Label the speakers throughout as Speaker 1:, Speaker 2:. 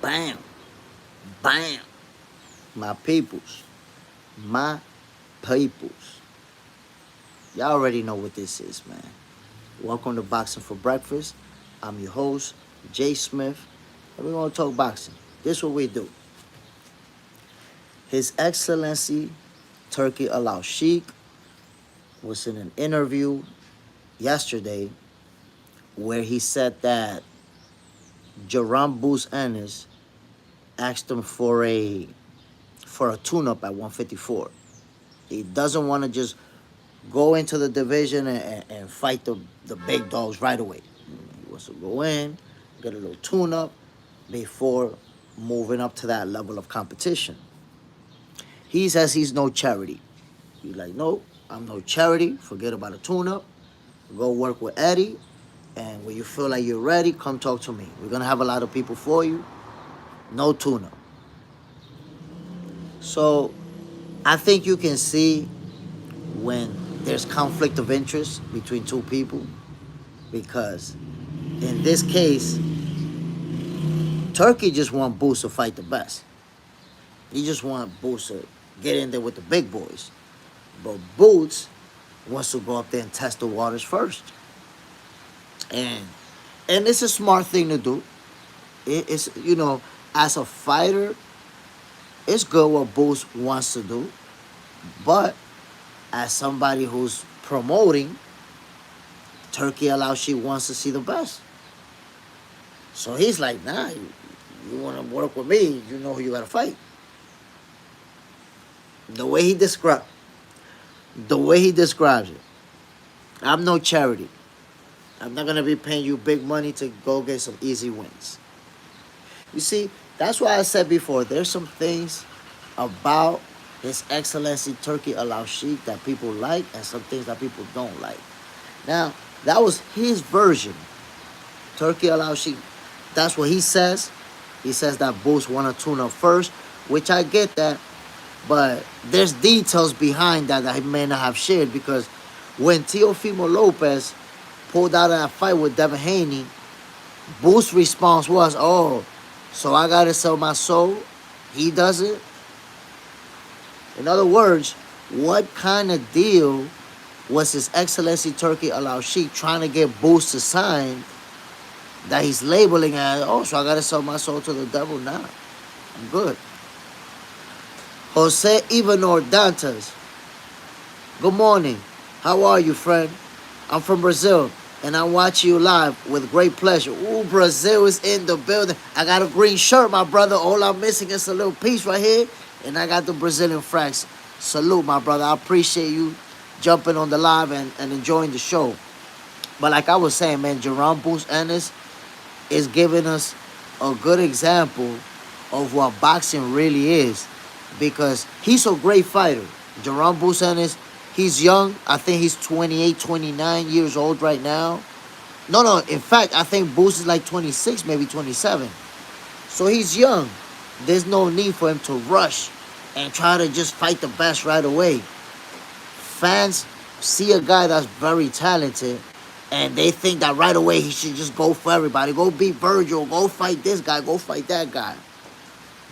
Speaker 1: Bam. Bam. My peoples. My peoples. Y'all already know what this is, man. Welcome to Boxing for Breakfast. I'm your host, Jay Smith, and we're going to talk boxing. This is what we do. His Excellency Turki Alalshik was in an interview yesterday where he said that Boots Ennis asked him for a tune-up at 154. He doesn't want to just go into the division and fight the big dogs right away. He wants to go in, get a little tune-up before moving up to that level of competition. He says he's no charity. He's like, no, I'm no charity. Forget about a tune-up. Go work with Eddie. And when you feel like you're ready, come talk to me. We're going to have a lot of people for you. No tune-up. So I think you can see when there's conflict of interest between two people, because in this case, Turki just want Boots to fight the best. He just want Boots to get in there with the big boys. But Boots wants to go up there and test the waters first. And it's a smart thing to do. It's, as a fighter, it's good what Boots wants to do. But as somebody who's promoting, Turki Alalshik wants to see the best. So he's like, nah, you want to work with me, you know who you got to fight. The way he describes it, I'm no charity. I'm not going to be paying you big money to go get some easy wins. You see, that's why I said before, there's some things about His Excellency Turki Alalshik that people like and some things that people don't like. Now, that was his version. Turki Alalshik, that's what he says. He says that Boots want to tune up first, which I get that. But there's details behind that he may not have shared, because when Teofimo Lopez pulled out of that fight with Devin Haney, Boots' response was, oh, so I got to sell my soul? He doesn't? In other words, what kind of deal was His Excellency Turki Alalshik trying to get Boots to sign that he's labeling as, oh, so I got to sell my soul to the devil? Nah, I'm good. Jose Ivanor Dantas. Good morning. How are you, friend? I'm from Brazil, and I watch you live with great pleasure. Ooh, Brazil is in the building. I got a green shirt, my brother. All I'm missing is a little piece right here, and I got the Brazilian flags. Salute, my brother. I appreciate you jumping on the live and enjoying the show. But like I was saying, man, Jaron Boots Ennis is giving us a good example of what boxing really is, because he's a great fighter. Jaron Boots Ennis, he's young. I think he's 28, 29 years old right now. No, in fact, I think Boots is like 26, maybe 27. So he's young. There's no need for him to rush and try to just fight the best right away. Fans see a guy that's very talented, and they think that right away he should just go for everybody. Go beat Virgil. Go fight this guy. Go fight that guy.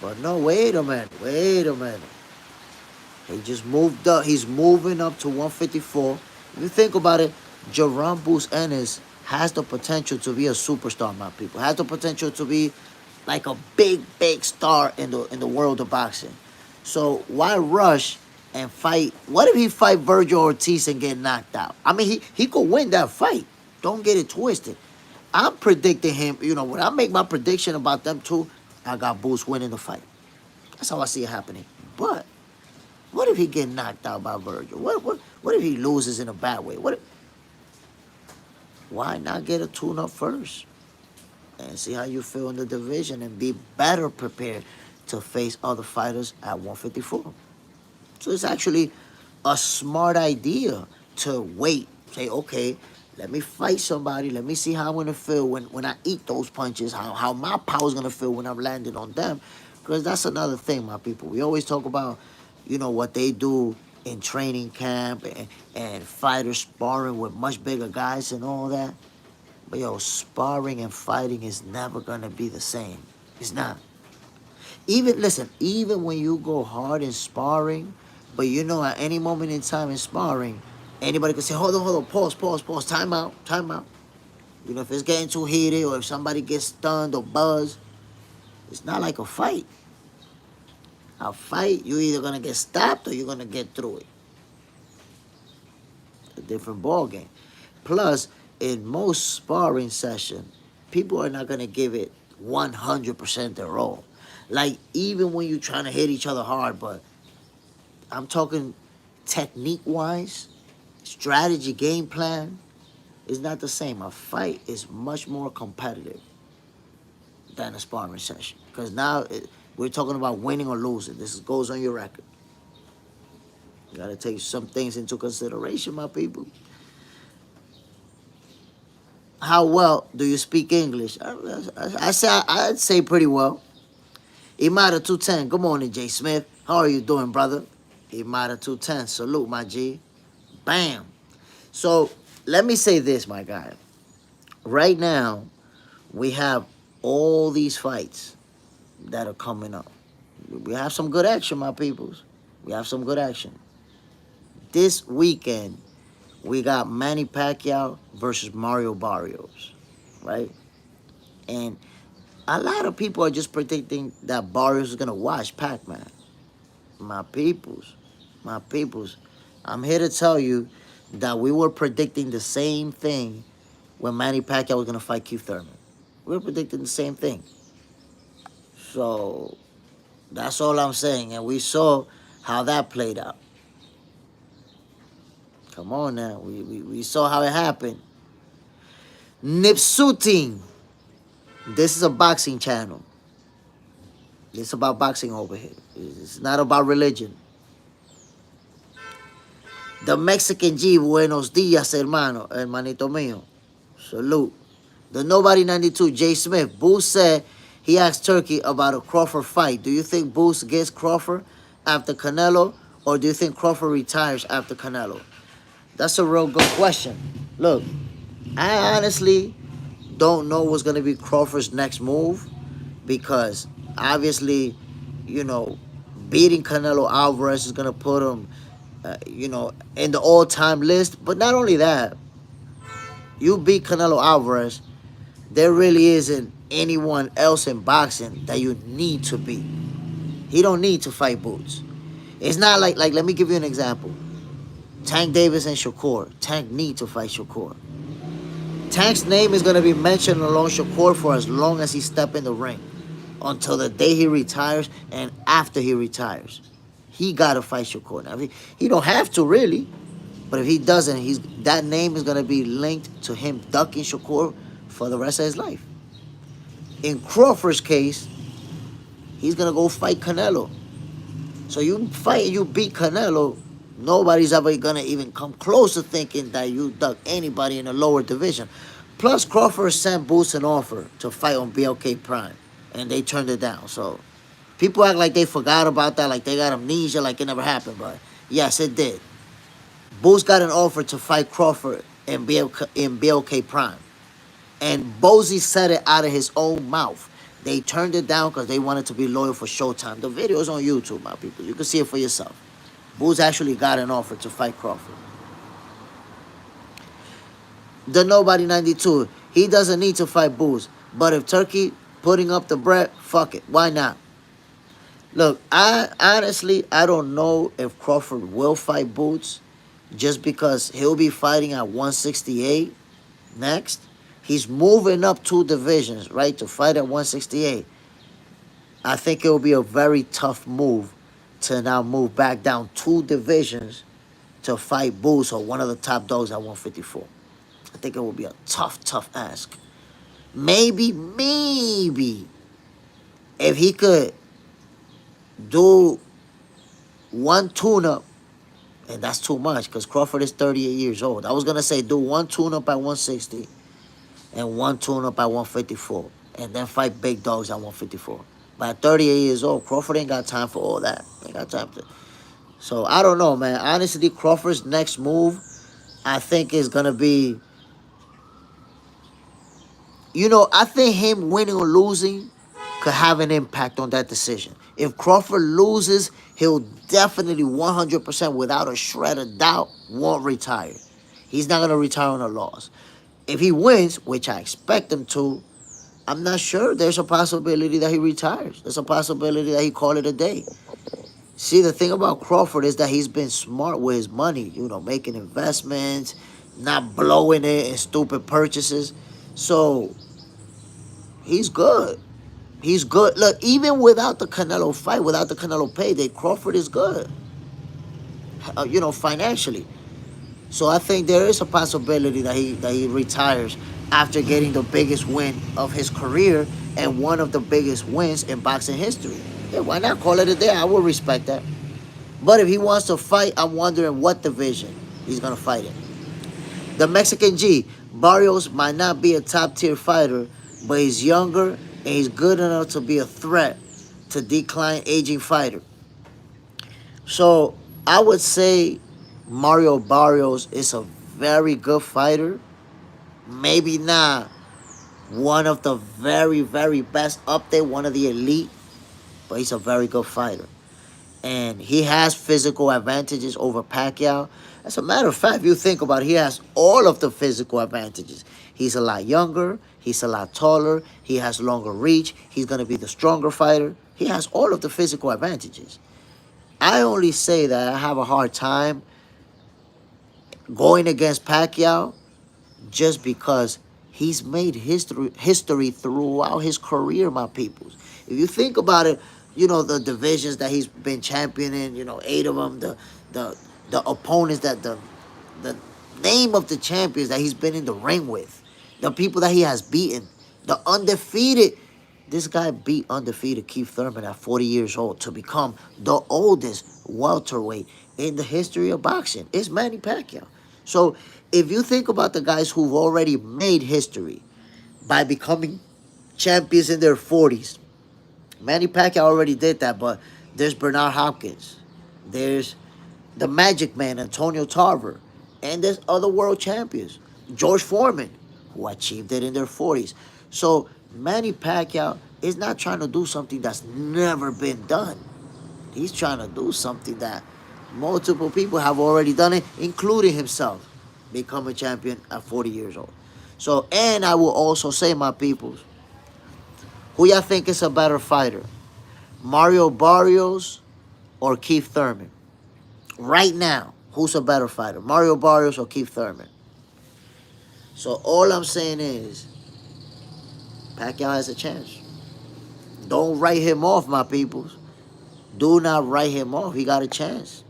Speaker 1: But no, wait a minute. He just moved up. He's moving up to 154. If you think about it, Jaron Boots Ennis has the potential to be a superstar, my people. Has the potential to be like a big star in the world of boxing. So why rush and fight? What if he fight Virgil Ortiz and get knocked out? I mean, he could win that fight. Don't get it twisted. I'm predicting him. When I make my prediction about them two, I got Boots winning the fight. That's how I see it happening. But what if he get knocked out by Virgil? What if he loses in a bad way? Why not get a tune-up first and see how you feel in the division and be better prepared to face other fighters at 154? So it's actually a smart idea to wait. Say, okay, let me fight somebody. Let me see how I'm going to feel when I eat those punches, how my power's going to feel when I'm landing on them. Because that's another thing, my people. We always talk about, what they do in training camp and fighters sparring with much bigger guys and all that. But, sparring and fighting is never going to be the same. It's not. Even listen, even when you go hard in sparring, but you know at any moment in time in sparring, anybody could say, hold on, pause, time out, time out. You know, if it's getting too heated or if somebody gets stunned or buzzed, it's not like a fight. A fight, you're either gonna get stopped or you're gonna get through it. A different ball game. Plus, in most sparring session, people are not gonna give it 100% their all. Like even when you're trying to hit each other hard, but I'm talking technique wise, strategy, game plan is not the same. A fight is much more competitive than a sparring session because we're talking about winning or losing. This goes on your record. You got to take some things into consideration, my people. How well do you speak English? I'd say pretty well. Imada 210. Good morning, Jay Smith. How are you doing, brother? Imada 210. Salute, my G. Bam. So let me say this, my guy. Right now, we have all these fights that are coming up. We have some good action, my peoples. We have some good action. This weekend, we got Manny Pacquiao versus Mario Barrios, right? And a lot of people are just predicting that Barrios is gonna wash Pac-Man. My peoples, my peoples. I'm here to tell you that we were predicting the same thing when Manny Pacquiao was gonna fight Keith Thurman. We were predicting the same thing. So that's all I'm saying. And we saw how that played out. Come on now. We saw how it happened. Nipsuting. This is a boxing channel. It's about boxing over here. It's not about religion. The Mexican G, buenos dias, hermano, hermanito mío. Salute. The Nobody 92, Jay Smith. Boots said he asked Turkey about a Crawford fight. Do you think Boots gets Crawford after Canelo, or do you think Crawford retires after Canelo? That's a real good question. Look, I honestly don't know what's going to be Crawford's next move because obviously, you know, beating Canelo Alvarez is going to put him, in the all-time list. But not only that, you beat Canelo Alvarez, there really isn't anyone else in boxing that you need to beat. He don't need to fight Boots. It's not like let me give you an example. Tank Davis and Shakur. Tank need to fight Shakur. Tank's name is going to be mentioned along Shakur for as long as he step in the ring. Until the day he retires and after he retires. He got to fight Shakur. Now, he don't have to really. But if he doesn't, that name is going to be linked to him ducking Shakur for the rest of his life. In Crawford's case, he's going to go fight Canelo. So you fight and you beat Canelo, nobody's ever going to even come close to thinking that you duck anybody in a lower division. Plus, Crawford sent Boots an offer to fight on BLK Prime, and they turned it down. So people act like they forgot about that, like they got amnesia, like it never happened. But yes, it did. Boots got an offer to fight Crawford in BLK Prime. And Bozy said it out of his own mouth. They turned it down because they wanted to be loyal for Showtime. The video is on YouTube, my people. You can see it for yourself. Boots actually got an offer to fight Crawford. The Nobody 92. He doesn't need to fight Boots. But if Turkey putting up the bread, fuck it. Why not? Look, I don't know if Crawford will fight Boots just because he'll be fighting at 168 next. He's moving up 2 divisions, right, to fight at 168. I think it will be a very tough move to now move back down 2 divisions to fight Boots or one of the top dogs at 154. I think it will be a tough ask. Maybe, if he could do 1 tune-up, and that's too much because Crawford is 38 years old. I was going to say do 1 tune-up at 160 and 1 tune-up at 154, and then fight big dogs at 154. But at 38 years old, Crawford ain't got time for all that. Ain't got time to. So, I don't know, man. Honestly, Crawford's next move, I think, is going to be... I think him winning or losing could have an impact on that decision. If Crawford loses, he'll definitely 100% without a shred of doubt won't retire. He's not going to retire on a loss. If he wins, which I expect him to, I'm not sure. There's a possibility that he retires. There's a possibility that he call it a day. See, the thing about Crawford is that he's been smart with his money, making investments, not blowing it in stupid purchases. So, he's good. He's good. Look, even without the Canelo fight, without the Canelo payday, Crawford is good, financially. So I think there is a possibility that he retires after getting the biggest win of his career and one of the biggest wins in boxing history. Yeah, why not call it a day? I would respect that. But if he wants to fight, I'm wondering what division he's going to fight in. The Mexican G, Barrios might not be a top-tier fighter, but he's younger and he's good enough to be a threat to decline aging fighter. So I would say Mario Barrios is a very good fighter. Maybe not one of the very, very best up there, one of the elite, but he's a very good fighter. And he has physical advantages over Pacquiao. As a matter of fact, if you think about it, he has all of the physical advantages. He's a lot younger. He's a lot taller. He has longer reach. He's going to be the stronger fighter. He has all of the physical advantages. I only say that I have a hard time going against Pacquiao just because he's made history throughout his career, my peoples. If you think about it, the divisions that he's been championing, 8 of them, the opponents the name of the champions that he's been in the ring with, the people that he has beaten, the undefeated. This guy beat undefeated Keith Thurman at 40 years old to become the oldest welterweight in the history of boxing. It's Manny Pacquiao. So if you think about the guys who've already made history by becoming champions in their 40s, Manny Pacquiao already did that, but there's Bernard Hopkins. There's the Magic Man, Antonio Tarver. And there's other world champions. George Foreman, who achieved it in their 40s. So Manny Pacquiao is not trying to do something that's never been done. He's trying to do something that multiple people have already done it, including himself, become a champion at 40 years old. So, and I will also say, my peoples, who y'all think is a better fighter? Mario Barrios or Keith Thurman? Right now, who's a better fighter? Mario Barrios or Keith Thurman? So all I'm saying is, Pacquiao has a chance. Don't write him off, my peoples. Do not write him off. He got a chance.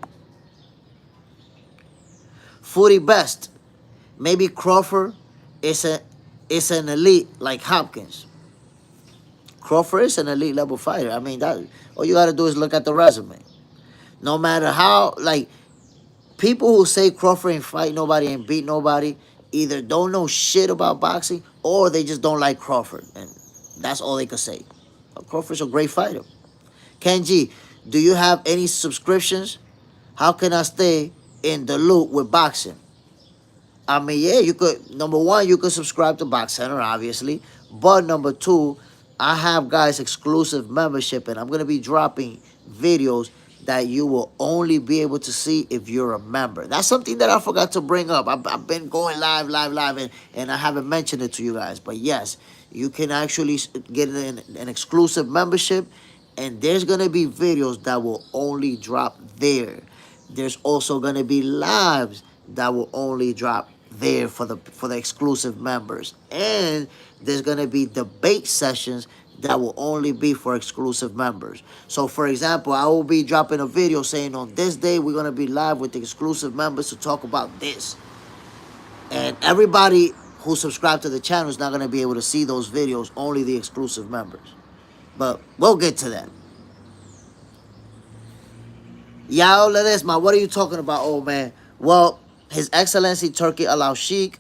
Speaker 1: Footy best. Maybe Crawford is an elite like Hopkins. Crawford is an elite level fighter. I mean, that all you got to do is look at the resume. No matter how, people who say Crawford ain't fight nobody, ain't beat nobody, either don't know shit about boxing or they just don't like Crawford. And that's all they could say. But Crawford's a great fighter. Kenji, do you have any subscriptions? How can I stay in the loop with boxing? I mean, yeah, you could. Number one, you could subscribe to Box Center, obviously. But number two, I have guys exclusive membership, and I'm gonna be dropping videos that you will only be able to see if you're a member. That's something that I forgot to bring up. I've been going live, and I haven't mentioned it to you guys. But yes, you can actually get an exclusive membership, and there's gonna be videos that will only drop there. There's also gonna be lives that will only drop there for the exclusive members, and there's gonna be debate sessions that will only be for exclusive members. So for example, I will be dropping a video saying on this day we're gonna be live with the exclusive members to talk about this, and everybody who subscribed to the channel is not gonna be able to see those videos, only the exclusive members. But we'll get to that. Yao Ledesma, what are you talking about, old man? Well, His Excellency Turki Alalshik,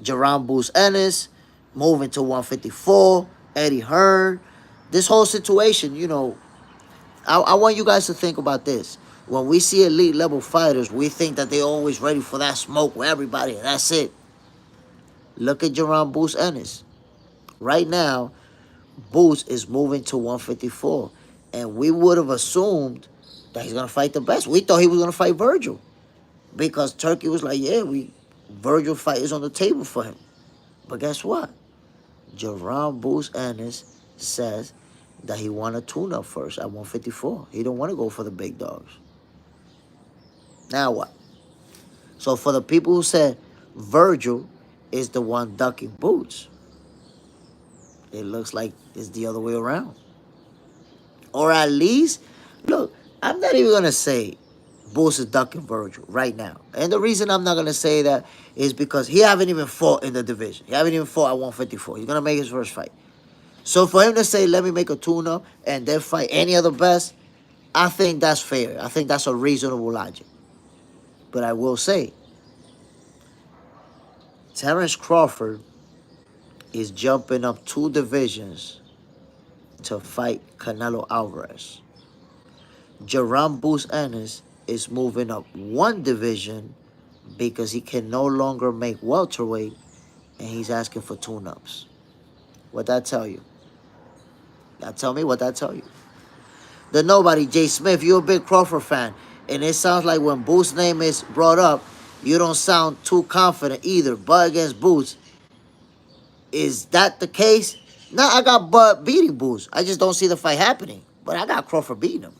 Speaker 1: Jaron Boots Ennis, moving to 154, Eddie Hearn. This whole situation, I want you guys to think about this. When we see elite level fighters, we think that they're always ready for that smoke with everybody, and that's it. Look at Jaron Boots Ennis. Right now, Boots is moving to 154. And we would have assumed that he's gonna fight the best. We thought he was gonna fight Virgil because Turkey was like, yeah, Virgil fight is on the table for him. But guess what? Jaron Boots Ennis says that he want a tune-up first at 154. He don't want to go for the big dogs. Now what? So for the people who said Virgil is the one ducking Boots, it looks like it's the other way around. Or at least, look, I'm not even going to say Boots is ducking Virgil right now. And the reason I'm not going to say that is because he haven't even fought in the division. He haven't even fought at 154. He's going to make his first fight. So for him to say, let me make a tune-up and then fight any other best, I think that's fair. I think that's a reasonable logic. But I will say, Terence Crawford is jumping up 2 divisions to fight Canelo Alvarez. Jaron Boots Ennis is moving up 1 division because he can no longer make welterweight and he's asking for tune-ups. What that tell you? That tell me what that tell you. The nobody, Jay Smith, you're a big Crawford fan. And it sounds like when Boots' name is brought up, you don't sound too confident either. Bud against Boots. Is that the case? No, I got Bud beating Boots. I just don't see the fight happening. But I got Crawford beating him.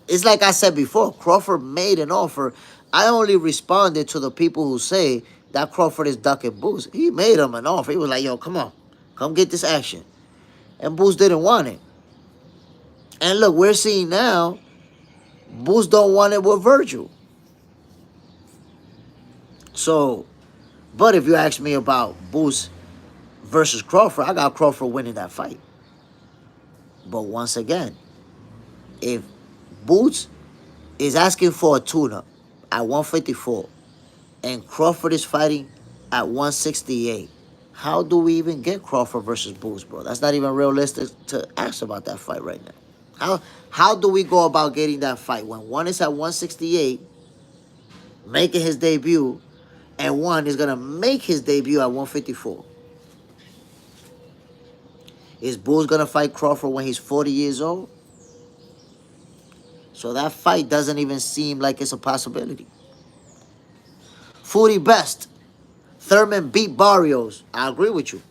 Speaker 1: It's like I said before, Crawford made an offer. I only responded to the people who say that Crawford is ducking Boots. He made him an offer. He was like, yo, come on. Come get this action. And Boots didn't want it. And look, we're seeing now, Boots don't want it with Virgil. So, but if you ask me about Boots versus Crawford, I got Crawford winning that fight. But once again, if Boots is asking for a tune-up at 154 and Crawford is fighting at 168, how do we even get Crawford versus Boots, bro? That's not even realistic to ask about that fight right now. How do we go about getting that fight when one is at 168, making his debut, and one is going to make his debut at 154? Is Boots going to fight Crawford when he's 40 years old? So that fight doesn't even seem like it's a possibility. Foodie Best. Thurman beat Barrios. I agree with you.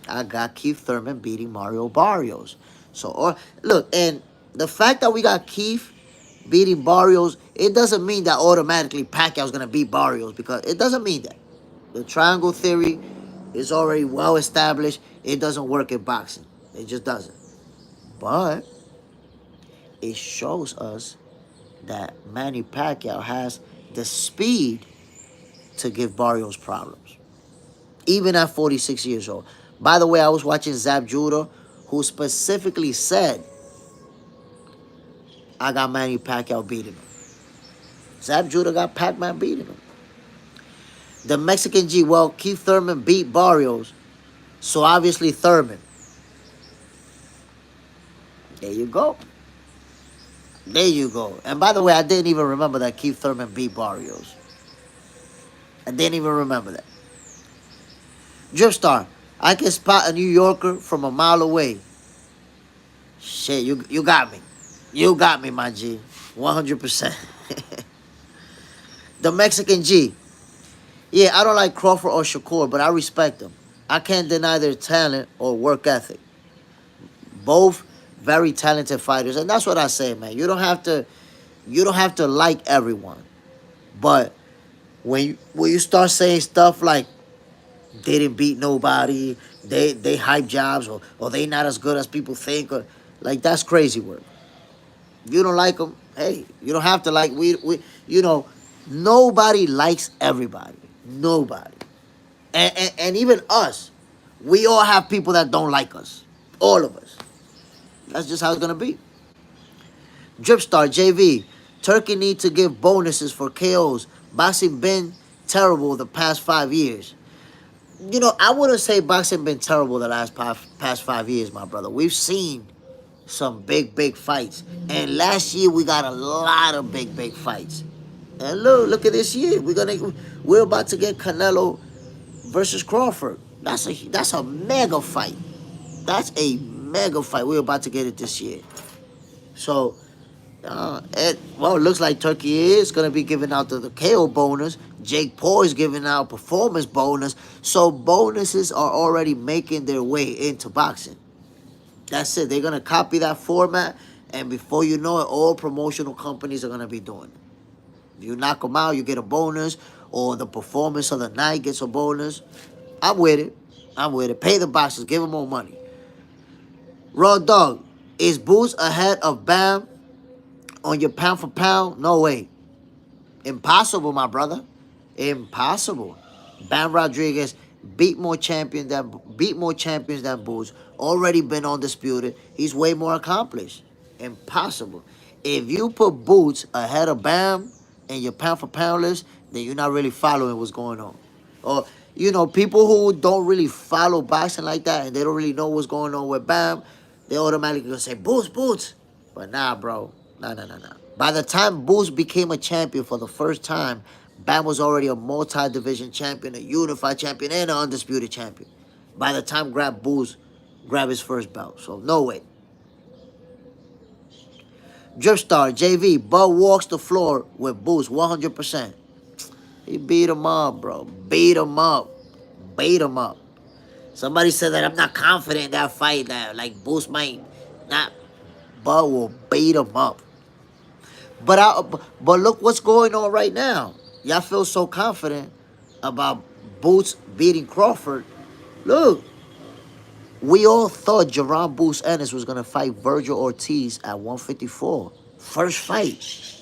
Speaker 1: I got Keith Thurman beating Mario Barrios. So, look, and the fact that we got Keith beating Barrios, it doesn't mean that automatically Pacquiao's going to beat Barrios, because it doesn't mean that. The triangle theory is already well established. It doesn't work in boxing. It just doesn't. But it shows us that Manny Pacquiao has the speed to give Barrios problems, even at 46 years old. By the way, I was watching Zab Judah, who specifically said, I got Manny Pacquiao beating him. Zab Judah got Pac-Man beating him. The Mexican G, well, Keith Thurman beat Barrios, so obviously Thurman. There you go. There you go. And by the way, I didn't even remember that Keith Thurman beat Barrios. I didn't even remember that. Dripstar, I can spot a New Yorker from a mile away. Shit, you got me. You got me, my G. 100%. The Mexican G. Yeah, I don't like Crawford or Shakur, but I respect them. I can't deny their talent or work ethic. Both very talented fighters, and that's what I say, man. You don't have to like everyone, but when you start saying stuff like they didn't beat nobody, they hype jobs, or they not as good as people think, or like, that's crazy work. You don't like them, hey, you don't have to like. We nobody likes everybody. Nobody. And even us, we all have people that don't like us. All of us. That's just how it's going to be. Dripstar, JV, Turkey need to give bonuses for KOs. Boxing been terrible the past 5 years. I wouldn't say boxing been terrible the past 5 years, my brother. We've seen some big fights. And last year we got a lot of big fights. And look at this year. We're about to get Canelo versus Crawford. That's a mega fight. That's a mega fight. We're about to get it this year. So, it looks like Turkey is going to be giving out the KO bonus. Jake Paul is giving out performance bonus. So bonuses are already making their way into boxing. That's it. They're going to copy that format. And before you know it, all promotional companies are going to be doing it. If you knock them out, you get a bonus. Or the performance of the night gets a bonus. I'm with it. I'm with it. Pay the boxers. Give them more money. Raw Dog, is Boots ahead of Bam on your pound for pound? No way. Impossible, my brother. Impossible. Bam Rodriguez beat more champions than Boots. Already been undisputed. He's way more accomplished. Impossible. If you put Boots ahead of Bam in your pound for pound list, then you're not really following what's going on. Or, people who don't really follow boxing like that and they don't really know what's going on with Bam, they automatically gonna say, Boots, Boots. But nah, bro. Nah. By the time Boots became a champion for the first time, Bam was already a multi-division champion, a unified champion, and an undisputed champion. By the time Boots grabbed his first belt. So, no way. Dripstar, JV, Bud walks the floor with Boots 100%. He beat him up, bro. Beat him up. Somebody said that I'm not confident in that fight, that like Boots might not. Bud will beat him up. But look what's going on right now. Y'all feel so confident about Boots beating Crawford. Look, we all thought Jaron Boots Ennis was going to fight Virgil Ortiz at 154. First fight.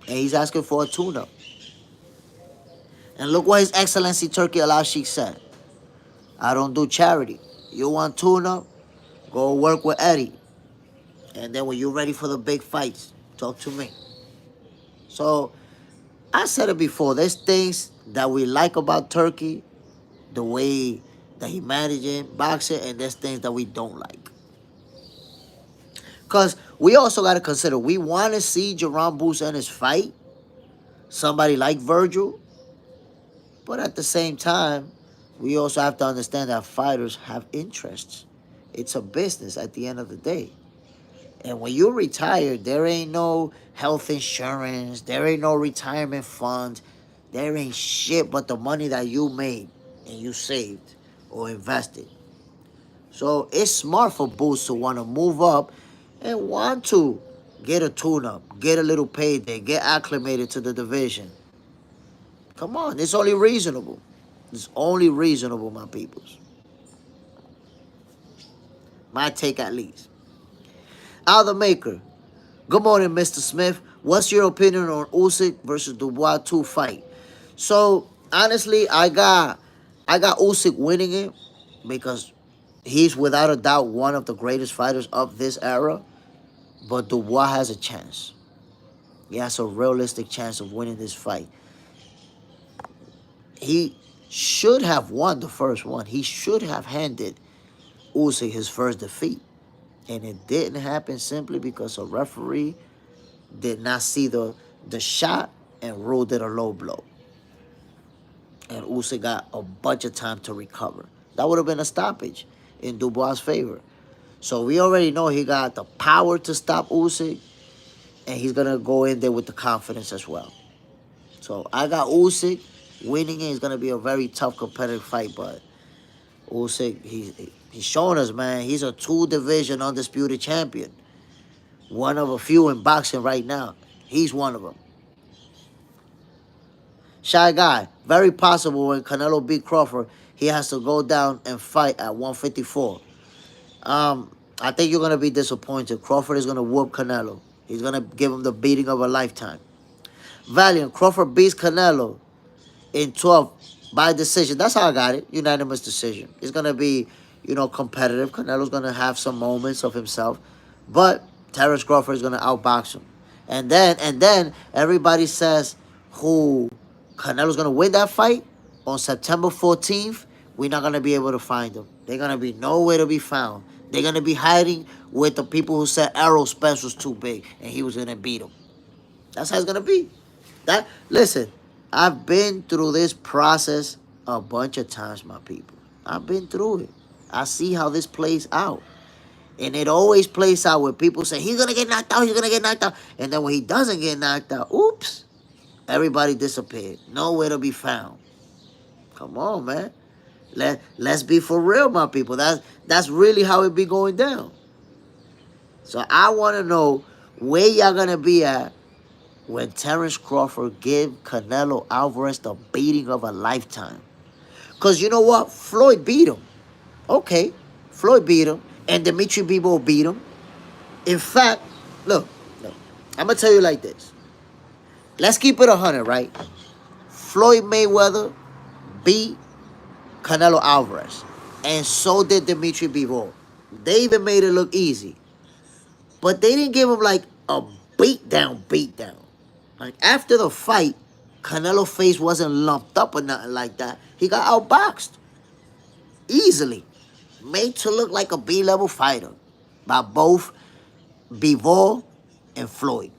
Speaker 1: And he's asking for a tune-up. And look what His Excellency Turki Alalshik said. I don't do charity. You want tune-up? Go work with Eddie. And then when you're ready for the big fights, talk to me. So, I said it before. There's things that we like about Turkey, the way that he manages boxing, and there's things that we don't like. Because we also got to consider, we want to see Jaron Boots Ennis fight somebody like Virgil. But at the same time, we also have to understand that fighters have interests. It's a business at the end of the day. And when you're retired, there ain't no health insurance. There ain't no retirement fund. There ain't shit but the money that you made and you saved or invested. So it's smart for Boots to want to move up and want to get a tune-up, get a little payday, get acclimated to the division. Come on, it's only reasonable. It's only reasonable, my peoples. My take at least. Al the Maker. Good morning, Mr. Smith. What's your opinion on Usyk versus Dubois 2 fight? So, honestly, I got Usyk winning it because he's without a doubt one of the greatest fighters of this era. But Dubois has a chance. He has a realistic chance of winning this fight. He should have won the first one. He should have handed Usyk his first defeat. And it didn't happen simply because a referee did not see the shot and ruled it a low blow. And Usyk got a bunch of time to recover. That would have been a stoppage in Dubois' favor. So we already know he got the power to stop Usyk. And he's going to go in there with the confidence as well. So I got Usyk winning it. It's going to be a very tough competitive fight. But Usyk, he's showing us, man, he's a 2-division undisputed champion. One of a few in boxing right now. He's one of them. Shy Guy, very possible when Canelo beat Crawford, he has to go down and fight at 154. I think you're going to be disappointed. Crawford is going to whoop Canelo. He's going to give him the beating of a lifetime. Valiant, Crawford beats Canelo in 12 by decision. That's how I got it. Unanimous decision. It's going to be, competitive. Canelo's going to have some moments of himself. But Terrence Crawford is going to outbox him. And then everybody says who Canelo's going to win that fight on September 14th. We're not going to be able to find them. They're going to be nowhere to be found. They're going to be hiding with the people who said Errol Spence was too big and he was going to beat him. That's how it's going to be. Listen, I've been through this process a bunch of times, my people. I've been through it. I see how this plays out. And it always plays out where people say, he's going to get knocked out, he's going to get knocked out. And then when he doesn't get knocked out, oops, everybody disappeared. Nowhere to be found. Come on, man. Let's be for real, my people. That's really how it be going down. So I want to know where y'all going to be at when Terence Crawford give Canelo Alvarez the beating of a lifetime. Because you know what? Floyd beat him. Okay, Floyd beat him. And Dimitri Bivol beat him. In fact, look, I'm going to tell you like this. Let's keep it 100, right? Floyd Mayweather beat Canelo Alvarez. And so did Dimitri Bivol. They even made it look easy. But they didn't give him like a beatdown. Like after the fight, Canelo's face wasn't lumped up or nothing like that. He got outboxed. Easily. Made to look like a B-level fighter by both Bivol and Floyd.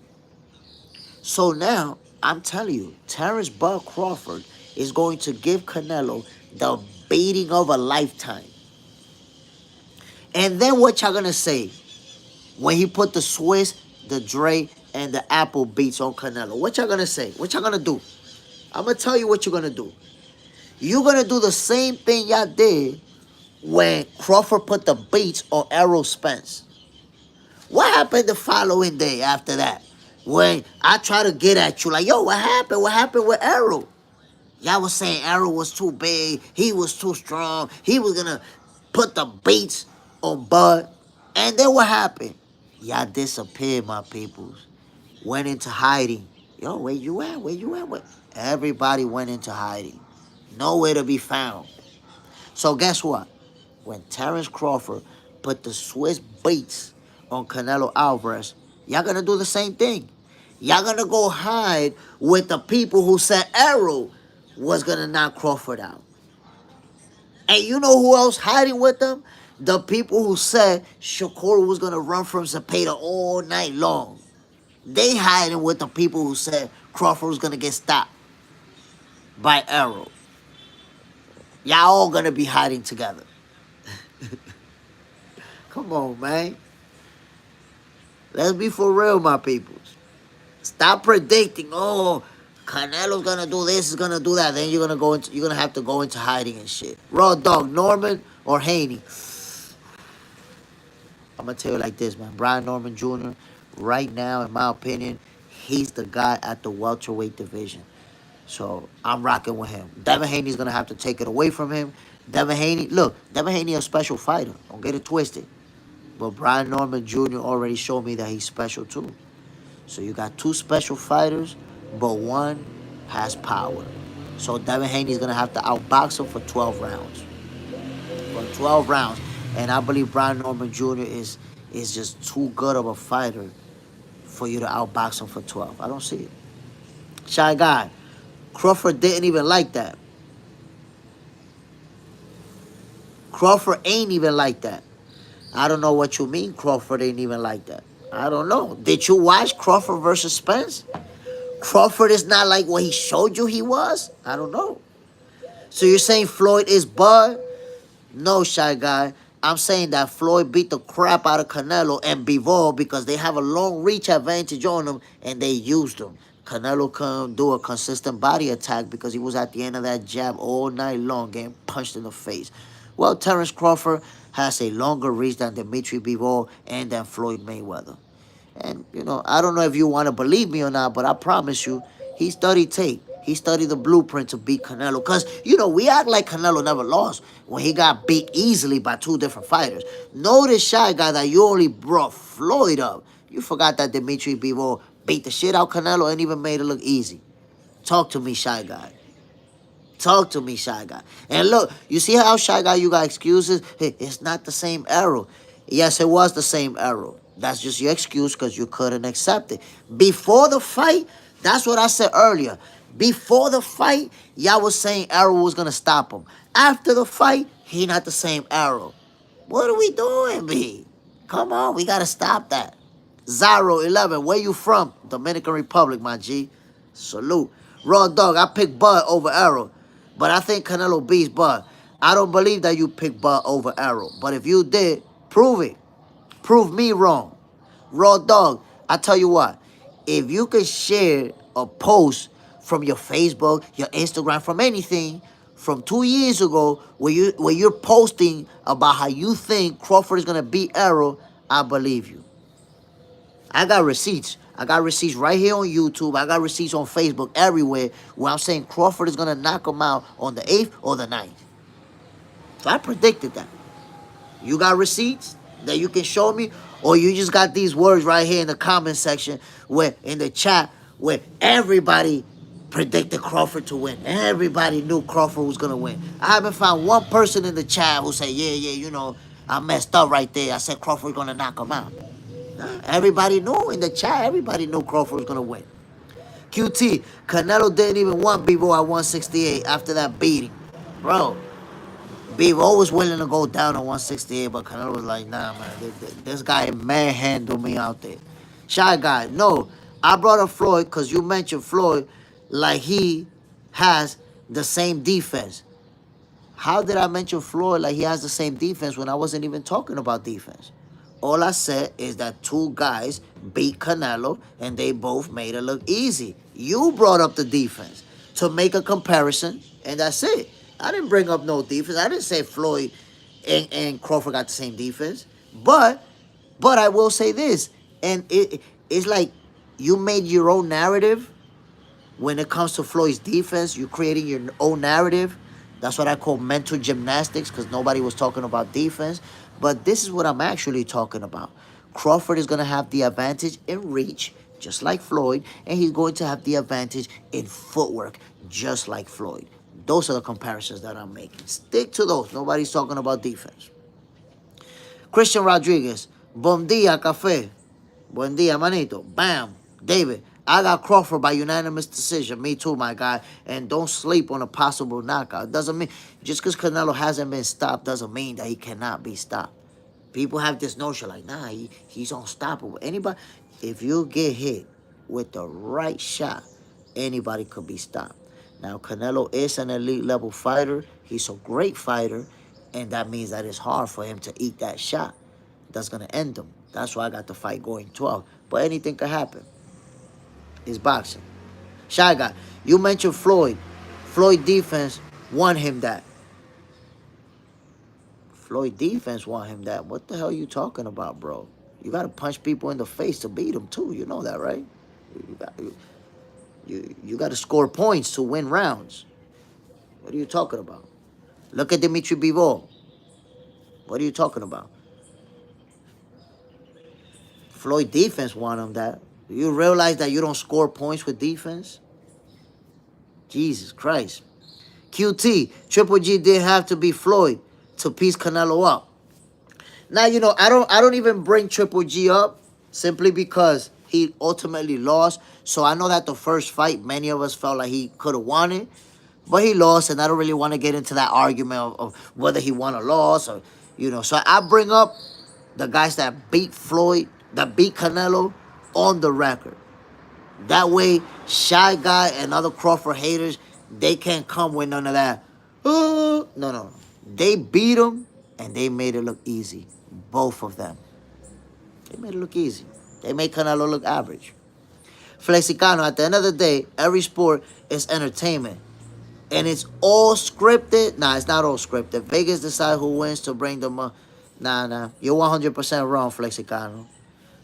Speaker 1: So now, I'm telling you, Terence Bud Crawford is going to give Canelo the beating of a lifetime. And then what y'all gonna say when he put the Swiss, the Dre, and the Apple beats on Canelo? What y'all gonna say? What y'all gonna do? I'm gonna tell you what you're gonna do. You're gonna do the same thing y'all did when Crawford put the beats on Errol Spence. What happened the following day after that? When I try to get at you, like, yo, what happened? What happened with Errol? Y'all was saying Errol was too big. He was too strong. He was going to put the beats on Bud. And then what happened? Y'all disappeared, my peoples. Went into hiding. Yo, where you at? Where you at? Everybody went into hiding. Nowhere to be found. So guess what? When Terence Crawford put the Swiss beats on Canelo Alvarez, y'all going to do the same thing. Y'all going to go hide with the people who said Errol was going to knock Crawford out. And you know who else hiding with them? The people who said Shakur was going to run from Zepeda all night long. They hiding with the people who said Crawford was going to get stopped by Errol. Y'all all going to be hiding together. Come on, man. Let's be for real, my peoples. Stop predicting, oh, Canelo's gonna do this, is gonna do that. Then you're gonna have to go into hiding and shit. Raw dog, Norman or Haney? I'm gonna tell you like this, man. Brian Norman Jr., right now, in my opinion, he's the guy at the welterweight division. So I'm rocking with him. Devin Haney's gonna have to take it away from him. Devin Haney, look, Devin Haney is a special fighter. Don't get it twisted. But Brian Norman Jr. already showed me that he's special too. So you got two special fighters, but one has power. So Devin Haney's going to have to outbox him for 12 rounds. For 12 rounds. And I believe Brian Norman Jr. is just too good of a fighter for you to outbox him for 12. I don't see it. Shy Guy. Crawford didn't even like that. Crawford ain't even like that. I don't know what you mean Crawford ain't even like that. I don't know. Did you watch Crawford versus Spence? Crawford is not like what he showed you he was? I don't know. So you're saying Floyd is Bud? No, Shy Guy. I'm saying that Floyd beat the crap out of Canelo and Bivol because they have a long reach advantage on them and they used them. Canelo couldn't do a consistent body attack because he was at the end of that jab all night long getting punched in the face. Well, Terence Crawford has a longer reach than Dimitri Bivol and than Floyd Mayweather. And, you know, I don't know if you want to believe me or not, but I promise you, he studied tape. He studied the blueprint to beat Canelo. Because, you know, we act like Canelo never lost when he got beat easily by two different fighters. Notice, Shy Guy, that you only brought Floyd up. You forgot that Dimitri Bivol beat the shit out Canelo and even made it look easy. Talk to me, Shy Guy. Talk to me, Shy Guy. And look, you see how, Shy Guy, you got excuses? Hey, it's not the same Errol. Yes, it was the same Errol. That's just your excuse because you couldn't accept it. Before the fight, that's what I said earlier. Before the fight, y'all was saying Errol was going to stop him. After the fight, he not the same Errol. What are we doing, B? Come on, we got to stop that. Zyro 11, where you from? Dominican Republic, my G. Salute. Raw Dog, I picked Bud over Errol. But I think Canelo beats Bud. I don't believe that you picked Bud over Errol. But if you did, prove it. Prove me wrong. Raw dog, I tell you what, if you could share a post from your Facebook, your Instagram, from anything from 2 years ago where you're posting about how you think Crawford is gonna beat Errol, I believe you. I got receipts. I got receipts right here on YouTube. I got receipts on Facebook, everywhere, where I'm saying Crawford is gonna knock him out on the 8th or the 9th. So I predicted that. You got receipts that you can show me? Or you just got these words right here in the comment section, where in the chat, where everybody predicted Crawford to win. Everybody knew Crawford was going to win. I haven't found one person in the chat who said, yeah, I messed up right there. I said Crawford was going to knock him out. Everybody knew in the chat. Everybody knew Crawford was going to win. QT, Canelo didn't even want Bebo at 168 after that beating. Bro, Bebo was willing to go down to 168, but Canelo was like, nah, man, this guy manhandled me out there. Shy Guy, no, I brought up Floyd because you mentioned Floyd like he has the same defense. How did I mention Floyd like he has the same defense when I wasn't even talking about defense? All I said is that two guys beat Canelo and they both made it look easy. You brought up the defense to make a comparison, and that's it. I didn't bring up no defense. I didn't say Floyd and Crawford got the same defense. But I will say this, and it's like you made your own narrative when it comes to Floyd's defense. You're creating your own narrative. That's what I call mental gymnastics, because nobody was talking about defense. But this is what I'm actually talking about. Crawford is going to have the advantage in reach, just like Floyd, and he's going to have the advantage in footwork, just like Floyd. Those are the comparisons that I'm making. Stick to those. Nobody's talking about defense. Christian Rodriguez, buen dia, café. Buen dia, manito. Bam. David, I got Crawford by unanimous decision. Me too, my guy. And don't sleep on a possible knockout. Doesn't mean, just because Canelo hasn't been stopped doesn't mean that he cannot be stopped. People have this notion like, nah, he's unstoppable. Anybody, if you get hit with the right shot, anybody could be stopped. Now, Canelo is an elite level fighter. He's a great fighter. And that means that it's hard for him to eat that shot. That's going to end him. That's why I got the fight going 12. But anything could happen. It's boxing. Shy Guy, you mentioned Floyd. Floyd defense won him that. Floyd defense won him that. What the hell are you talking about, bro? You got to punch people in the face to beat them, too. You know that, right? You got to score points to win rounds. What are you talking about? Look at Dimitri Bivol. What are you talking about? Floyd defense won him that. Do you realize that you don't score points with defense? Jesus Christ. QT, Triple G didn't have to be Floyd to piece Canelo up. Now, I don't even bring Triple G up simply because he ultimately lost. So I know that the first fight, many of us felt like he could have won it. But he lost, and I don't really want to get into that argument of whether he won or lost. Or, So I bring up the guys that beat Floyd, that beat Canelo on the record. That way, Shy Guy and other Crawford haters, they can't come with none of that. No. They beat him, and they made it look easy. Both of them. They made it look easy. They made Canelo look average. Flexicano, at the end of the day, every sport is entertainment. And it's all scripted. Nah, it's not all scripted. Vegas decide who wins to bring them up. Nah. You're 100% wrong, Flexicano.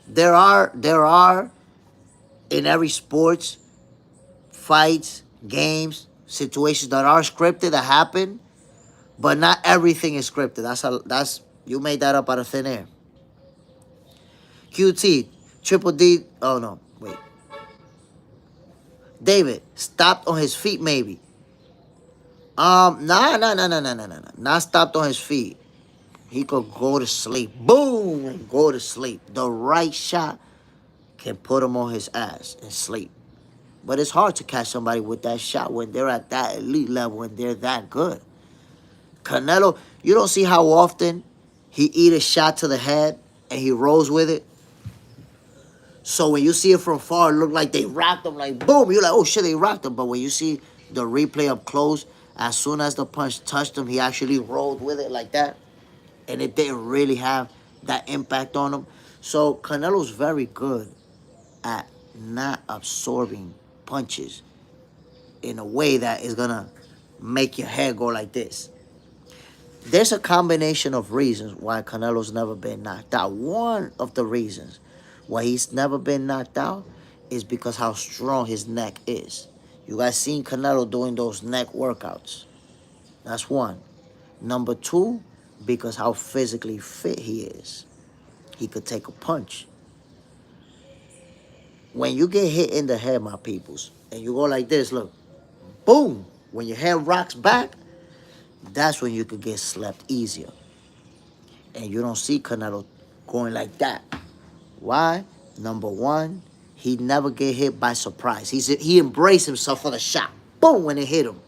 Speaker 1: There are, in every sports, fights, games, situations that are scripted that happen, but not everything is scripted. You made that up out of thin air. QT, Triple D, oh no, wait. David, stopped on his feet maybe. Nah. Not stopped on his feet. He could go to sleep. Boom! And go to sleep. The right shot can put him on his ass and sleep. But it's hard to catch somebody with that shot when they're at that elite level and they're that good. Canelo, you don't see how often he eat a shot to the head and he rolls with it. So when you see it from far, it look like they rocked him like boom. You're like, oh shit, they rocked him. But when you see the replay up close, as soon as the punch touched him, he actually rolled with it like that. And it didn't really have that impact on him. So Canelo's very good at not absorbing punches in a way that is gonna make your head go like this. There's a combination of reasons why Canelo's never been knocked out. One of the reasons why he's never been knocked out is because how strong his neck is. You guys seen Canelo doing those neck workouts. That's one. Number two, because how physically fit he is. He could take a punch. When you get hit in the head, my peoples, and you go like this, look, boom, when your head rocks back, that's when you could get slept easier. And you don't see Canelo going like that. Why? Number one, he never get hit by surprise. He embraced himself for the shot. Boom, when it hit him.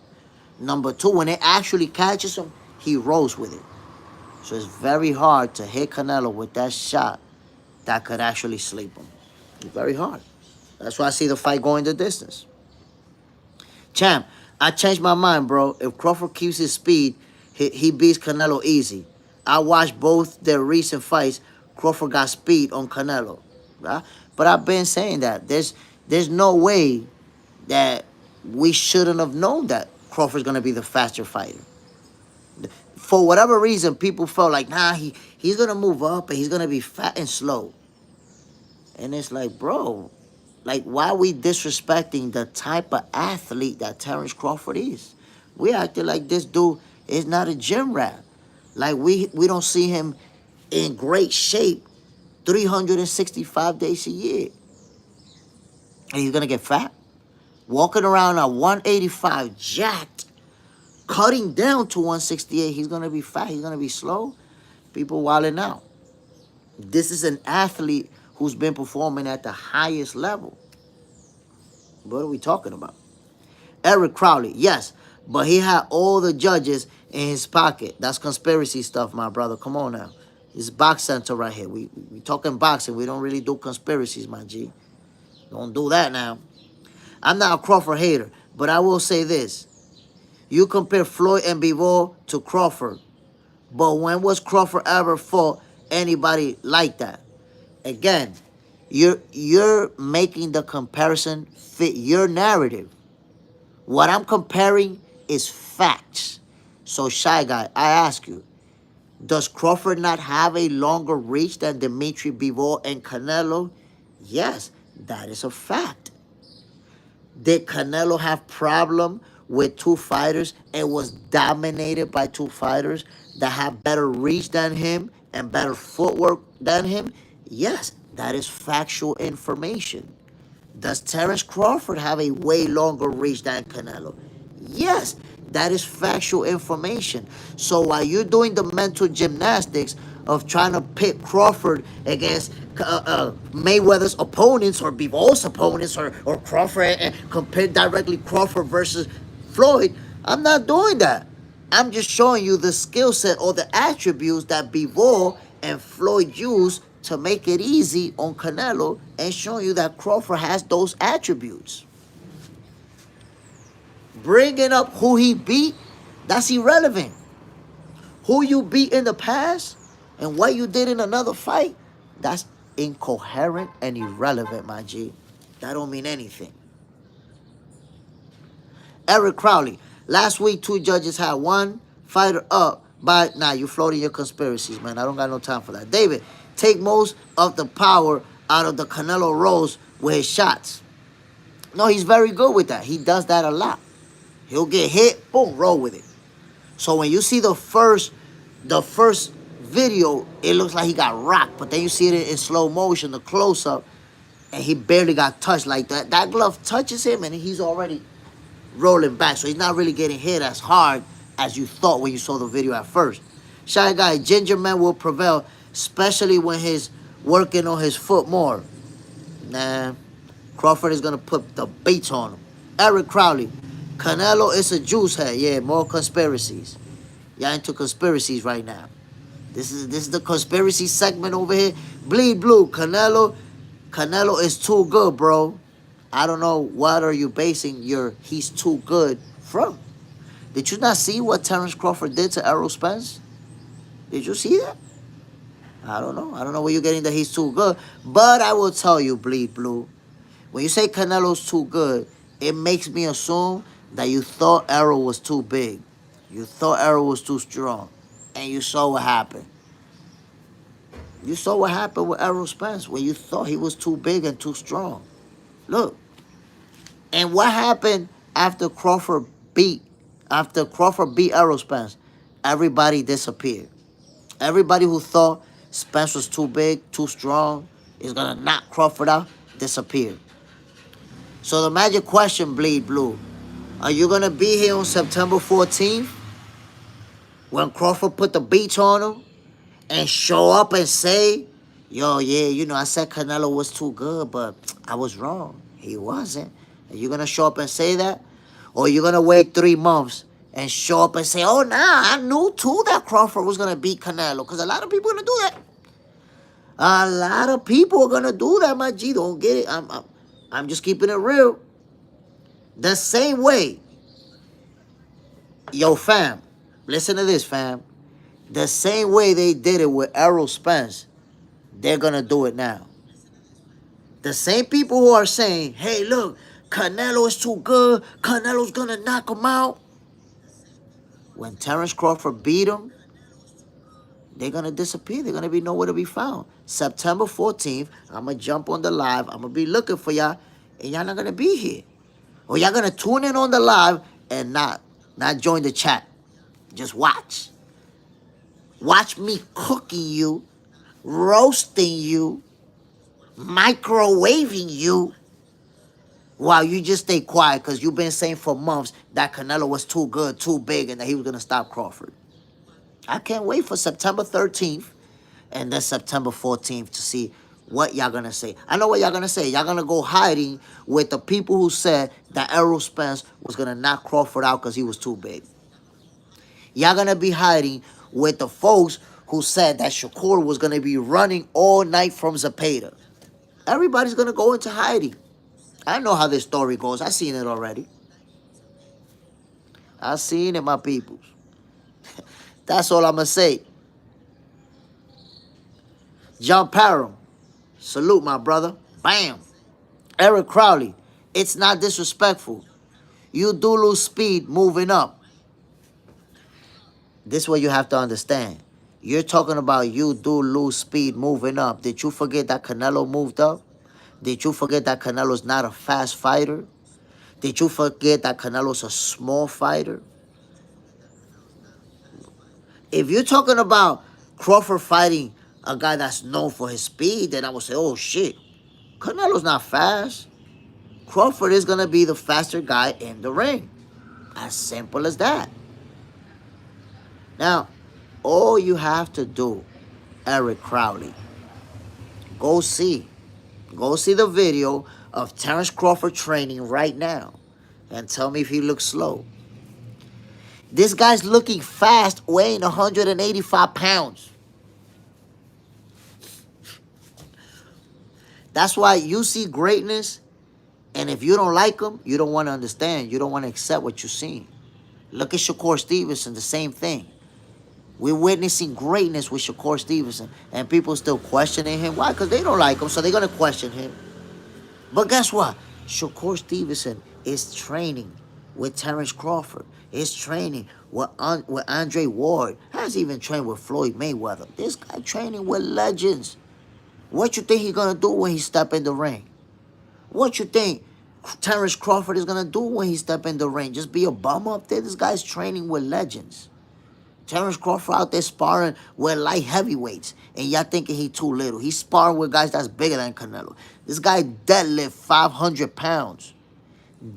Speaker 1: Number two, when it actually catches him, he rolls with it. So it's very hard to hit Canelo with that shot that could actually sleep him. It's very hard. That's why I see the fight going the distance. Champ, I changed my mind, bro. If Crawford keeps his speed, he beats Canelo easy. I watched both their recent fights. Crawford got speed on Canelo. Right? But I've been saying that. There's no way that we shouldn't have known that Crawford's going to be the faster fighter. For whatever reason, people felt like, nah, he's going to move up and he's going to be fat and slow. And it's like, bro, like, why are we disrespecting the type of athlete that Terence Crawford is? We acting like this dude is not a gym rat. Like, we don't see him in great shape 365 days a year. And he's going to get fat. Walking around at 185, jacked, cutting down to 168, he's going to be fat. He's going to be slow. People wilding out. This is an athlete who's been performing at the highest level. What are we talking about? Eric Crowley, yes, but he had all the judges in his pocket. That's conspiracy stuff, my brother. Come on now. It's Box Center right here. We talking boxing. We don't really do conspiracies, my G. Don't do that now. I'm not a Crawford hater, but I will say this. You compare Floyd and Bivol to Crawford, but when was Crawford ever fought anybody like that? Again, you're making the comparison fit your narrative. What I'm comparing is facts. So, Shy Guy, I ask you, does Crawford not have a longer reach than Dimitri Bivol and Canelo? Yes, that is a fact. Did Canelo have problem with two fighters and was dominated by two fighters that have better reach than him and better footwork than him? Yes, that is factual information. Does Terence Crawford have a way longer reach than Canelo? Yes, that is factual information. So while you're doing the mental gymnastics of trying to pit Crawford against Mayweather's opponents or Bivol's opponents or Crawford and compare directly Crawford versus Floyd, I'm not doing that. I'm just showing you the skill set or the attributes that Bivol and Floyd use to make it easy on Canelo and showing you that Crawford has those attributes. Bringing up who he beat, that's irrelevant. Who you beat in the past and what you did in another fight, that's incoherent and irrelevant, my G. That don't mean anything. Eric Crowley, last week 2 judges had 1 fighter up by, nah, you floating your conspiracies, man. I don't got no time for that. David, take most of the power out of the Canelo rolls with his shots. No, he's very good with that. He does that a lot. He'll get hit, boom, roll with it. So when you see the first video, it looks like he got rocked. But then you see it in slow motion, the close-up, and he barely got touched like that. That glove touches him, and he's already rolling back. So he's not really getting hit as hard as you thought when you saw the video at first. Shy Guy, Ginger Man will prevail, especially when he's working on his foot more. Nah, Crawford is going to put the beats on him. Eric Crowley, Canelo is a juice head. Yeah, more conspiracies. Y'all into conspiracies right now. This is the conspiracy segment over here. Bleed Blue, Canelo is too good, bro. I don't know what are you basing your he's too good from. Did you not see what Terence Crawford did to Errol Spence? Did you see that? I don't know. I don't know where you're getting that he's too good. But I will tell you, Bleed Blue, when you say Canelo's too good, it makes me assume that you thought Errol was too big. You thought Errol was too strong. And you saw what happened. You saw what happened with Errol Spence when you thought he was too big and too strong. Look. And what happened after Crawford beat Errol Spence? Everybody disappeared. Everybody who thought Spence was too big, too strong, is gonna knock Crawford out, disappeared. So the magic question, Bleed Blue, are you gonna be here on September 14th when Crawford put the beach on him and show up and say, yo, yeah, you know, I said Canelo was too good, but I was wrong. He wasn't. Are you gonna show up and say that? Or are you gonna wait 3 months and show up and say, oh, nah, I knew too that Crawford was gonna beat Canelo? Because a lot of people are gonna do that. A lot of people are gonna do that, my G. Don't get it. I'm just keeping it real. The same way, yo, fam, listen to this, fam. The same way they did it with Errol Spence, they're gonna do it now. The same people who are saying, hey, look, Canelo is too good, Canelo's gonna knock him out. When Terence Crawford beat him, they're gonna disappear. They're gonna be nowhere to be found. September 14th, I'm gonna jump on the live. I'm gonna be looking for y'all, and y'all not gonna be here. Or y'all gonna tune in on the live and not join the chat. Just watch. Watch me cooking you, roasting you, microwaving you, while you just stay quiet because you've been saying for months that Canelo was too good, too big, and that he was going to stop Crawford. I can't wait for September 13th and then September 14th to see what y'all going to say. I know what y'all going to say. Y'all going to go hiding with the people who said that Errol Spence was going to knock Crawford out because he was too big. Y'all going to be hiding with the folks who said that Shakur was going to be running all night from Zepeda. Everybody's going to go into hiding. I know how this story goes. I've seen it already. I've seen it, my peoples. That's all I'm going to say. John Parham, salute, my brother. Bam. Eric Crowley, it's not disrespectful. You do lose speed moving up. This is what you have to understand. You're talking about you do lose speed moving up. Did you forget that Canelo moved up? Did you forget that Canelo's not a fast fighter? Did you forget that Canelo's a small fighter? If you're talking about Crawford fighting a guy that's known for his speed, then I would say, oh, shit. Canelo's not fast. Crawford is going to be the faster guy in the ring. As simple as that. Now, all you have to do, Eric Crowley, go see the video of Terence Crawford training right now and tell me if he looks slow. This guy's looking fast, weighing 185 pounds. That's why you see greatness, and if you don't like him, you don't want to understand. You don't want to accept what you're seeing. Look at Shakur Stevenson, the same thing. We're witnessing greatness with Shakur Stevenson, and people still questioning him. Why? Because they don't like him, so they're going to question him. But guess what? Shakur Stevenson is training with Terence Crawford. Is training with Andre Ward. Has even trained with Floyd Mayweather. This guy training with legends. What you think he's going to do when he step in the ring? What you think Terence Crawford is going to do when he step in the ring? Just be a bum up there? This guy's training with legends. Terence Crawford out there sparring with light heavyweights, and y'all thinking he too little. He's sparring with guys that's bigger than Canelo. This guy deadlift 500 pounds.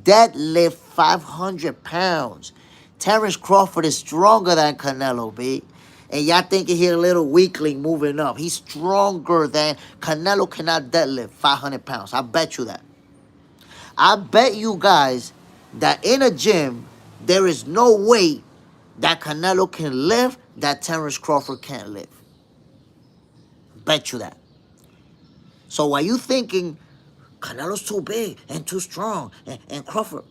Speaker 1: Deadlift 500 pounds. Terence Crawford is stronger than Canelo, B. And y'all thinking he's a little weakling moving up. He's stronger than Canelo. Cannot deadlift 500 pounds. I bet you that. I bet you guys that in a gym, there is no weight that Canelo can lift that Terence Crawford can't lift. Bet you that. So while you thinking Canelo's too big and too strong and Crawford,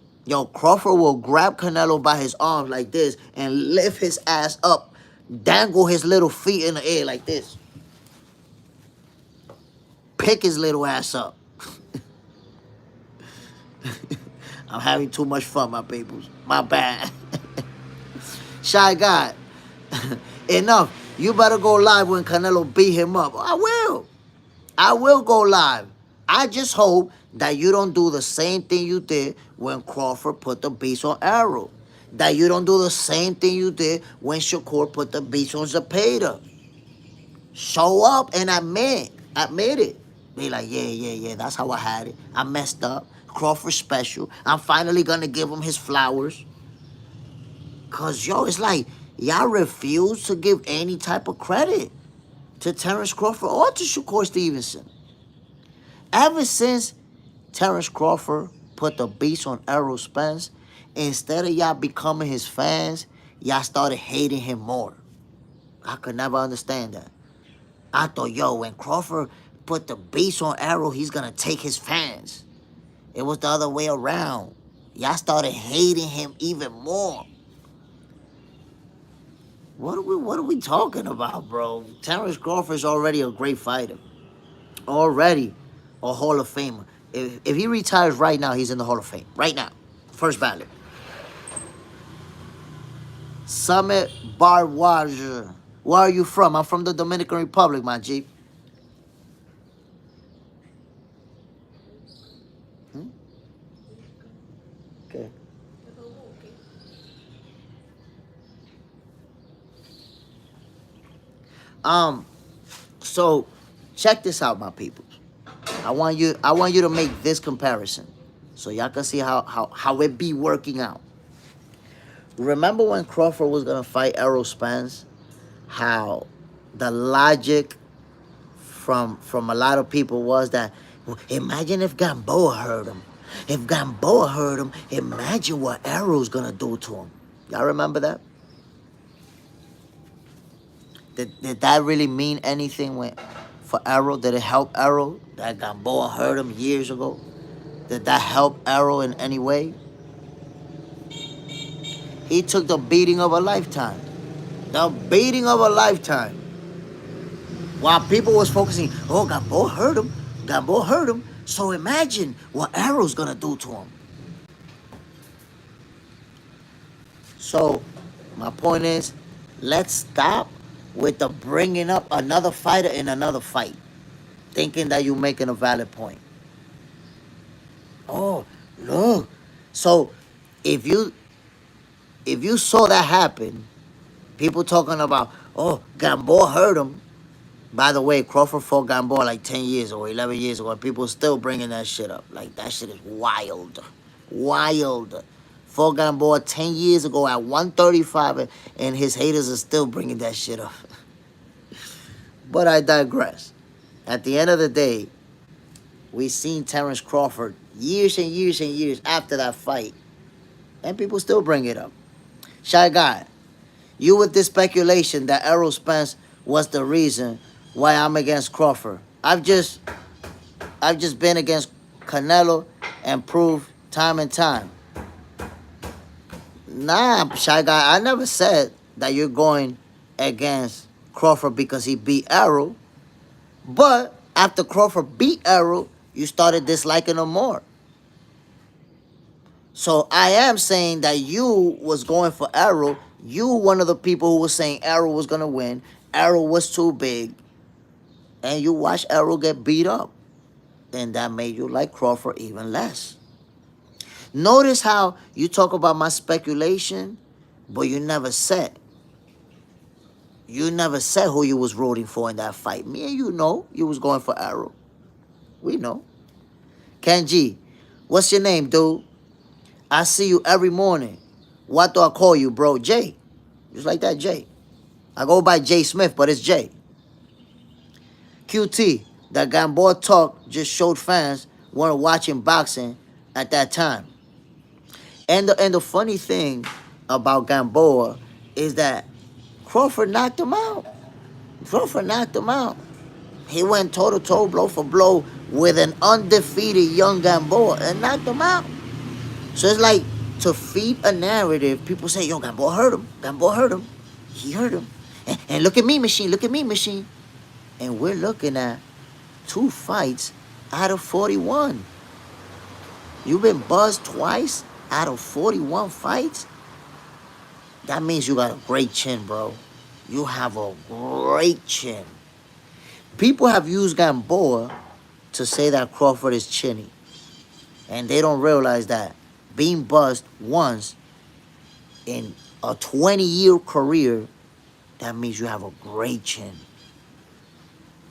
Speaker 1: Crawford will grab Canelo by his arms like this and lift his ass up, dangle his little feet in the air like this. pick his little ass up. I'm having too much fun, my peoples. My bad. Shy Guy. Enough. You better go live when Canelo beat him up. I will. I will go live. I just hope that you don't do the same thing you did when Crawford put the beats on Arrow. That you don't do the same thing you did when Shakur put the beats on Zepeda. Show up and admit it. Be like, yeah, that's how I had it. I messed up. Crawford special. I'm finally gonna give him his flowers. Cause yo, it's like y'all refuse to give any type of credit to Terrence Crawford or to Shakur Stevenson. Ever since Terrence Crawford put the beats on Errol Spence, instead of y'all becoming his fans, y'all started hating him more. I could never understand that. I thought, yo, when Crawford put the beats on Errol, he's gonna take his fans. It was the other way around. Y'all started hating him even more. What are we talking about, bro? Terrence Crawford's already a great fighter. Already a Hall of Famer. If he retires right now, he's in the Hall of Fame. Right now. First ballot. Summit Barwaja. Where are you from? I'm from the Dominican Republic, my G. Okay. So check this out, my people. I want you to make this comparison so y'all can see how it be working out. Remember when Crawford was gonna fight Errol Spence, how the logic from a lot of people was that, well, imagine if Gamboa hurt him. If Gamboa hurt him, imagine what Errol's gonna do to him. Y'all remember that? Did that really mean anything for Errol? Did it help Errol that Gamboa hurt him years ago? Did that help Errol in any way? He took the beating of a lifetime. The beating of a lifetime. While people was focusing, oh, Gamboa hurt him. Gamboa hurt him. So imagine what Errol's gonna do to him. So my point is, let's stop with the bringing up another fighter in another fight, thinking that you're making a valid point. Oh, look. So if you saw that happen, people talking about, oh, Gamboa hurt him. By the way, Crawford fought Gamboa like 10 years ago, 11 years ago, and people still bringing that shit up. Like, that shit is wild. Wild. Fought Gamboa 10 years ago at 135, and his haters are still bringing that shit up. But I digress. At the end of the day, we seen Terrence Crawford years and years and years after that fight, and people still bring it up. Shy Guy, you with this speculation that Errol Spence was the reason why I'm against Crawford. I've just been against Canelo and proved time and time. Nah, Shy Guy, I never said that you're going against Crawford because he beat Errol. But after Crawford beat Errol, you started disliking him more. So I am saying that you was going for Errol. You one of the people who was saying Errol was going to win. Errol was too big. And you watched Errol get beat up. And that made you like Crawford even less. Notice how you talk about my speculation, but you never said. You never said who you was rooting for in that fight. Me and you know you was going for Errol. We know. Kenji, what's your name, dude? I see you every morning. What do I call you, bro? Jay. Just like that, Jay. I go by Jay Smith, but it's Jay. QT, that Gamboa talk just showed fans weren't watching boxing at that time. And the funny thing about Gamboa is that Crawford knocked him out. Crawford knocked him out. He went toe-to-toe, blow for blow with an undefeated young Gamboa and knocked him out. So it's like, to feed a narrative, people say, yo, Gamboa hurt him. Gamboa hurt him. He hurt him. And look at me, machine. Look at me, machine. And we're looking at 2 fights out of 41. You've been buzzed twice out of 41 fights? That means you got a great chin, bro. You have a great chin. People have used Gamboa to say that Crawford is chinny. And they don't realize that being buzzed once in a 20-year career, that means you have a great chin.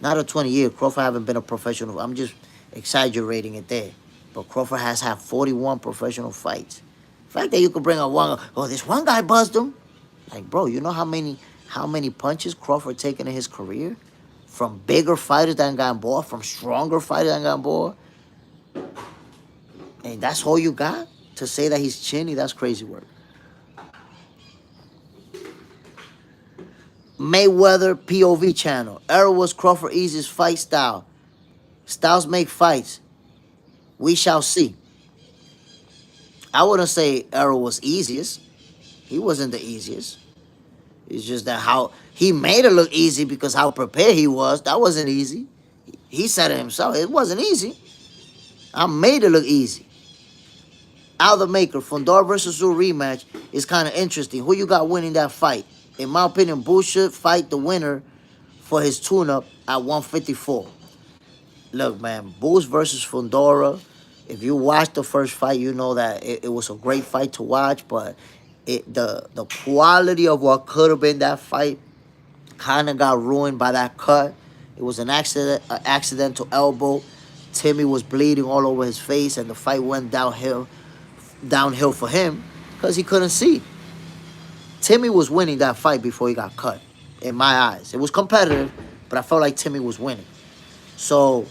Speaker 1: Not a 20-year. Crawford haven't been a professional. I'm just exaggerating it there. But Crawford has had 41 professional fights. The fact that you could bring up one, oh, this one guy buzzed him. Like, bro, you know how many punches Crawford taken in his career? From bigger fighters than Gamboa, from stronger fighters than Gamboa. And that's all you got? To say that he's chinny, that's crazy work. Mayweather POV channel. Errol was Crawford easiest fight style. Styles make fights. We shall see. I wouldn't say Errol was easiest. He wasn't the easiest. It's just that how he made it look easy because how prepared he was. That wasn't easy. He said it himself. It wasn't easy. I made it look easy. Al the Maker, Fundor versus Zoo rematch is kind of interesting. Who you got winning that fight? In my opinion, Boots should fight the winner for his tune-up at 154. Look, man, Boots versus Fundora. If you watched the first fight, you know that it was a great fight to watch, but the quality of what could have been that fight kind of got ruined by that cut. It was an accidental elbow. Timmy was bleeding all over his face, and the fight went downhill for him because he couldn't see. Timmy was winning that fight before he got cut, in my eyes. It was competitive, but I felt like Timmy was winning. So,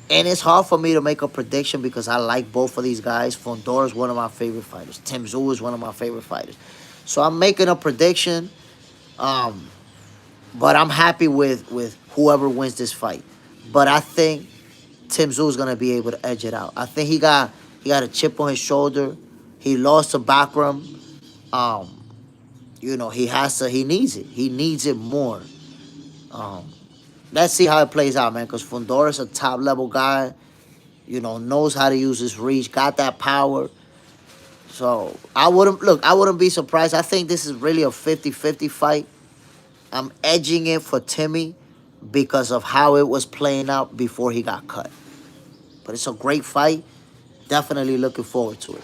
Speaker 1: and it's hard for me to make a prediction because I like both of these guys. Fundora is one of my favorite fighters. Tim Tszyu is one of my favorite fighters. So I'm making a prediction, but I'm happy with whoever wins this fight. But I think Tim Tszyu is gonna be able to edge it out. I think he got a chip on his shoulder. He lost to Bakram. You know, he needs it. He needs it more. Let's see how it plays out, man, because Fundora is a top-level guy, you know, knows how to use his reach, got that power. So, I wouldn't be surprised. I think this is really a 50-50 fight. I'm edging it for Timmy because of how it was playing out before he got cut. But it's a great fight. Definitely looking forward to it.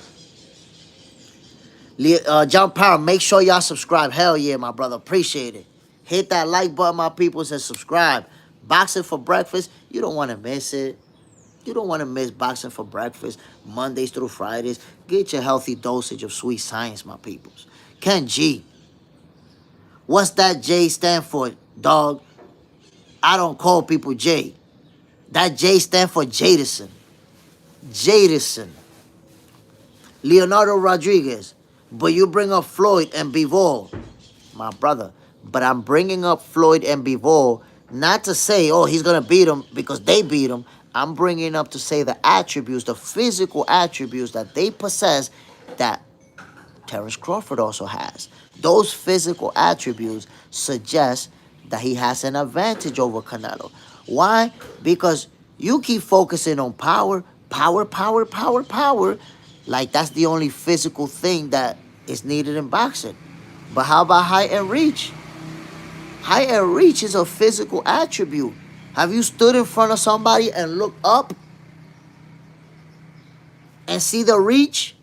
Speaker 1: John Power, make sure y'all subscribe. Hell yeah, my brother. Appreciate it. Hit that like button, my people, and subscribe. Boxing for breakfast, you don't want to miss it. You don't want to miss boxing for breakfast, Mondays through Fridays. Get your healthy dosage of sweet science, my peoples. Ken G. What's that J stand for, dog? I don't call people J. That J stand for Jadison. Jadison. Leonardo Rodriguez. But you bring up Floyd and Bivol. My brother. But I'm bringing up Floyd and Bivol not to say, oh, he's going to beat him because they beat him. I'm bringing up to say the attributes, the physical attributes that they possess that Terence Crawford also has. Those physical attributes suggest that he has an advantage over Canelo. Why? Because you keep focusing on power, like that's the only physical thing that is needed in boxing. But how about height and reach? Height and reach is a physical attribute. Have you stood in front of somebody and looked up and see the reach?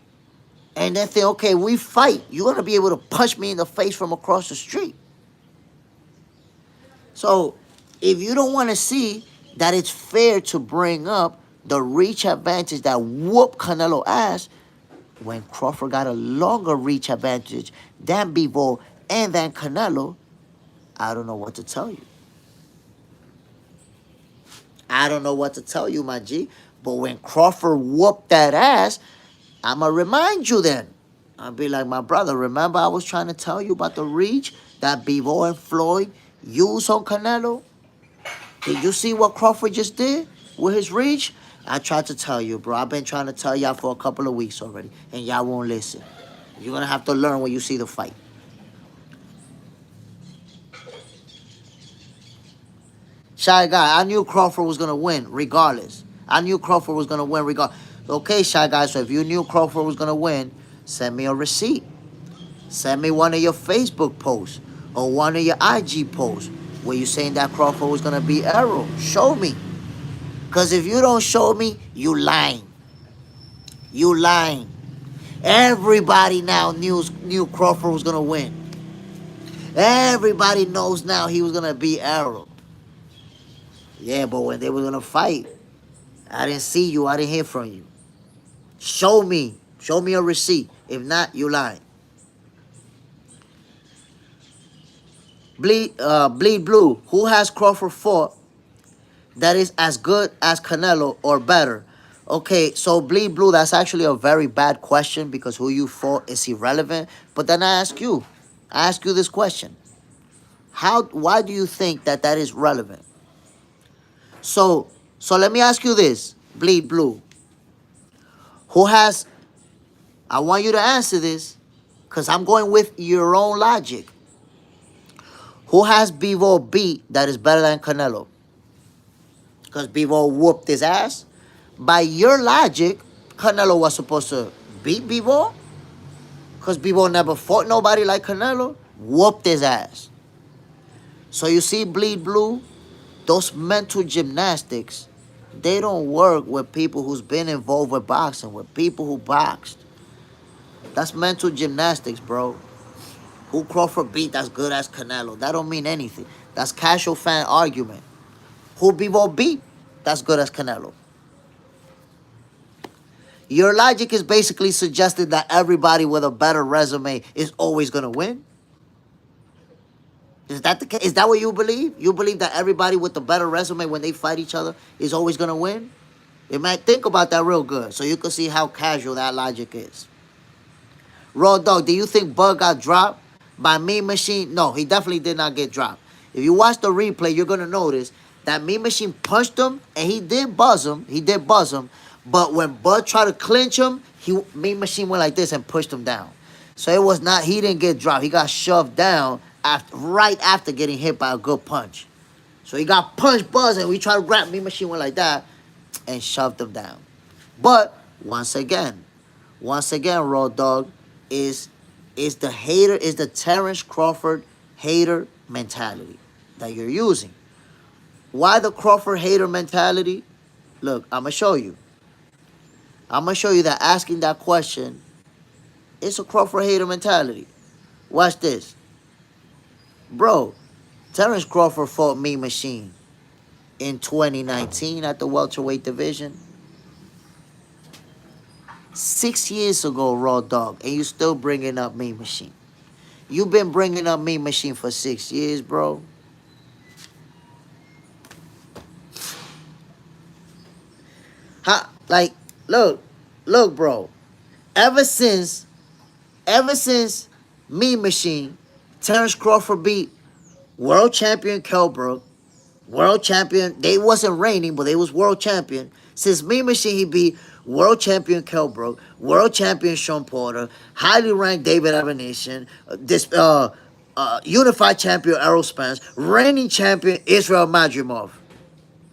Speaker 1: And then think, okay, we fight. You're going to be able to punch me in the face from across the street. So, if you don't want to see that it's fair to bring up the reach advantage that whooped Canelo ass, when Crawford got a longer reach advantage than Bivol and than Canelo, I don't know what to tell you. I don't know what to tell you, my G. But when Crawford whooped that ass, I'm going to remind you then. I'll be like, my brother, remember I was trying to tell you about the reach that Bivol and Floyd used on Canelo? Did you see what Crawford just did with his reach? I tried to tell you, bro. I've been trying to tell y'all for a couple of weeks already, and y'all won't listen. You're going to have to learn when you see the fight. Shy Guy, I knew Crawford was going to win regardless. I knew Crawford was going to win regardless. Okay, Shy Guy, so if you knew Crawford was going to win, send me a receipt. Send me one of your Facebook posts or one of your IG posts where you saying that Crawford was going to beat Errol. Show me. Because if you don't show me, you lying. You lying. Everybody now knew Crawford was going to win. Everybody knows now he was going to beat Errol. Yeah, but when they were going to fight, I didn't see you. I didn't hear from you. Show me. Show me a receipt. If not, you lying. Bleed Blue. Who has Crawford fought that is as good as Canelo or better? Okay, so Bleed Blue, that's actually a very bad question because who you fought is irrelevant. But then I ask you this question. Why do you think that is relevant? So let me ask you this, Bleed Blue. I want you to answer this because I'm going with your own logic. Who has Bivol beat that is better than Canelo? Because Bivol whooped his ass. By your logic, Canelo was supposed to beat Bivol. Because Bivol never fought nobody like Canelo. Whooped his ass. So you see, Bleed Blue, those mental gymnastics, they don't work with people who's been involved with boxing, with people who boxed. That's mental gymnastics, bro. Who Crawford beat that's good as Canelo? That don't mean anything. That's casual fan argument. Who Bivol beat that's good as Canelo? Your logic is basically suggesting that everybody with a better resume is always going to win. Is that the case? Is that what you believe? You believe that everybody with a better resume when they fight each other is always going to win? You might think about that real good so you can see how casual that logic is. Raw Dog, do you think Bud got dropped by Mean Machine? No, he definitely did not get dropped. If you watch the replay, you're going to notice that Mean Machine punched him and he did buzz him. But when Bud tried to clinch him, Mean Machine went like this and pushed him down. So he didn't get dropped. He got shoved down right after getting hit by a good punch. So he got punched, Buzz, and we tried to grab Mean Machine went like that and shoved him down. But once again, Raw Dog, is the Terence Crawford hater mentality that you're using. Why the Crawford hater mentality? Look, I'm going to show you. I'm going to show you that asking that question, it's a Crawford hater mentality. Watch this. Bro, Terence Crawford fought Mean Machine in 2019 at the welterweight division. 6 years ago, Raw Dog, and you still bringing up Mean Machine. You've been bringing up Mean Machine for 6 years, bro. Look, bro. Ever since Mean Machine, Terence Crawford beat world champion Kelbrook, world champion, they wasn't reigning, but they was world champion. Since Mean Machine, he beat world champion Kelbrook, world champion Sean Porter, highly ranked David Avenation, unified champion Errol Spence, reigning champion Israel Madrimov.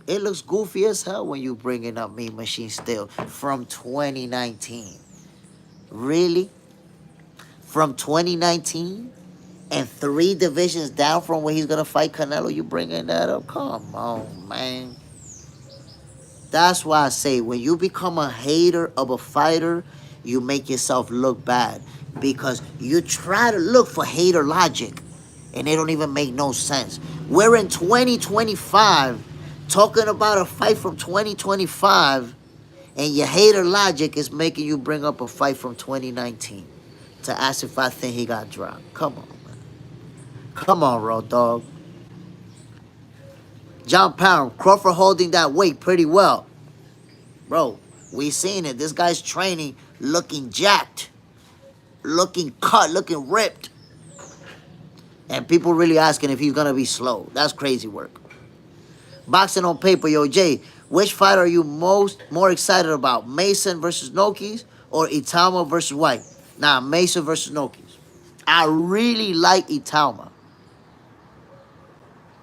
Speaker 1: It looks goofy as hell when you bringing up Mean Machine still from 2019. Really? From 2019? And 3 divisions down from where he's going to fight Canelo, you bringing that up? Come on, man. That's why I say when you become a hater of a fighter, you make yourself look bad. Because you try to look for hater logic, and it don't even make no sense. We're in 2025 talking about a fight from 2025, and your hater logic is making you bring up a fight from 2019 to ask if I think he got dropped. Come on, man. Come on, Raw Dog. John Pound, Crawford holding that weight pretty well. Bro, we seen it. This guy's training looking jacked, looking cut, looking ripped. And people really asking if he's going to be slow. That's crazy work. Boxing on paper, yo, Jay, which fight are you more excited about? Mason versus Nokis or Itama versus White? Nah, Mason versus Nokis. I really like Itama.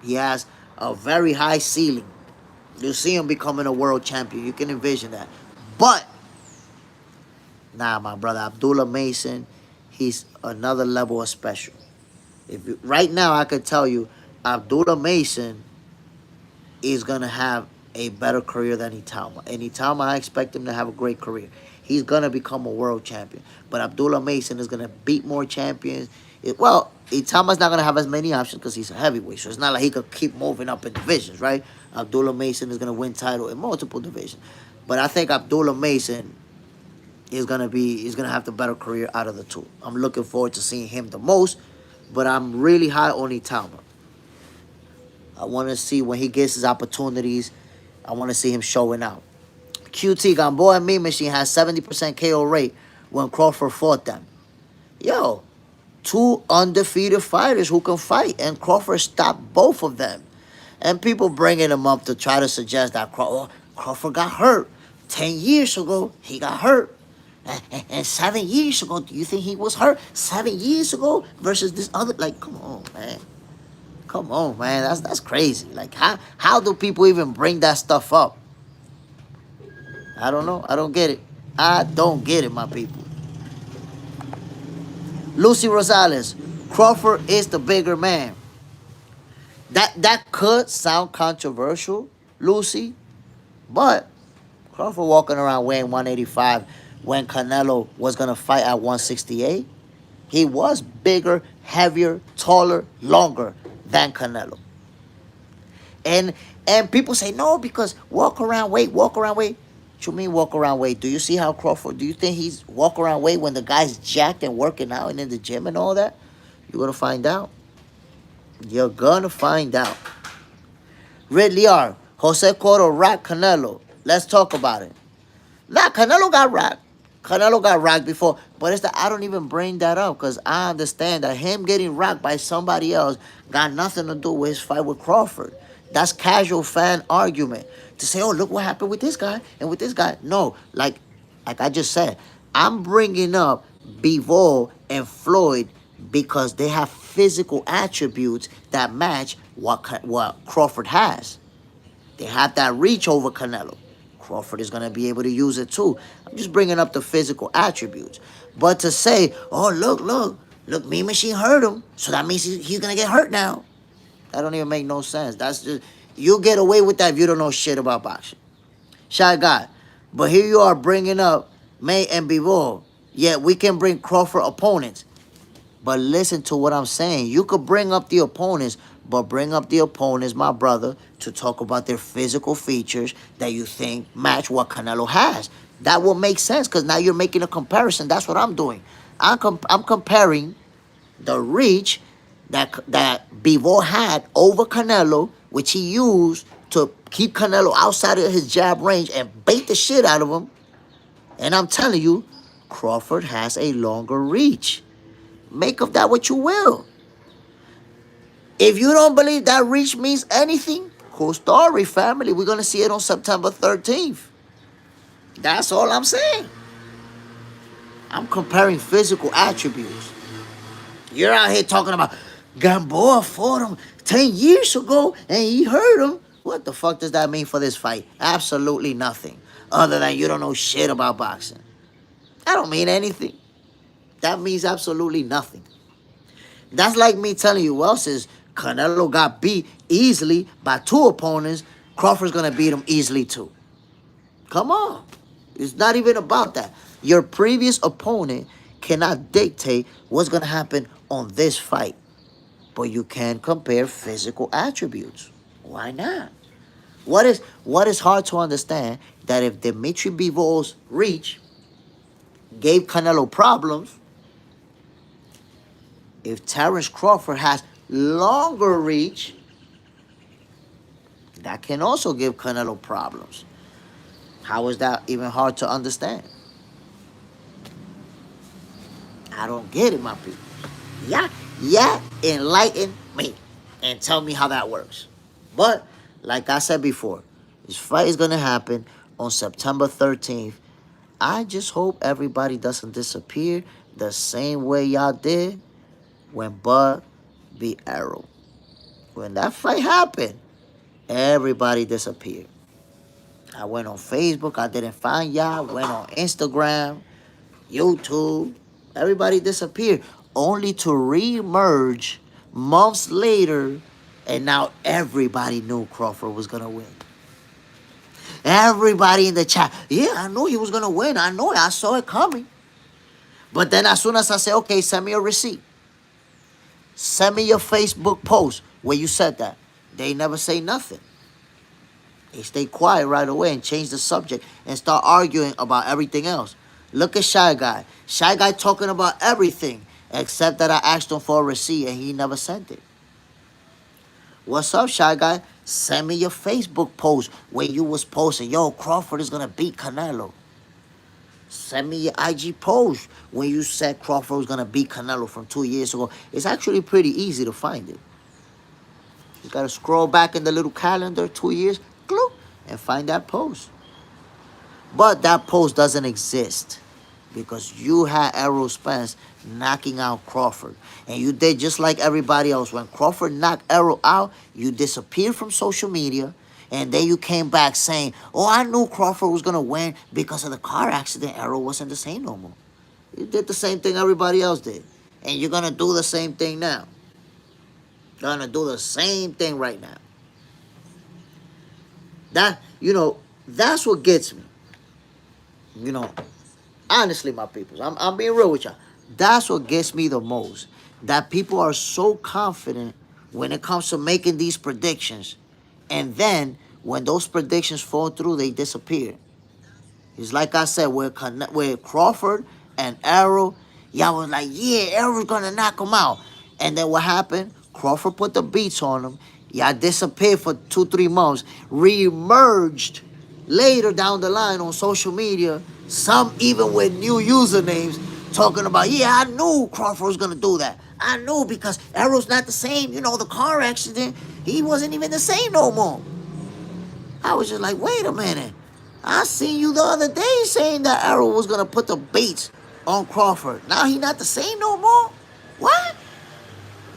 Speaker 1: He has a very high ceiling. You see him becoming a world champion. You can envision that. But, nah, my brother, Abdullah Mason, he's another level of special. Right now, I could tell you, Abdullah Mason is going to have a better career than Itama. And Itama, I expect him to have a great career. He's going to become a world champion. But Abdullah Mason is going to beat more champions. Itama's not going to have as many options because he's a heavyweight. So it's not like he could keep moving up in divisions, right? Abdullah Mason is going to win title in multiple divisions. But I think Abdullah Mason is going to have the better career out of the two. I'm looking forward to seeing him the most. But I'm really high on Itama. I want to see when he gets his opportunities. I want to see him showing out. QT Gamboa and Mean Machine has 70% KO rate when Crawford fought them. Yo, two undefeated fighters who can fight, and Crawford stopped both of them. And people bringing him up to try to suggest that Crawford got hurt. 10 years ago, he got hurt. And 7 years ago, do you think he was hurt? 7 years ago versus this other, like, come on, man. Come on, man. That's crazy. Like, how do people even bring that stuff up? I don't know. I don't get it. I don't get it, my people. Lucy Rosales, Crawford is the bigger man. That could sound controversial, Lucy, but Crawford walking around weighing 185 when Canelo was going to fight at 168. He was bigger, heavier, taller, longer than Canelo. And people say, no, because walk around weight. What you mean walk around weight? Do you see how Crawford, do you think he's walk around weight when the guy's jacked and working out and in the gym and all that? You're going to find out. You're going to find out. Ridley R. Jose Cotto racked Canelo. Let's talk about it. Nah, Canelo got racked. Canelo got racked before. But it's that I don't even bring that up because I understand that him getting racked by somebody else got nothing to do with his fight with Crawford. That's casual fan argument. To say, oh, look what happened with this guy and with this guy. No, like I just said, I'm bringing up Bivol and Floyd because they have physical attributes that match what Crawford has. They have that reach over Canelo. Crawford is going to be able to use it too. I'm just bringing up the physical attributes. But to say, oh, look, Mean Machine hurt him, so that means he's going to get hurt now. That don't even make no sense. That's just, you get away with that if you don't know shit about boxing. Shy guy. But here you are bringing up May and Bivol. Yet we can bring Crawford opponents. But listen to what I'm saying. You could bring up the opponents, but bring up the opponents, my brother, to talk about their physical features that you think match what Canelo has. That will make sense because now you're making a comparison. That's what I'm doing. I'm comparing the reach that Bivol had over Canelo, which he used to keep Canelo outside of his jab range and bait the shit out of him. And I'm telling you, Crawford has a longer reach. Make of that what you will. If you don't believe that reach means anything, cool story, family. We're going to see it on September 13th. That's all I'm saying. I'm comparing physical attributes. You're out here talking about Gamboa fought him 10 years ago and he hurt him. What the fuck does that mean for this fight? Absolutely nothing. Other than you don't know shit about boxing. That don't mean anything. That means absolutely nothing. That's like me telling you, well, since Canelo got beat easily by two opponents, Crawford's going to beat him easily too. Come on. It's not even about that. Your previous opponent cannot dictate what's going to happen on this fight. But you can compare physical attributes. Why not? What is hard to understand that if Dimitri Bivol's reach gave Canelo problems, if Terence Crawford has longer reach, that can also give Canelo problems. How is that even hard to understand? I don't get it, my people. Yeah, enlighten me and tell me how that works. But, like I said before, this fight is going to happen on September 13th. I just hope everybody doesn't disappear the same way y'all did when Bud beat Arrow. When that fight happened, Everybody disappeared. I went on Facebook, I didn't find y'all. Went on Instagram, YouTube. Everybody disappeared. Only to re-emerge months later, and now everybody knew Crawford was gonna win. Everybody in the chat, yeah, I knew he was gonna win. I know it. I saw it coming. But then as soon as I say, okay, send me a receipt. Send me your Facebook post where you said that. They never say nothing. They stay quiet right away and change the subject and start arguing about everything else. Look at Shy Guy. Shy Guy talking about everything except that I asked him for a receipt and he never sent it. What's up, Shy Guy? Send me your Facebook post where you was posting, yo, Crawford is going to beat Canelo. Send me your IG post when you said Crawford was going to beat Canelo from 2 years ago. It's actually pretty easy to find it. You got to scroll back in the little calendar, 2 years, and find that post. But that post doesn't exist because you had Errol Spence knocking out Crawford. And you did just like everybody else. When Crawford knocked Errol out, you disappeared from social media. And then you came back saying, oh, I knew Crawford was going to win because of the car accident. Errol wasn't the same no more. You did the same thing everybody else did. And you're going to do the same thing now. You're going to do the same thing right now. That's what gets me. Honestly, my people, I'm being real with y'all. That's what gets me the most. That people are so confident when it comes to making these predictions. And then, when those predictions fall through, they disappear. It's like I said, where Crawford and Errol, y'all was like, yeah, Errol's going to knock him out. And then what happened? Crawford put the beats on him. Y'all disappeared for 2-3 months. Re-emerged later down the line on social media. Some even with new usernames talking about, yeah, I knew Crawford was going to do that. I knew because Errol's not the same. The car accident, he wasn't even the same no more. I was just like, wait a minute. I seen you the other day saying that Errol was going to put the beats on Crawford. Now he not the same no more? What?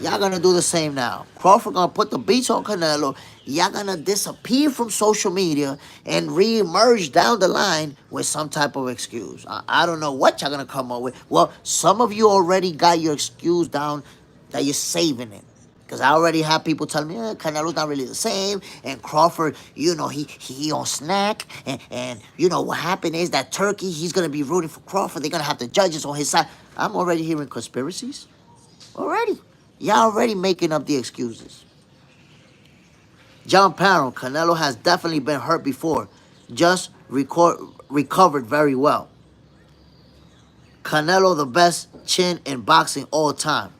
Speaker 1: Y'all going to do the same now. Crawford going to put the beats on Canelo. Y'all going to disappear from social media and re-emerge down the line with some type of excuse. I don't know what y'all going to come up with. Well, some of you already got your excuse down that you're saving it. Because I already have people telling me, Canelo's not really the same. And Crawford, he on snack. And what happened is that Turkey, he's going to be rooting for Crawford. They're going to have the judges on his side. I'm already hearing conspiracies. Already. Y'all already making up the excuses. John Parron, Canelo has definitely been hurt before. Just recovered very well. Canelo, the best chin in boxing all time.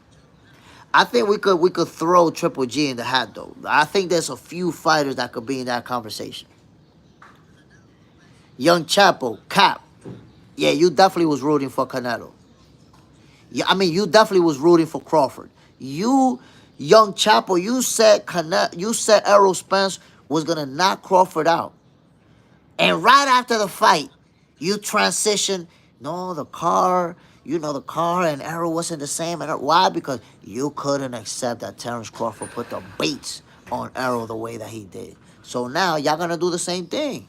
Speaker 1: I think we could throw Triple G in the hat, though. I think there's a few fighters that could be in that conversation. Young Chapo, Cap. Yeah, you definitely was rooting for Canelo. Yeah, I mean, you definitely was rooting for Crawford. You, Young Chapo, you said Errol Spence was gonna knock Crawford out. And right after the fight, you transitioned, no, the car and Errol wasn't the same. Why? Because you couldn't accept that Terrence Crawford put the beats on Errol the way that he did. So now, y'all gonna do the same thing.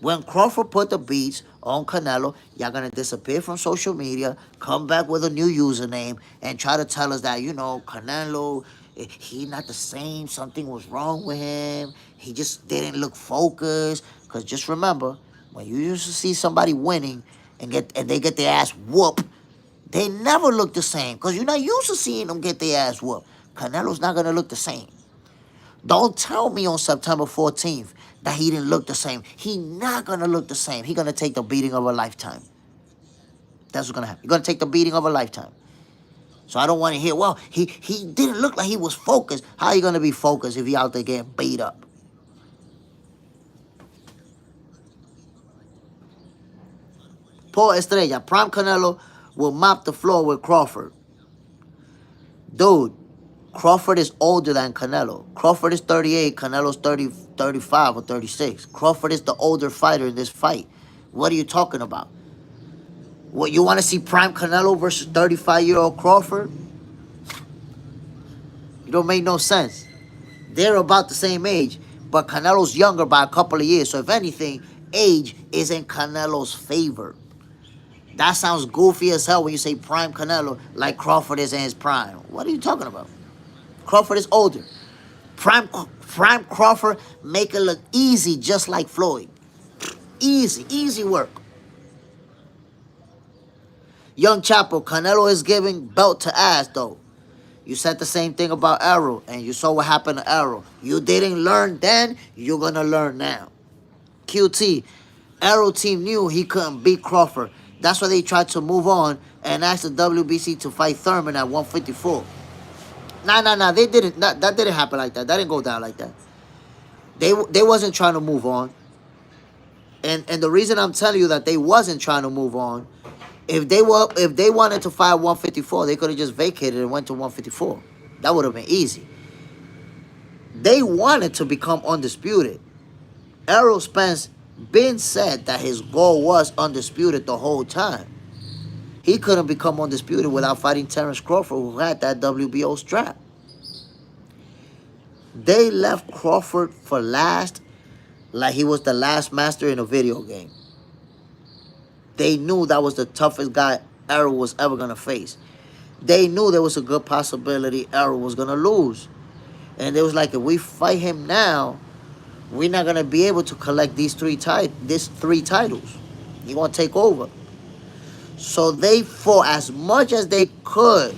Speaker 1: When Crawford put the beats on Canelo, y'all gonna disappear from social media, come back with a new username, and try to tell us that, Canelo, he not the same. Something was wrong with him. He just didn't look focused. Because just remember, when you used to see somebody winning and they get their ass whooped, they never look the same. Because you're not used to seeing them get their ass whooped. Canelo's not gonna look the same. Don't tell me on September 14th that he didn't look the same. He not going to look the same. He going to take the beating of a lifetime. That's what's going to happen. He's going to take the beating of a lifetime. So I don't want to hear, well, he didn't look like he was focused. How are you going to be focused if he out there getting beat up? Paul Estrella, Prime Canelo will mop the floor with Crawford. Dude, Crawford is older than Canelo. Crawford is 38. Canelo's 35 or 36. Crawford is the older fighter in this fight. What are you talking about? What, you want to see prime Canelo versus 35-year-old Crawford? It don't make no sense. They're about the same age, but Canelo's younger by a couple of years. So if anything, age is in Canelo's favor. That sounds goofy as hell when you say prime Canelo, like Crawford is in his prime. What are you talking about? Crawford is older. Prime Crawford make it look easy, just like Floyd. Easy work. Young Chapo, Canelo is giving belt to ass though. You said the same thing about Arrow, and you saw what happened to Arrow. You didn't learn then, you're gonna learn now. QT, Arrow team knew he couldn't beat Crawford. That's why they tried to move on and asked the WBC to fight Thurman at 154. Nah. They didn't. That didn't happen like that. That didn't go down like that. They wasn't trying to move on. And the reason I'm telling you that they wasn't trying to move on, if they wanted to fight 154, they could have just vacated and went to 154. That would have been easy. They wanted to become undisputed. Errol Spence been said that his goal was undisputed the whole time. He couldn't become undisputed without fighting Terence Crawford, who had that WBO strap. They left Crawford for last, like he was the last master in a video game. They knew that was the toughest guy Errol was ever going to face. They knew there was a good possibility Errol was going to lose. And they was like, if we fight him now, we're not going to be able to collect these three titles. He's going to take over. So they fought as much as they could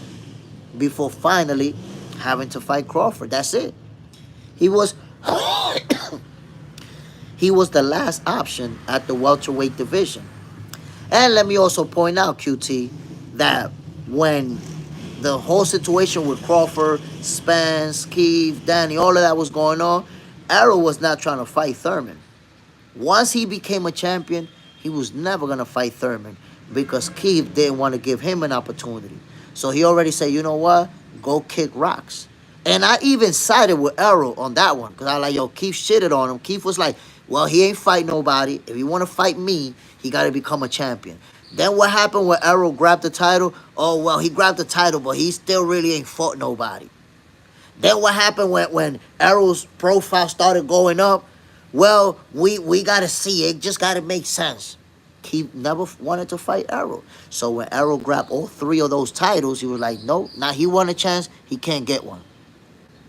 Speaker 1: before finally having to fight Crawford. That's it. He was he was the last option at the welterweight division. And let me also point out, QT, that when the whole situation with Crawford, Spence, Keith, Danny, all of that was going on, Errol was not trying to fight Thurman. Once he became a champion, he was never going to fight Thurman because Keith didn't want to give him an opportunity. So he already said, you know what? Go kick rocks. And I even sided with Errol on that one because I like, yo, Keith shitted on him. Keith was like, well, he ain't fight nobody. If he want to fight me, he got to become a champion. Then what happened when Errol grabbed the title? Oh, well, he grabbed the title, but he still really ain't fought nobody. Then what happened when Errol's profile started going up? Well, we got to see it. Just got to make sense. He never wanted to fight Errol. So when Errol grabbed all three of those titles, he was like, no, now he won a chance. He can't get one.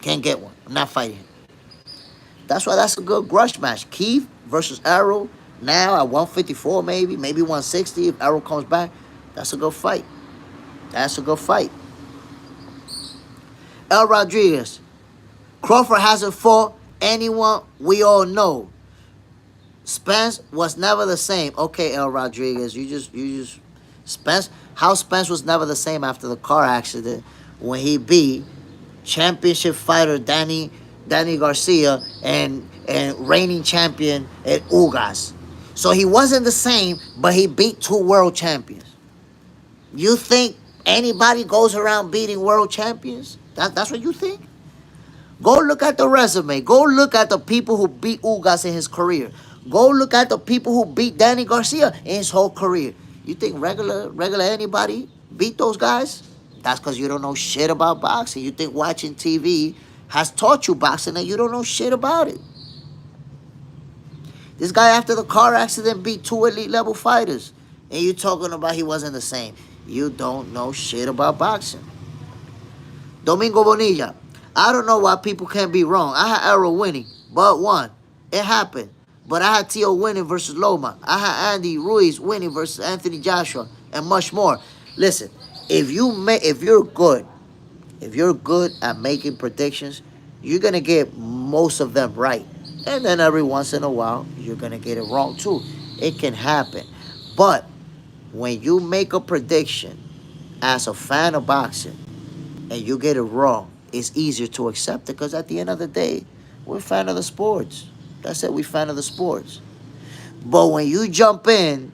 Speaker 1: Can't get one. I'm not fighting him. That's why that's a good grudge match. Keith versus Errol. Now at 154 maybe 160 if Errol comes back. That's a good fight. That's a good fight. El Rodriguez. Crawford hasn't fought anyone we all know. Spence was never the same. Okay, El Rodriguez, you just Spence. How Spence was never the same after the car accident when he beat championship fighter Danny Garcia and reigning champion at Ugas. So he wasn't the same, but he beat two world champions. You think anybody goes around beating world champions? That's what you think? Go look at the resume. Go look at the people who beat Ugas in his career. Go look at the people who beat Danny Garcia in his whole career. You think regular anybody beat those guys? That's because you don't know shit about boxing. You think watching TV has taught you boxing and you don't know shit about it. This guy after the car accident beat two elite level fighters. And you talking about he wasn't the same. You don't know shit about boxing. Domingo Bonilla. I don't know why people can't be wrong. I had Errol winning, but won. It happened. But I had Tio winning versus Loma. I had Andy Ruiz winning versus Anthony Joshua and much more. Listen, if you're good at making predictions, you're gonna get most of them right. And then every once in a while, you're gonna get it wrong too. It can happen. But when you make a prediction as a fan of boxing and you get it wrong, it's easier to accept it because at the end of the day, we're a fan of the sports. That's it, we're fan of the sports. But when you jump in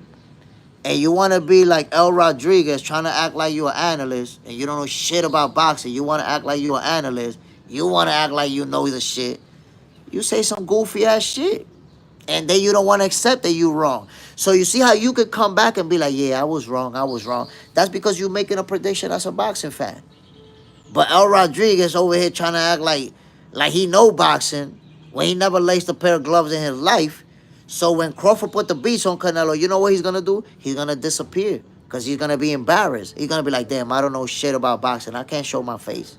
Speaker 1: and you want to be like El Rodriguez, trying to act like you're an analyst, and you don't know shit about boxing, you want to act like you're an analyst, you want to act like you know the shit, you say some goofy ass shit. And then you don't want to accept that you're wrong. So you see how you could come back and be like, yeah, I was wrong. That's because you're making a prediction as a boxing fan. But El Rodriguez over here trying to act Like he know boxing when he never laced a pair of gloves in his life. So when Crawford put the beats on Canelo, you know what he's gonna do? He's gonna disappear because he's gonna be embarrassed. He's gonna be like, damn, I don't know shit about boxing. I can't show my face.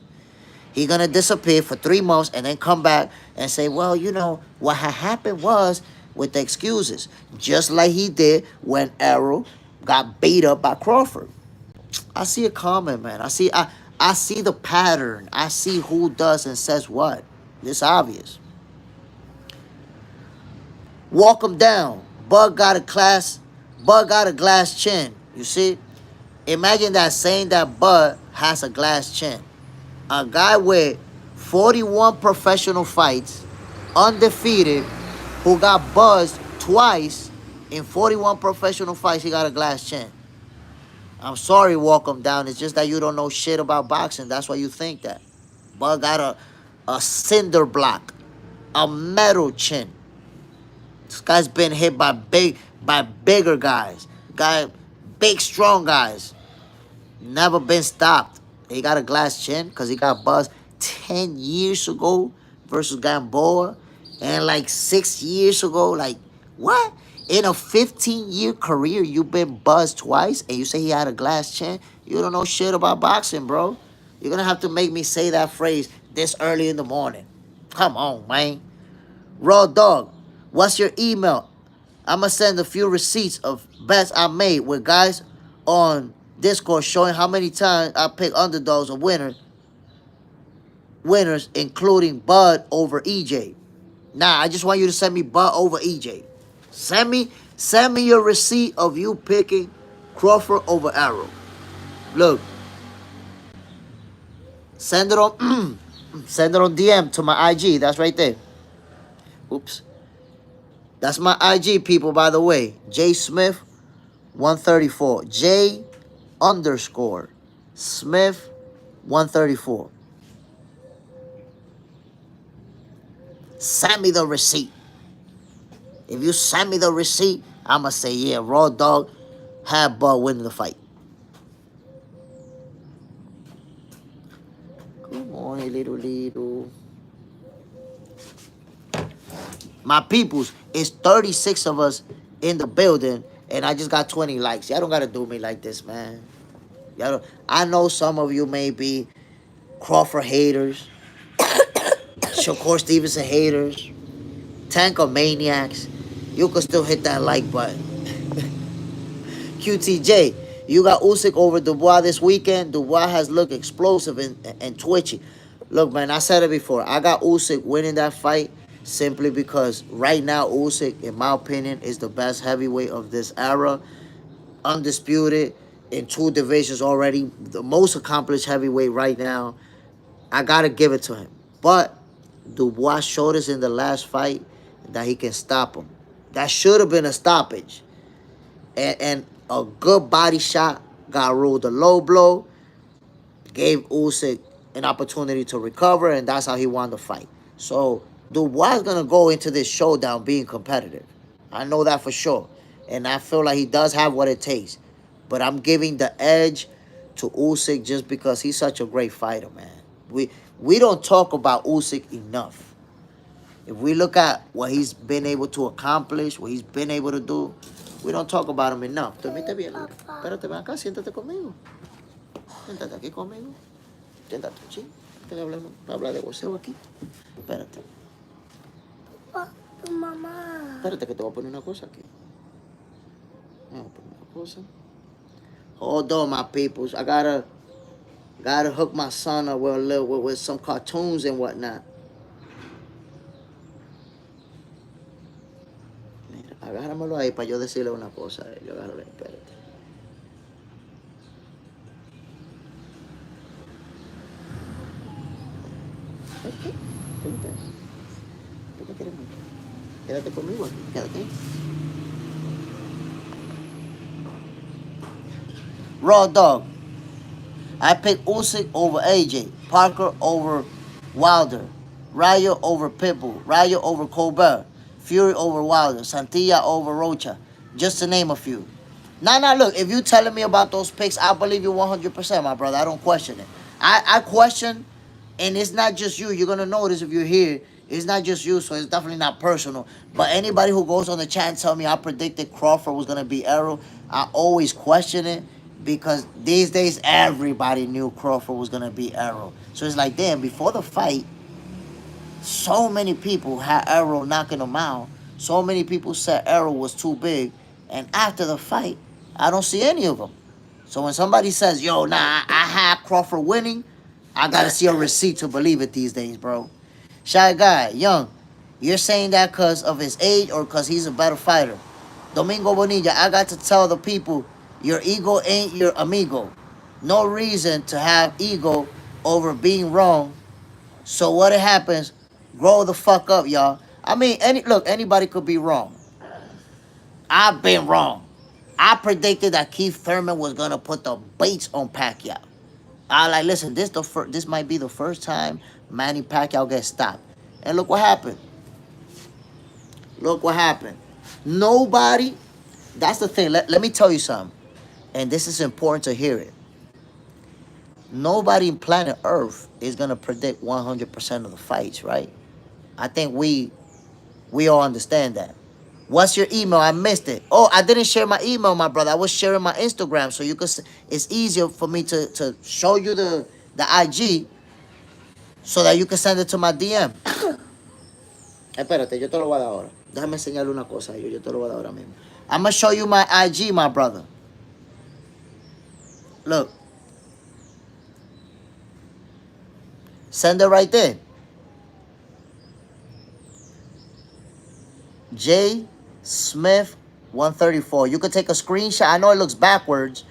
Speaker 1: He's gonna disappear for 3 months and then come back and say, well, you know, what had happened was with the excuses. Just like he did when Errol got beat up by Crawford. I see a comment, man. I see the pattern. I see who does and says what. It's obvious. Walk him down. Bud got a glass chin. You see? Imagine that saying that Bud has a glass chin. A guy with 41 professional fights, undefeated, who got buzzed twice in 41 professional fights, he got a glass chin. I'm sorry, walk him down. It's just that you don't know shit about boxing. That's why you think that. Bud got a cinder block, a metal chin. This guy's been hit by bigger guys. Big, strong guys. Never been stopped. He got a glass chin because he got buzzed 10 years ago versus Gamboa. And like 6 years ago. Like, what? In a 15-year career, you've been buzzed twice and you say he had a glass chin? You don't know shit about boxing, bro. You're going to have to make me say that phrase this early in the morning. Come on, man. Raw Dog, what's your email? I'm going to send a few receipts of bets I made with guys on Discord showing how many times I pick underdogs or winners, including Bud over EJ. Nah, I just want you to send me Bud over EJ. Send me your receipt of you picking Crawford over Errol. Look. Send it on send it on DM to my IG. That's right there. Oops. That's my IG, people, by the way. J Smith 134. J underscore Smith 134. Send me the receipt. If you send me the receipt, I'ma say, yeah, Raw Dog had Bud winning the fight. Come on, little. My peoples, it's 36 of us in the building, and I just got 20 likes. Y'all don't gotta do me like this, man. Y'all don't, I know some of you may be Crawford haters, Shakur Stevenson haters, Tanker maniacs. You can still hit that like button. QTJ, you got Usyk over Dubois this weekend. Dubois has looked explosive and twitchy. Look, man, I said it before. I got Usyk winning that fight simply because right now Usyk, in my opinion, is the best heavyweight of this era. Undisputed in 2 divisions already. The most accomplished heavyweight right now. I got to give it to him. But Dubois showed us in the last fight that he can stop him. That should have been a stoppage. And a good body shot got ruled a low blow. Gave Usyk an opportunity to recover, and that's how he won the fight. So Dubois is going to go into this showdown being competitive. I know that for sure. And I feel like he does have what it takes. But I'm giving the edge to Usyk just because he's such a great fighter, man. We don't talk about Usyk enough. If we look at what he's been able to accomplish, what he's been able to do, we don't talk about him enough. Dormite bien. Espérate, ven acá, siéntate conmigo. Siéntate aquí conmigo. Siéntate, sí. Que habla de voceo aquí. Espérate.
Speaker 2: Tu mamá.
Speaker 1: Espérate que te voy a poner una cosa aquí. Vamos a poner una cosa. Hold on, my peoples. I gotta hook my son up with some cartoons and whatnot. Mira, agárramelo ahí para yo decirle una cosa a él. Yo agárralo ahí, espérate. ¿Qué? ¿Qué quieres mucho? Quédate conmigo aquí, quédate. Raw Dog. I picked Usyk over AJ, Parker over Wilder, Rayo over Pitbull, Rayo over Colbert, Fury over Wilder, Santilla over Rocha, just to name a few. Nah, look, if you telling me about those picks, I believe you 100%, my brother. I don't question it. I question And it's not just you. You're going to notice if you're here, it's not just you, so it's definitely not personal. But anybody who goes on the chat and tell me I predicted Crawford was going to be Errol, I always question it because these days everybody knew Crawford was going to be Errol. So it's like, damn, before the fight, so many people had Errol knocking him out. So many people said Errol was too big. And after the fight, I don't see any of them. So when somebody says, yo, nah, I had Crawford winning, I got to see a receipt to believe it these days, bro. Shy Guy, Young, you're saying that because of his age or because he's a better fighter? Domingo Bonilla, I got to tell the people, your ego ain't your amigo. No reason to have ego over being wrong. So what it happens, grow the fuck up, y'all. I mean, anybody could be wrong. I've been wrong. I predicted that Keith Thurman was gonna put the baits on Pacquiao. I like, listen, this might be the first time Manny Pacquiao gets stopped. And look what happened. Look what happened. Nobody, that's the thing. Let me tell you something. And this is important to hear it. Nobody in planet Earth is gonna predict 100% of the fights, right? I think we all understand that. What's your email? I missed it. Oh, I didn't share my email, my brother. I was sharing my Instagram, so you could. It's easier for me to show you the IG, so that you can send it to my DM. Espérate, yo te lo voy a dar ahora. Déjame enseñarle una cosa a ellos. Yo te lo voy a dar ahora mismo. I'm gonna show you my IG, my brother. Look. Send it right there. J Smith 134. You could take a screenshot. I know it looks backwards.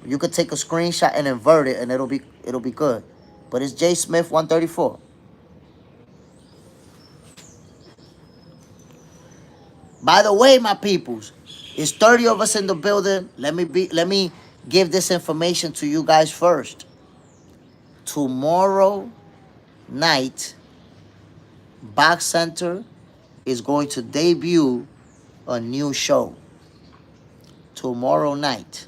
Speaker 1: You could take a screenshot and invert it, and it'll be good. But it's J Smith 134. By the way, my peoples, it's 30 of us in the building. Let me give this information to you guys first. Tomorrow night, Box Center is going to debut a new show. Tomorrow night.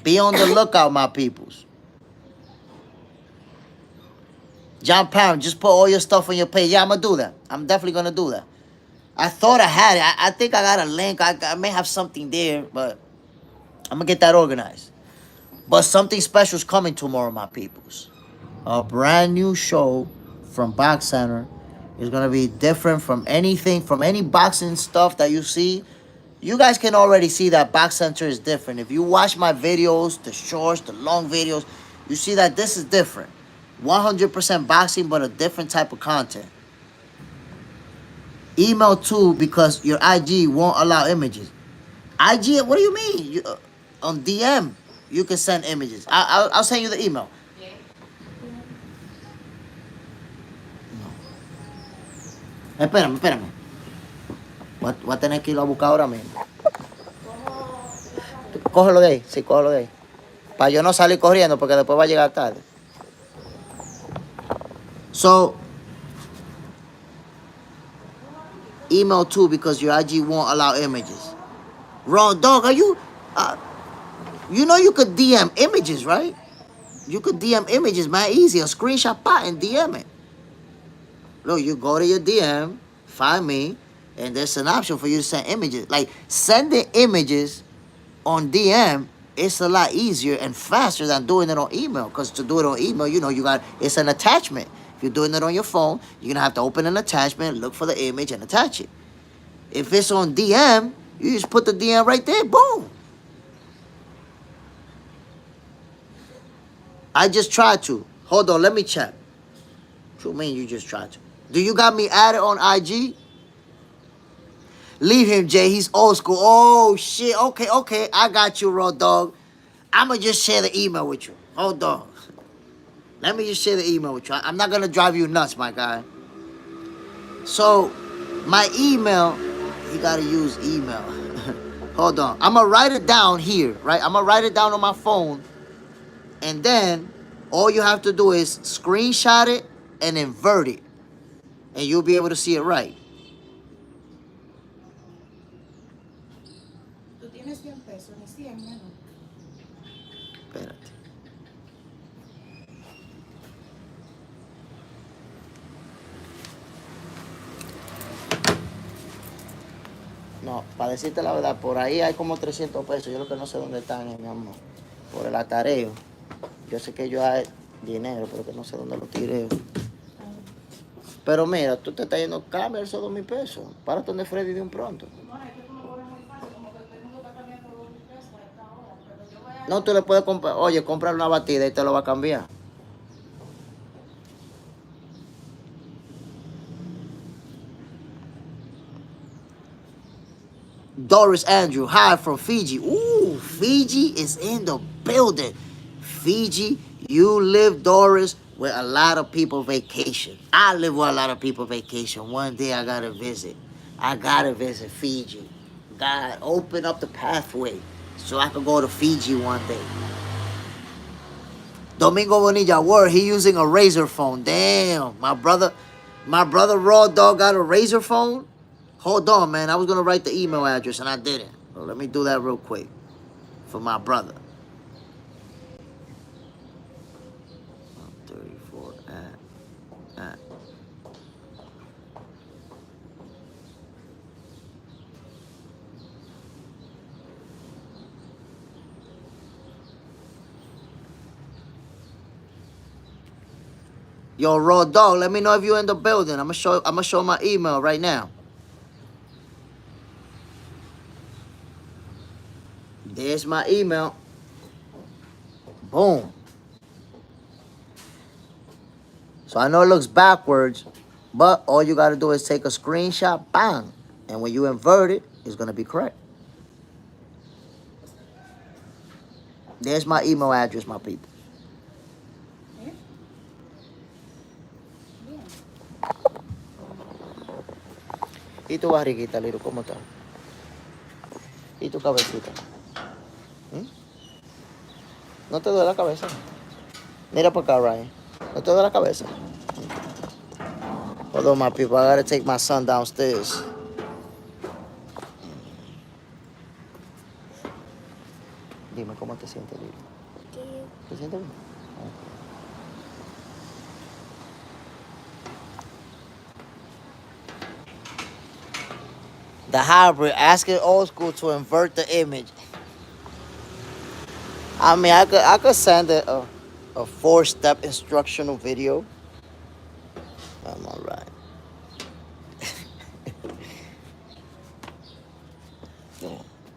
Speaker 1: Be on the lookout, my peoples. John Parham, just put all your stuff on your page. Yeah, I'm going to do that. I'm definitely going to do that. I thought I had it. I think I got a link. I may have something there, but I'm going to get that organized. But something special is coming tomorrow, my peoples. A brand new show from Box Center. It's going to be different from anything, from any boxing stuff that you see. You guys can already see that Box Center is different. If you watch my videos, the shorts, the long videos, you see that this is different. 100% boxing, but a different type of content. Email too, because your IG won't allow images. IG, what do you mean? On DM, you can send images. I'll send you the email. No. Espérame. Voy a tener que irlo a buscar ahora mismo. Cógelo de ahí, sí, cógelo de ahí. Para yo no salir corriendo, porque después va a llegar tarde. So, email too, because your IG won't allow images. Raw dog, are you... you know you could DM images, right? You could DM images, man. Easy. A screenshot pot and DM it. Look, you go to your DM, find me, and there's an option for you to send images. Like, sending images on DM, it's a lot easier and faster than doing it on email. Because to do it on email, you know, it's an attachment. If you're doing it on your phone, you're going to have to open an attachment, look for the image, and attach it. If it's on DM, you just put the DM right there, boom. I just tried to. Hold on, let me check. What you mean you just tried to? Do you got me added on IG? Leave him, Jay. He's old school. Oh, shit. Okay. I got you, Raw Dog. I'm going to just share the email with you. Hold on. Let me just share the email with you. I'm not going to drive you nuts, my guy. So, my email, you got to use email. Hold on. I'm going to write it down here, right? I'm going to write it down on my phone. And then, all you have to do is screenshot it and invert it. And you'll be able to see it right.
Speaker 2: Tú tienes 100 pesos, ni 100, menos.
Speaker 1: Espérate. No, para decirte la verdad, por ahí hay como 300 pesos. Yo lo que no sé dónde están, mi amor. Por el atareo. Yo sé que yo hay dinero, pero que no sé dónde lo tiré. Pero mira, tú te estás yendo, cambia esos 2,000 pesos. Párate donde Freddy de un pronto. No, tú le puedes comprar, oye, comprar una batida y te lo va a cambiar. Doris Andrew, hi from Fiji. Ooh, Fiji is in the building. Fiji, you live, Doris, where a lot of people vacation. I live where a lot of people vacation. One day I gotta visit. I gotta visit Fiji. God, open up the pathway so I can go to Fiji one day. Domingo Bonilla, word, he using a razor phone. Damn, my brother Raw Dog got a razor phone? Hold on, man. I was going to write the email address, and I didn't. So let me do that real quick for my brother. 34 at. Yo, Raw Dog, let me know if you're in the building. I'm gonna show my email right now. There's my email. Boom. So I know it looks backwards, but all you gotta do is take a screenshot, bang. And when you invert it, it's gonna be correct. There's my email address, my people. ¿Y tu barriguita, Liro? ¿Cómo está? ¿Y tu cabecita? ¿Mm? ¿No te duele la cabeza? Mira para acá, Ryan. ¿No te duele la cabeza? Hold on, my people. I gotta take my son downstairs. Dime, ¿cómo te sientes, Liro? ¿Te sientes bien? The hybrid, asking old school to invert the image. I mean, I could send a 4-step instructional video. I'm all right.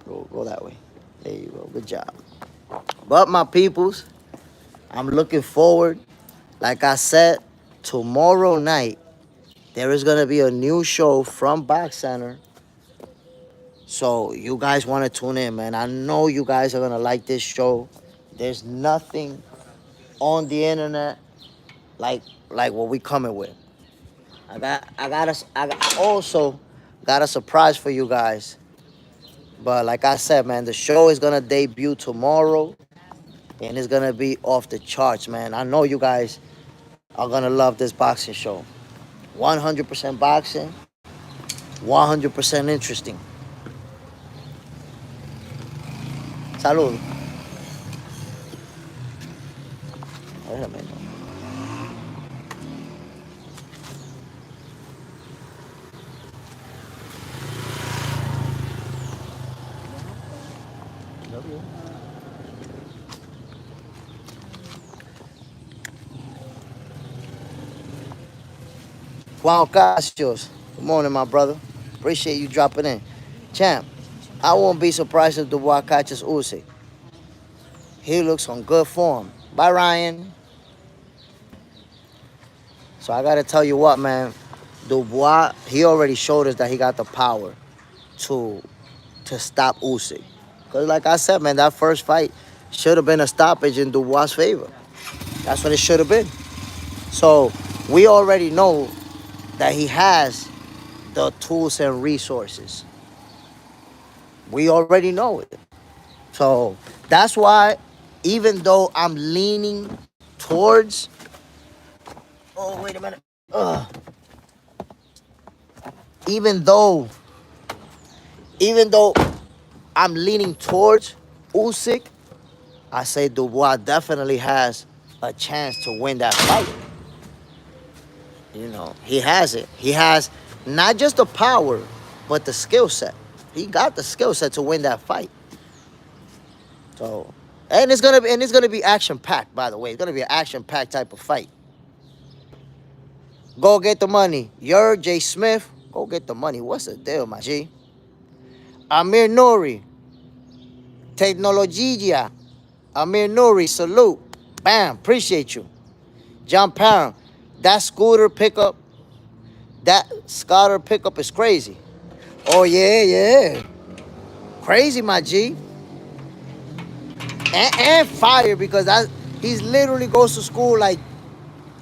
Speaker 1: Go that way. There you go. Good job. But my peoples, I'm looking forward. Like I said, tomorrow night, there is going to be a new show from Box Center. So you guys want to tune in, man. I know you guys are going to like this show. There's nothing on the internet like what we coming with. I also got a surprise for you guys. But like I said, man, the show is going to debut tomorrow. And it's going to be off the charts, man. I know you guys are going to love this boxing show. 100% boxing. 100% interesting. Salud. Juan Casios, good morning, my brother. Appreciate you dropping in. Champ, I won't be surprised if Dubois catches Usyk. He looks on good form. Bye, Ryan. So I gotta tell you what, man. Dubois, he already showed us that he got the power to stop Usyk. Because like I said, man, that first fight should have been a stoppage in Dubois' favor. That's what it should have been. So we already know that he has the tools and resources. We already know it. So that's why, even though I'm leaning towards... Oh, wait a minute. Even though I'm leaning towards Usyk, I say Dubois definitely has a chance to win that fight. You know, he has it. He has not just the power, but the skill set. He got the skill set to win that fight. So, and it's gonna be action packed. By the way, it's gonna be an action packed type of fight. Go get the money. You're Jay Smith. Go get the money. What's the deal, my G? Amir Nouri. Technologia. Amir Nouri, salute. Bam, appreciate you. John Parham. That scooter pickup is crazy. Oh, yeah. Crazy, my G. And fire, because he's literally goes to school like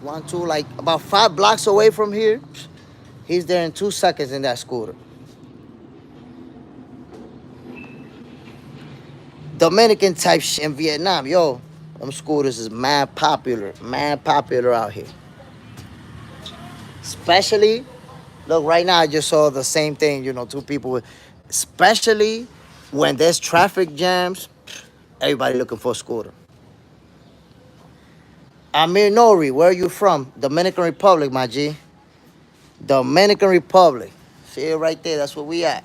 Speaker 1: like about 5 blocks away from here. He's there in 2 seconds in that scooter. Dominican type shit in Vietnam. Yo, them scooters is mad popular out here. Especially, look, right now I just saw the same thing, 2 people with, especially when there's traffic jams, everybody looking for a scooter. Amir Nori, where are you from? Dominican Republic, my G. Dominican Republic. See it right there, that's where we at.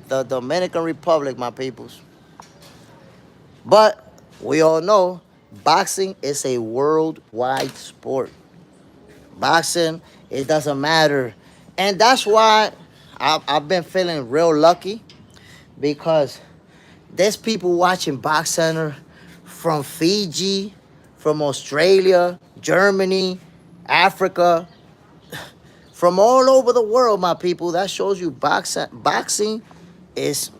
Speaker 1: The Dominican Republic, my peoples. But we all know boxing is a worldwide sport. Boxing, it doesn't matter. And that's why I've been feeling real lucky, because there's people watching Box Center from Fiji, from Australia, Germany, Africa, from all over the world, my people. That shows you boxing is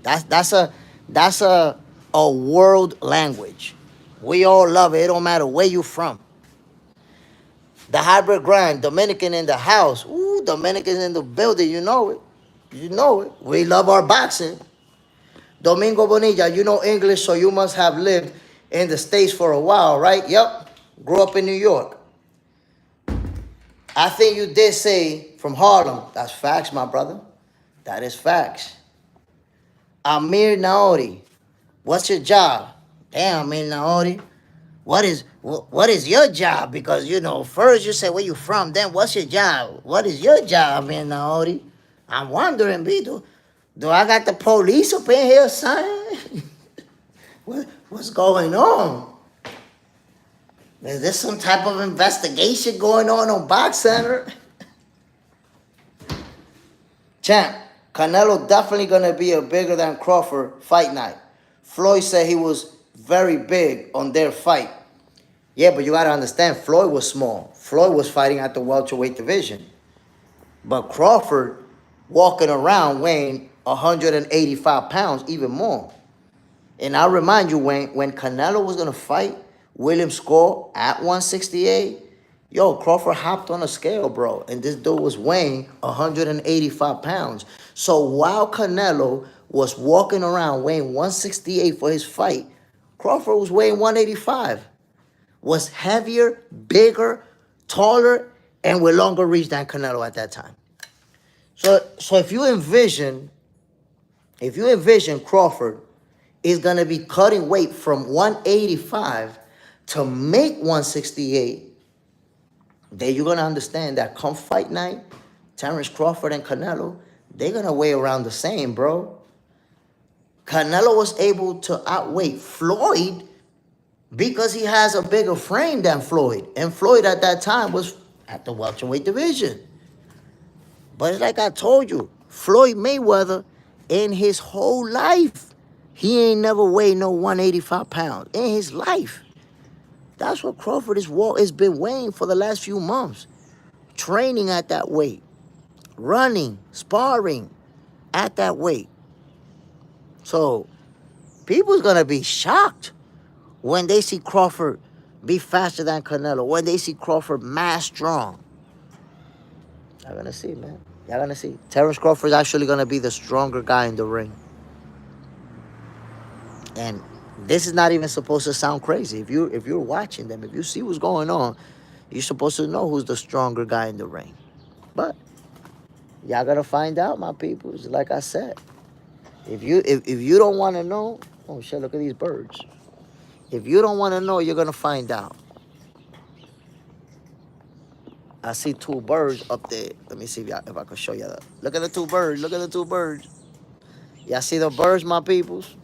Speaker 1: that's a world language. We all love it. It don't matter where you from. The hybrid grind, Dominican in the house. Ooh, Dominicans in the building. You know it. We love our boxing. Domingo Bonilla, you know English, so you must have lived in the States for a while, right? Yep. Grew up in New York. I think you did say from Harlem. That's facts, my brother. That is facts. Amir Naori, what's your job? Damn, Amir Naori. What is your job? Because, first you say where you from, then what's your job? What is your job, Amir Naori? I'm wondering, B, do I got the police up in here, son? What's going on? Is there some type of investigation going on Box Center? Champ, Canelo definitely going to be a bigger than Crawford fight night. Floyd said he was very big on their fight. Yeah, but you got to understand, Floyd was small. Floyd was fighting at the welterweight division. But Crawford walking around weighing 185 pounds, even more. And I remind you, when Canelo was going to fight William Score at 168, Crawford hopped on a scale, bro. And this dude was weighing 185 pounds. So while Canelo was walking around weighing 168 for his fight, Crawford was weighing 185. Was heavier, bigger, taller, and with longer reach than Canelo at that time. So if you envision Crawford is going to be cutting weight from 185 to make 168, then you're going to understand that come fight night, Terrence Crawford and Canelo, they're going to weigh around the same, bro. Canelo was able to outweigh Floyd because he has a bigger frame than Floyd. And Floyd at that time was at the welterweight division. But it's like I told you, Floyd Mayweather, in his whole life, he ain't never weighed no 185 pounds in his life. That's what Crawford has been weighing for the last few months. Training at that weight. Running, sparring at that weight. So, people's going to be shocked when they see Crawford be faster than Canelo. When they see Crawford mass strong. Y'all going to see, man. Y'all going to see. Terrence Crawford is actually going to be the stronger guy in the ring. And this is not even supposed to sound crazy. If you're watching them, if you see what's going on, you're supposed to know who's the stronger guy in the ring. But y'all gotta find out, my people. Like I said, if you don't want to know, oh shit, look at these birds. If you don't want to know, you're gonna find out. I see two birds up there. Let me see if I can show you that. Look at the two birds. Look at the two birds. Y'all see the birds, my peoples?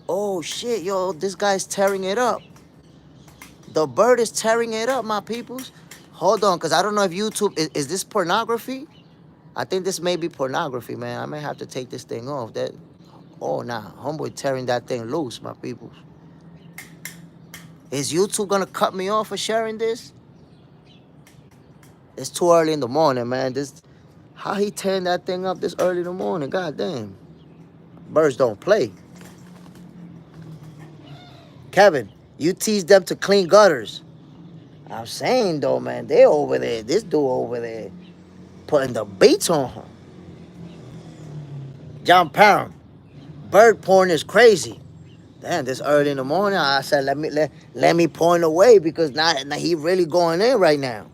Speaker 1: Oh shit, yo, this guy's tearing it up. The bird is tearing it up, my peoples. Hold on, because I don't know if YouTube, is this pornography? I think this may be pornography, man. I may have to take this thing off. Oh, nah, homeboy tearing that thing loose, my peoples. Is YouTube gonna cut me off for sharing this? It's too early in the morning, man. How he tearing that thing up this early in the morning? God damn. Birds don't play. Kevin, you tease them to clean gutters. I'm saying though, man, they over there. This dude over there putting the beats on him. John Parham, bird porn is crazy. Damn, this early in the morning, I said let me point away because now he really going in right now.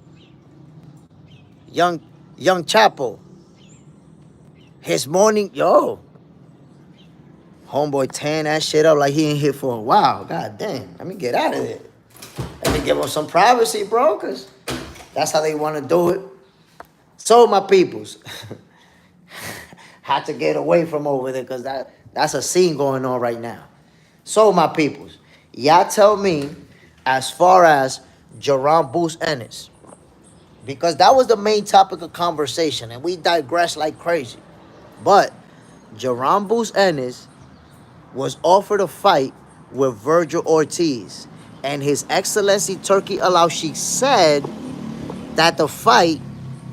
Speaker 1: Young Chapo, his morning, yo, homeboy tearing that shit up like he ain't here for a while. God damn, let me get out of there. Let me give him some privacy, bro, because that's how they want to do it. So, my peoples, had to get away from over there because that's a scene going on right now. So, my peoples, y'all tell me as far as Jaron Boots Ennis, because that was the main topic of conversation, and we digressed like crazy. But Jaron Boots Ennis was offered a fight with Virgil Ortiz, and His Excellency Turki Alalshik said that the fight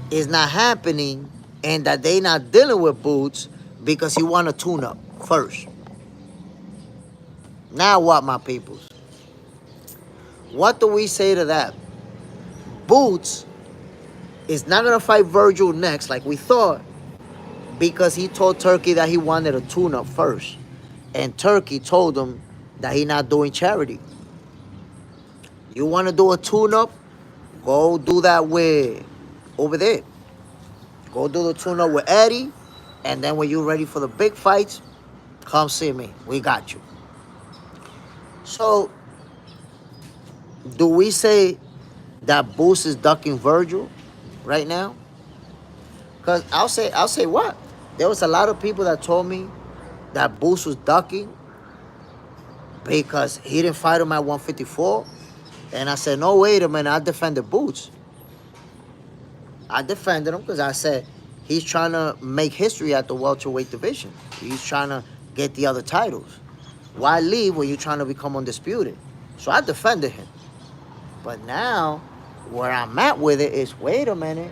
Speaker 1: is not happening and that they not dealing with Boots because he want a tune-up first. Now what, my peoples? What do we say to that? Boots is not going to fight Virgil next like we thought because he told Turki that he wanted a tune-up first. And Turki told him that he not doing charity. You want to do a tune-up? Go do that with over there. Go do the tune-up with Eddie. And then when you're ready for the big fights, come see me. We got you. So, do we say that Boots is ducking Virgil right now? Because I'll say what? There was a lot of people that told me that Boots was ducking because he didn't fight him at 154. And I said, no, wait a minute, I defended Boots. I defended him because I said he's trying to make history at the welterweight division. He's trying to get the other titles. Why leave when you're trying to become undisputed? So I defended him. But now, where I'm at with it is, wait a minute.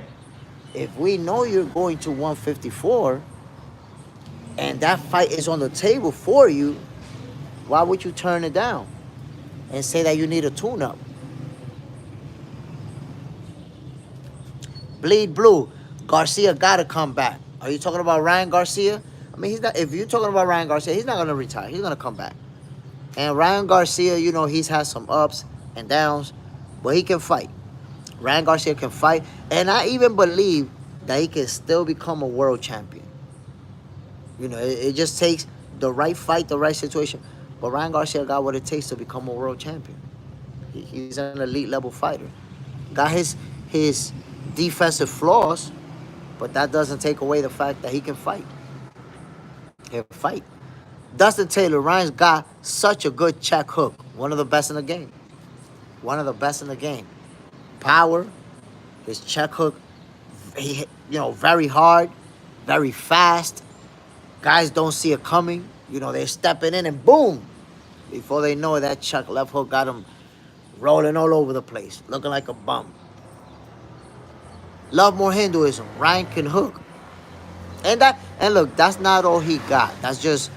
Speaker 1: If we know you're going to 154 and that fight is on the table for you, why would you turn it down and say that you need a tune-up? Bleed Blue, Garcia got to come back. Are you talking about Ryan Garcia? I mean, he's not. If you're talking about Ryan Garcia, he's not going to retire. He's going to come back. And Ryan Garcia, you know, he's had some ups and downs, but he can fight. Ryan Garcia can fight. And I even believe that he can still become a world champion. You know, it just takes the right fight, the right situation. But Ryan Garcia got what it takes to become a world champion. He's an elite level fighter. Got his defensive flaws, but that doesn't take away the fact that he can fight. He can fight. Dustin Taylor, Ryan's got such a good check hook. One of the best in the game. One of the best in the game. Power, his check hook, very hard, very fast. Guys don't see it coming. You know, they're stepping in and boom. Before they know it, that check left hook got him rolling all over the place, looking like a bum. Love more Hinduism. Ryan can hook. And look, that's not all he got. That's just,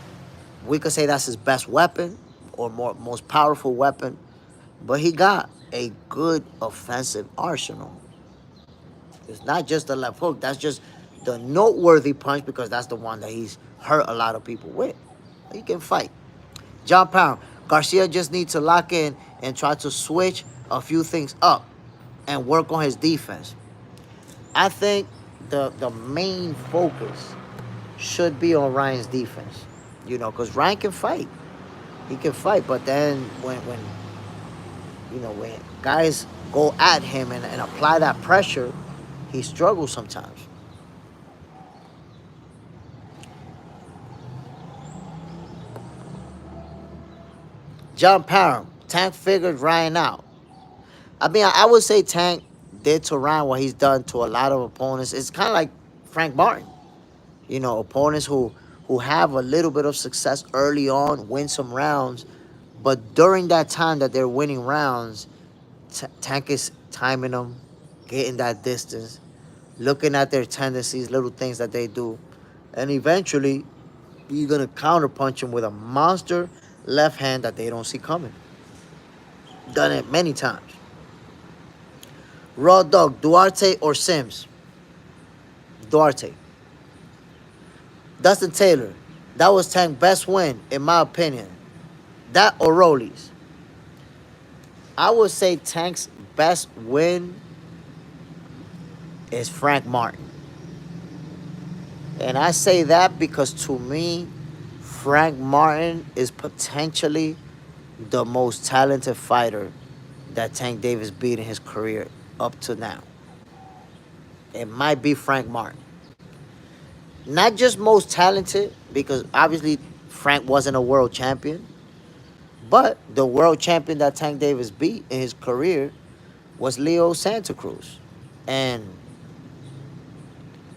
Speaker 1: we could say that's his best weapon or most powerful weapon. But he got a good offensive arsenal. It's not just the left hook. That's just the noteworthy punch because that's the one that he's hurt a lot of people with. He can fight. John Pound, Garcia just needs to lock in and try to switch a few things up and work on his defense. I think the main focus should be on Ryan's defense. You know, because Ryan can fight. He can fight, but then when When guys go at him and apply that pressure, he struggles sometimes. John Parham, Tank figured Ryan out. I mean, I would say Tank did to Ryan what he's done to a lot of opponents. It's kind of like Frank Martin. Opponents who have a little bit of success early on, win some rounds, but during that time that they're winning rounds, Tank is timing them, getting that distance, looking at their tendencies, little things that they do, and eventually you're gonna counterpunch them with a monster left hand that they don't see coming. Done it many times. Raw Dog, Duarte or Sims? Duarte. Dustin Taylor, that was Tank's best win, in my opinion. That or Rollies. I would say Tank's best win is Frank Martin. And I say that because to me, Frank Martin is potentially the most talented fighter that Tank Davis beat in his career up to now. It might be Frank Martin. Not just most talented, because obviously Frank wasn't a world champion, but the world champion that Tank Davis beat in his career was Leo Santa Cruz and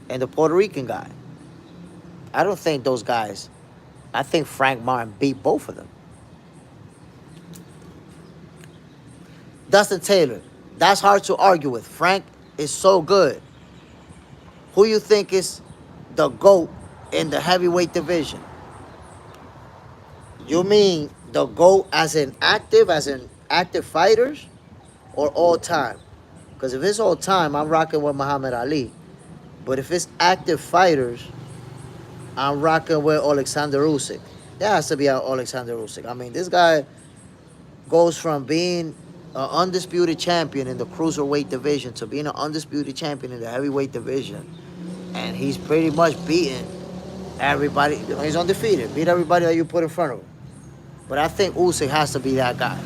Speaker 1: the Puerto Rican guy. I don't think those guys, I think Frank Martin beat both of them. Dustin Taylor, that's hard to argue with. Frank is so good. Who you think is the GOAT in the heavyweight division? You mean the GOAT as in active fighters, or all time? Because if it's all time, I'm rocking with Muhammad Ali. But if it's active fighters, I'm rocking with Alexander Usyk. There has to be Alexander Usyk. I mean, this guy goes from being an undisputed champion in the cruiserweight division to being an undisputed champion in the heavyweight division. And he's pretty much beaten everybody. He's undefeated. Beat everybody that you put in front of him. But I think Usyk has to be that guy.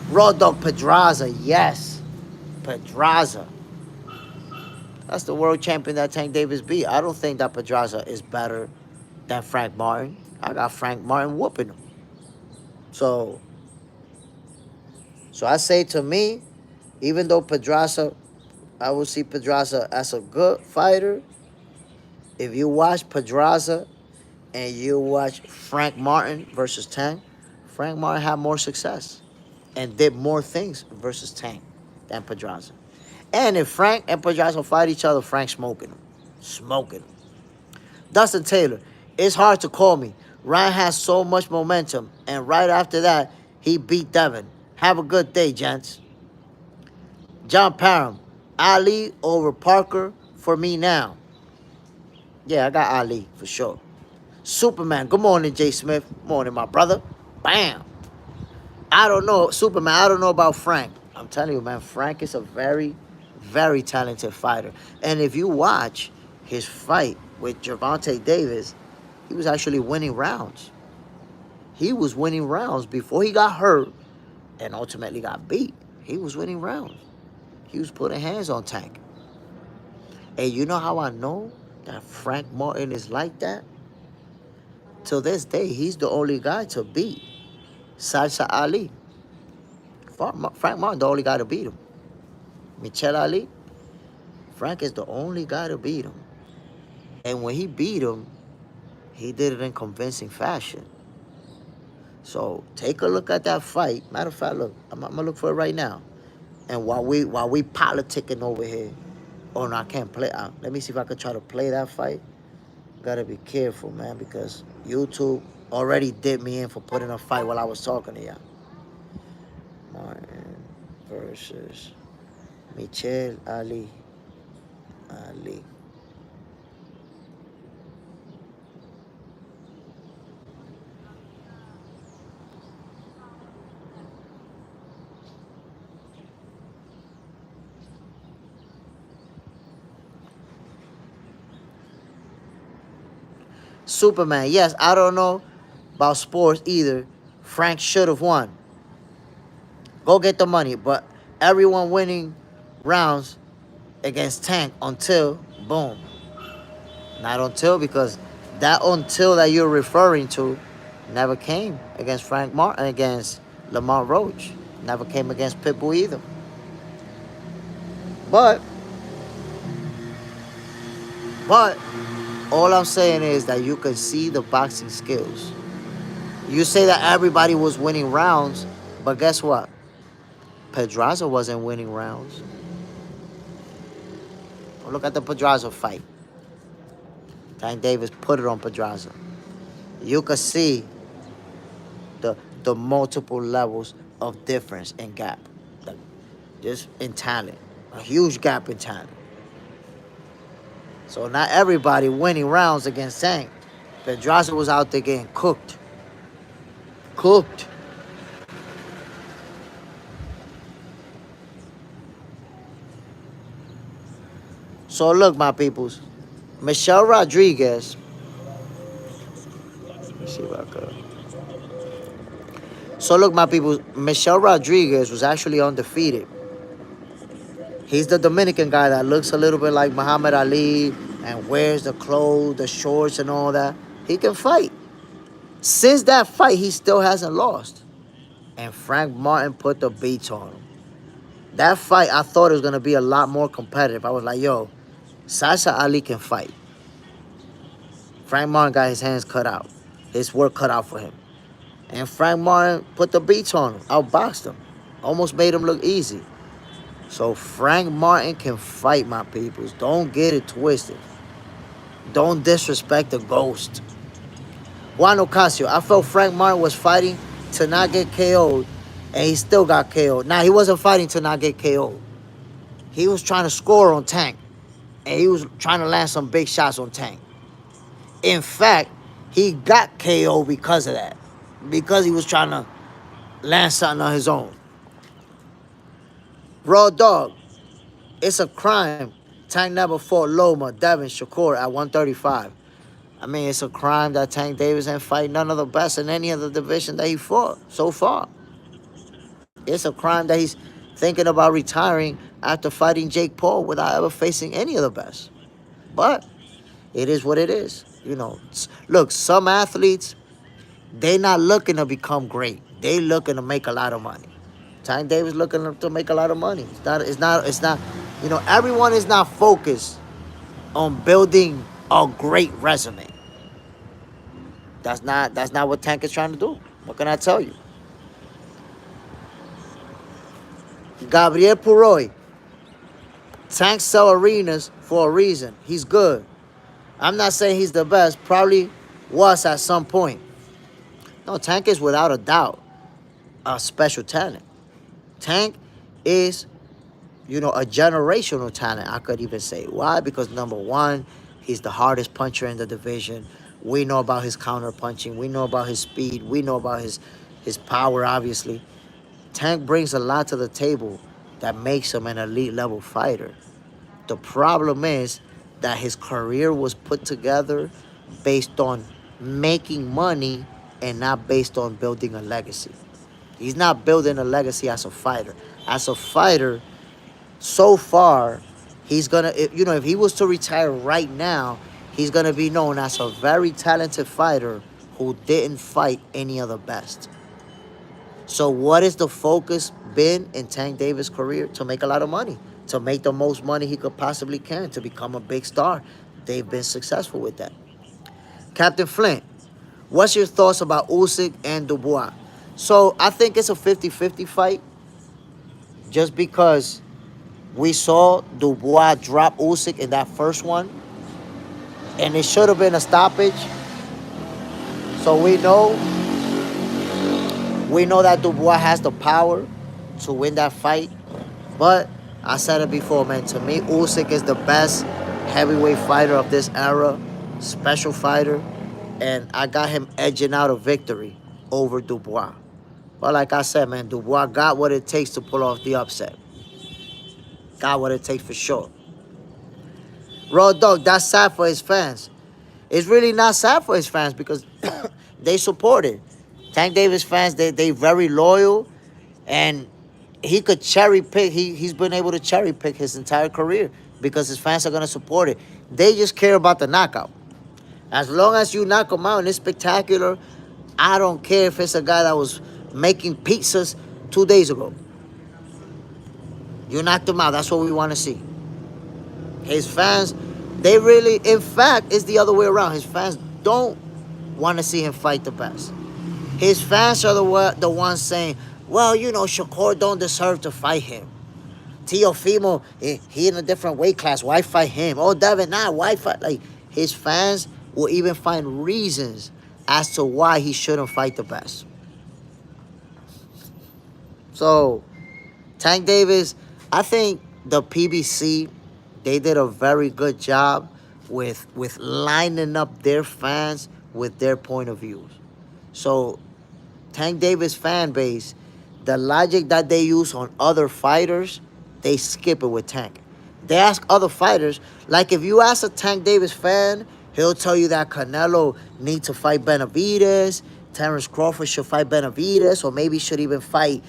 Speaker 1: Raw Dog Pedraza, yes. Pedraza. That's the world champion that Tank Davis beat. I don't think that Pedraza is better than Frank Martin. I got Frank Martin whooping him. So I say, to me, even though Pedraza, I would see Pedraza as a good fighter, if you watch Pedraza and you watch Frank Martin versus Tank, Frank Martin had more success and did more things versus Tank than Pedraza. And if Frank and Pedraza fight each other, Frank's smoking him. Smoking him. Dustin Taylor, it's hard to call me. Ryan has so much momentum, and right after that, he beat Devin. Have a good day, gents. John Parham, Ali over Parker for me now. Yeah, I got Ali for sure. Superman, good morning, Jay Smith. Morning, my brother. Bam. I don't know, Superman, I don't know about Frank. I'm telling you, man, Frank is a very, very talented fighter. And if you watch his fight with Gervonta Davis, he was actually winning rounds. He was winning rounds before he got hurt and ultimately got beat. He was winning rounds. He was putting hands on Tank. And you know how I know that Frank Martin is like that? Till this day, he's the only guy to beat Salsa Ali. Frank Martin, the only guy to beat him. Michelle Ali, Frank is the only guy to beat him. And when he beat him, he did it in convincing fashion. So take a look at that fight. Matter of fact, look, I'm gonna look for it right now. And while we politicking over here, oh no, I can't play. Let me see if I could try to play that fight. Gotta be careful, man, because YouTube already did me in for putting a fight while I was talking to y'all. Martin versus Michelle Ali. Ali. Superman, yes, I don't know about sports either. Frank should have won. Go get the money. But everyone winning rounds against Tank until, boom. Not until, because that until that you're referring to never came against Frank Martin, against Lamont Roach. Never came against Pitbull either. But, but, all I'm saying is that you can see the boxing skills. You say that everybody was winning rounds, but guess what? Pedraza wasn't winning rounds. Look at the Pedraza fight. Tank Davis put it on Pedraza. You could see the multiple levels of difference in gap. Just in talent. A huge gap in talent. So not everybody winning rounds against Tank. Pedraza was out there getting cooked. Cooked. So look, my peoples. Michelle Rodriguez. Let me see if I could. So look, my people. Michelle Rodriguez was actually undefeated. He's the Dominican guy that looks a little bit like Muhammad Ali and wears the clothes, the shorts, and all that. He can fight. Since that fight, he still hasn't lost. And Frank Martin put the beats on him. That fight, I thought it was going to be a lot more competitive. I was like, yo, Sasha Ali can fight. Frank Martin got his hands cut out. His work cut out for him. And Frank Martin put the beats on him. Outboxed him. Almost made him look easy. So Frank Martin can fight, my peoples. Don't get it twisted. Don't disrespect the ghost. Juan Ocasio, I felt Frank Martin was fighting to not get KO'd, and he still got KO'd. Now, he wasn't fighting to not get KO'd. He was trying to score on Tank, and he was trying to land some big shots on Tank. In fact, he got KO'd because of that, because he was trying to land something on his own. Raw Dog, it's a crime Tank never fought Loma, Devin, Shakur at 135. I mean, it's a crime that Tank Davis ain't fight none of the best in any other division that he fought so far. It's a crime that he's thinking about retiring after fighting Jake Paul without ever facing any of the best. But it is what it is. You know, look, some athletes, they not looking to become great. They looking to make a lot of money. Tank Davis looking to make a lot of money. It's not, you know, everyone is not focused on building a great resume. That's not what Tank is trying to do. What can I tell you? Gabriel Puroy. Tank sell arenas for a reason. He's good. I'm not saying he's the best. Probably was at some point. No, Tank is without a doubt a special talent. Tank is, you know, a generational talent, I could even say. Why? Because number one, he's the hardest puncher in the division. We know about his counter punching. We know about his speed. We know about his power, obviously. Tank brings a lot to the table that makes him an elite level fighter. The problem is that his career was put together based on making money and not based on building a legacy. He's not building a legacy as a fighter. As a fighter, so far, he's going to, you know, if he was to retire right now, he's going to be known as a very talented fighter who didn't fight any of the best. So what is the focus been in Tank Davis' career? To make a lot of money. To make the most money he could possibly can. To become a big star. They've been successful with that. Captain Flint, what's your thoughts about Usyk and Dubois? So I think it's a 50-50 fight. Just because we saw Dubois drop Usyk in that first one. And it should have been a stoppage. So we know that Dubois has the power to win that fight. But I said it before, man. To me, Usyk is the best heavyweight fighter of this era. Special fighter. And I got him edging out a victory over Dubois. But like I said, man, Dubois got what it takes to pull off the upset. Got what it takes for sure. Raw Dog, that's sad for his fans. It's really not sad for his fans because they support it. Tank Davis fans, they very loyal. And he could cherry pick. He's been able to cherry pick his entire career because his fans are gonna support it. They just care about the knockout. As long as you knock him out and it's spectacular, I don't care if it's a guy that was making pizzas 2 days ago. You knocked him out. That's what we want to see. His fans, they really, in fact, it's the other way around. His fans don't want to see him fight the best. His fans are the ones saying, well, Shakur don't deserve to fight him. Teofimo, he in a different weight class. Why fight him? Oh, Devin, why fight? Like, his fans will even find reasons as to why he shouldn't fight the best. So, Tank Davis, I think the PBC, they did a very good job with lining up their fans with their point of views. So, Tank Davis fan base, the logic that they use on other fighters, they skip it with Tank. They ask other fighters, like if you ask a Tank Davis fan, he'll tell you that Canelo needs to fight Benavidez, Terrence Crawford should fight Benavidez, or maybe should even fight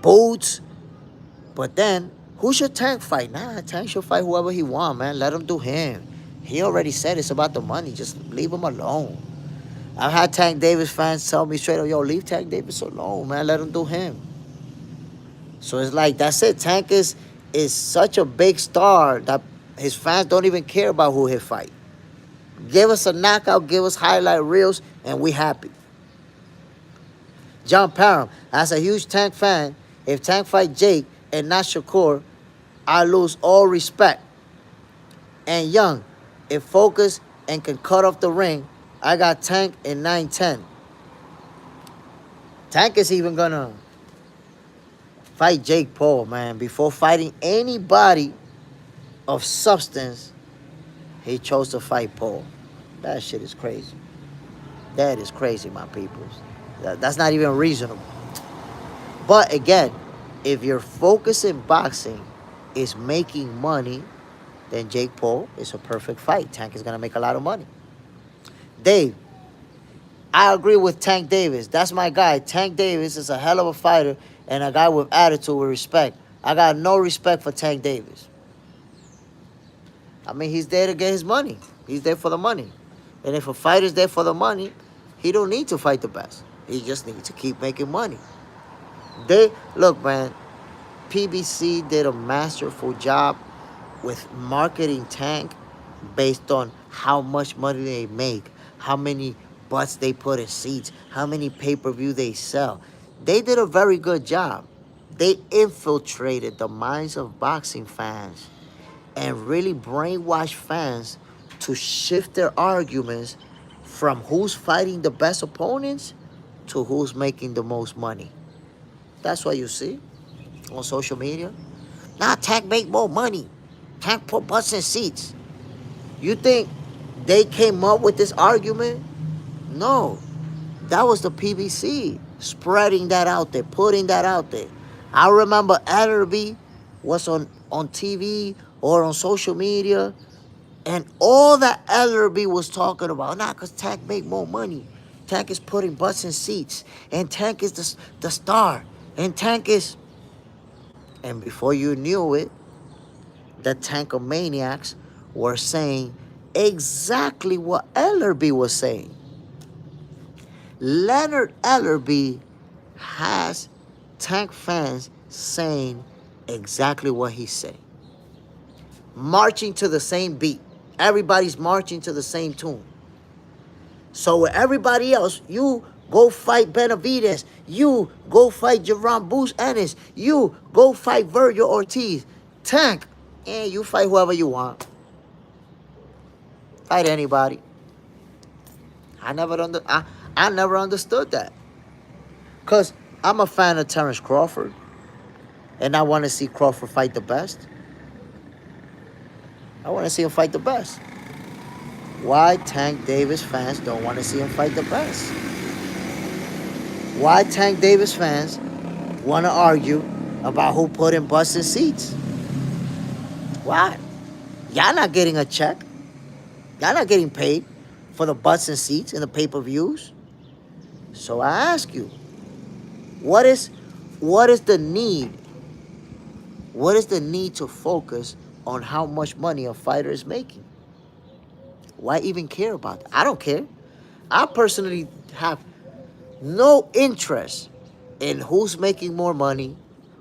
Speaker 1: Boots. But then, who should Tank fight? Nah, Tank should fight whoever he want, man. Let him do him. He already said it's about the money. Just leave him alone. I've had Tank Davis fans tell me straight up, yo, leave Tank Davis alone, man. Let him do him. So it's like, that's it. Tank is such a big star that his fans don't even care about who he fight. Give us a knockout, give us highlight reels, and we happy. John Parham, as a huge Tank fan, if Tank fight Jake and not Shakur, I lose all respect. And Young, if focused and can cut off the ring, I got Tank in 9-10. Tank is even gonna fight Jake Paul, man. Before fighting anybody of substance, he chose to fight Paul. That shit is crazy. That is crazy, my peoples. That's not even reasonable. But again, if your focus in boxing is making money, then Jake Paul is a perfect fight. Tank is going to make a lot of money. Dave, I agree with Tank Davis. That's my guy. Tank Davis is a hell of a fighter and a guy with attitude, with respect. I got no respect for Tank Davis. I mean, he's there to get his money. He's there for the money. And if a fighter's there for the money, he don't need to fight the best. He just needs to keep making money. Look, man, PBC did a masterful job with marketing Tank based on how much money they make, how many butts they put in seats, how many pay-per-view they sell. They did a very good job. They infiltrated the minds of boxing fans and really brainwashed fans to shift their arguments from who's fighting the best opponents to who's making the most money. That's what you see on social media. Nah, Tank make more money. Tank put butts in seats. You think they came up with this argument? No. That was the PBC spreading that out there, putting that out there. I remember Ellerby was on TV or on social media, and all that Ellerby was talking about, because Tank make more money. Tank is putting butts in seats, and Tank is the star, and Tank is... And before you knew it, the Tankomaniacs were saying exactly what Ellerby was saying. Leonard Ellerby has Tank fans saying exactly what he's saying. Marching to the same beat. Everybody's marching to the same tune. So with everybody else, you go fight Benavidez. You go fight Jaron Boots Ennis. You go fight Virgil Ortiz. Tank, you fight whoever you want. Fight anybody. I never understood that. Because I'm a fan of Terrence Crawford. And I want to see Crawford fight the best. I want to see him fight the best. Why Tank Davis fans don't want to see him fight the best? Why Tank Davis fans want to argue about who put in butts in seats? Why? Y'all not getting a check. Y'all not getting paid for the butts and seats and the pay-per-views. So I ask you, what is What is the need? What is the need to focus on how much money a fighter is making? Why even care about that? I don't care. I personally have no interest in who's making more money,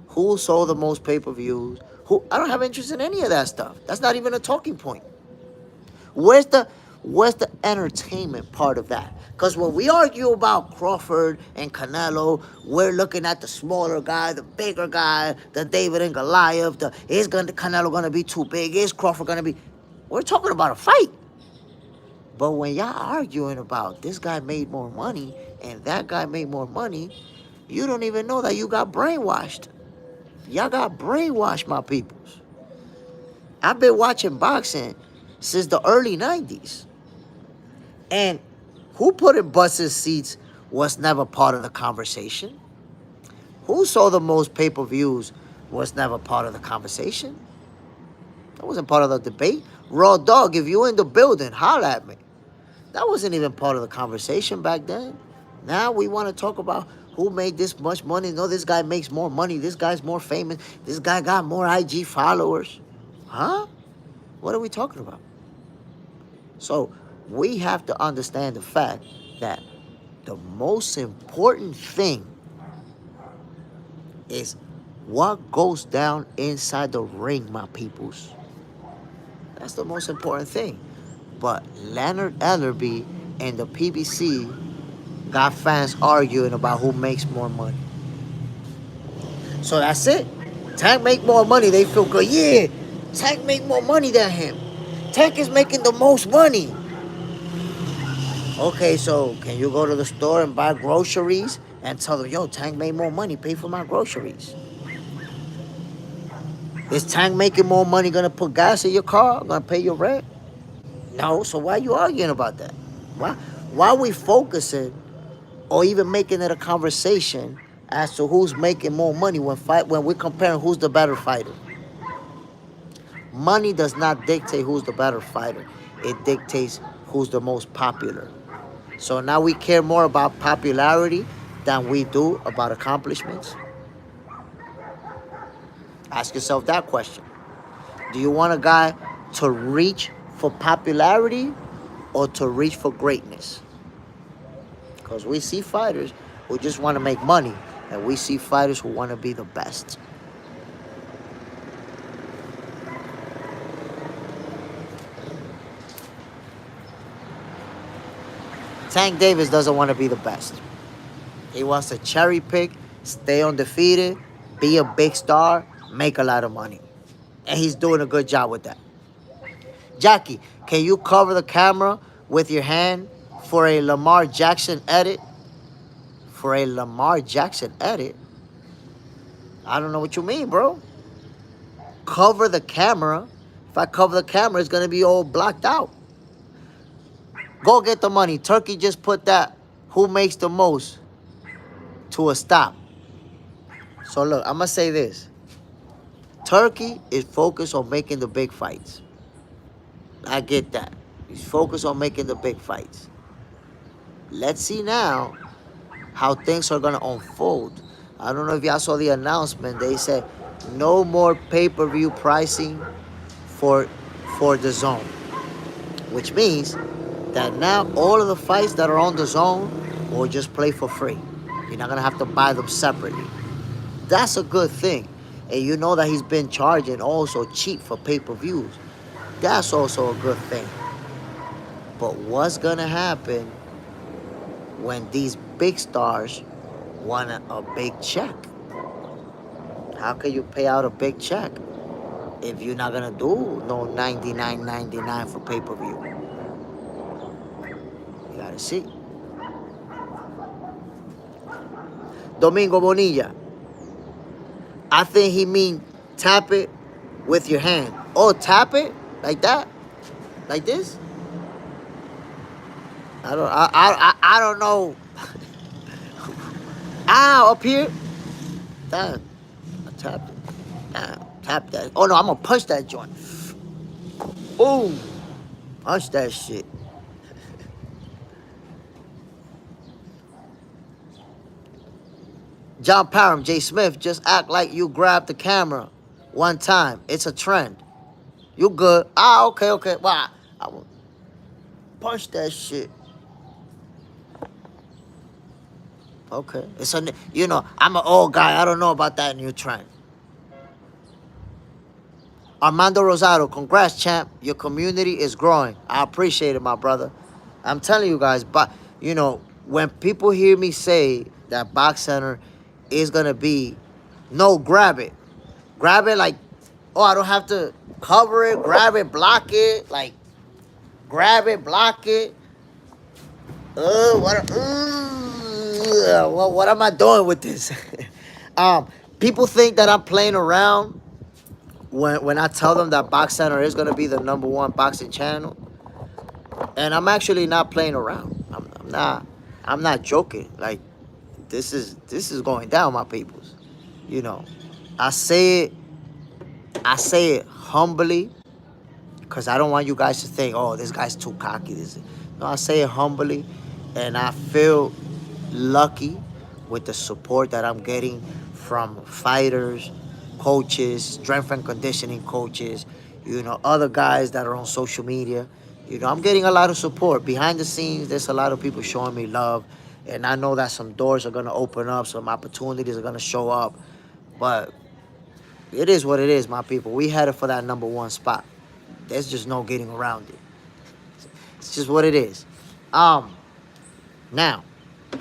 Speaker 1: who sold the most pay-per-views, who I don't have interest in any of that stuff. That's not even a talking point. Where's the entertainment part of that? Because when we argue about Crawford and Canelo, we're looking at the smaller guy, the bigger guy, the David and Goliath. Is Canelo gonna be too big? Is Crawford gonna be? We're talking about a fight. But when y'all arguing about this guy made more money and that guy made more money, you don't even know that you got brainwashed. Y'all got brainwashed, my peoples. I've been watching boxing since the early 90s. And who put in buses seats was never part of the conversation. Who saw the most pay-per-views was never part of the conversation. That wasn't part of the debate. Raw dog, if you in the building, holla at me. That wasn't even part of the conversation back then. Now we want to talk about who made this much money. No, this guy makes more money. This guy's more famous. This guy got more IG followers. Huh? What are we talking about? So we have to understand the fact that the most important thing is what goes down inside the ring, my peoples. That's the most important thing. But Leonard Ellerby and the PBC got fans arguing about who makes more money. So that's it. Tank make more money, they feel good. Yeah, Tank make more money than him. Tank is making the most money. Okay, so can you go to the store and buy groceries and tell them, yo, Tank made more money, pay for my groceries? Is Tank making more money gonna put gas in your car, gonna pay your rent? No, so why are you arguing about that? Why are we focusing or even making it a conversation as to who's making more money when we're comparing who's the better fighter? Money does not dictate who's the better fighter. It dictates who's the most popular. So now we care more about popularity than we do about accomplishments. Ask yourself that question. Do you want a guy to reach for popularity or to reach for greatness? Because we see fighters who just want to make money, and we see fighters who want to be the best. Tank Davis doesn't want to be the best. He wants to cherry pick, stay undefeated, be a big star, make a lot of money. And he's doing a good job with that. Jackie, can you cover the camera with your hand for a Lamar Jackson edit? For a Lamar Jackson edit? I don't know what you mean, bro. Cover the camera. If I cover the camera, it's going to be all blocked out. Go get the money. Turkey just put that who makes the most to a stop. So look, I'm going to say this. Turkey is focused on making the big fights. I get that. He's focused on making the big fights. Let's see now how things are going to unfold. I don't know if y'all saw the announcement. They said no more pay-per-view pricing for the zone. Which means that now all of the fights that are on the zone will just play for free. You're not going to have to buy them separately. That's a good thing. And you know that he's been charging also cheap for pay-per-views. That's also a good thing. But what's going to happen when these big stars want a big check? How can you pay out a big check if you're not going to do no $99.99 for pay-per-view? You got to see. Domingo Bonilla. I think he mean tap it with your hand. Oh, tap it? Like that? Like this? I don't know. Ow, up here. Damn. I tapped it. Damn, tap that. Oh no, I'm gonna punch that joint. Boom. Punch that shit. John Parham, J. Smith, just act like you grabbed the camera one time. It's a trend. You good. Ah, okay, okay. Well, I will punch that shit. Okay. It's a, I'm an old guy. I don't know about that new trend. Armando Rosado, congrats, champ. Your community is growing. I appreciate it, my brother. I'm telling you guys, but, when people hear me say that Box Center is going to be, no, grab it. Grab it like, oh, I don't have to cover it, grab it, block it. Like, grab it, block it. What am I doing with this? People think that I'm playing around when I tell them that Box Center is gonna be the #1 boxing channel, and I'm actually not playing around. I'm not joking. Like, this is going down, my peoples. I say it humbly, because I don't want you guys to think, oh, this guy's too cocky. No, I say it humbly, and I feel lucky with the support that I'm getting from fighters, coaches, strength and conditioning coaches, other guys that are on social media. I'm getting a lot of support. Behind the scenes, there's a lot of people showing me love, and I know that some doors are going to open up, some opportunities are going to show up, but it is what it is, my people. We headed for that #1 spot. There's just no getting around it. It's just what it is. Now,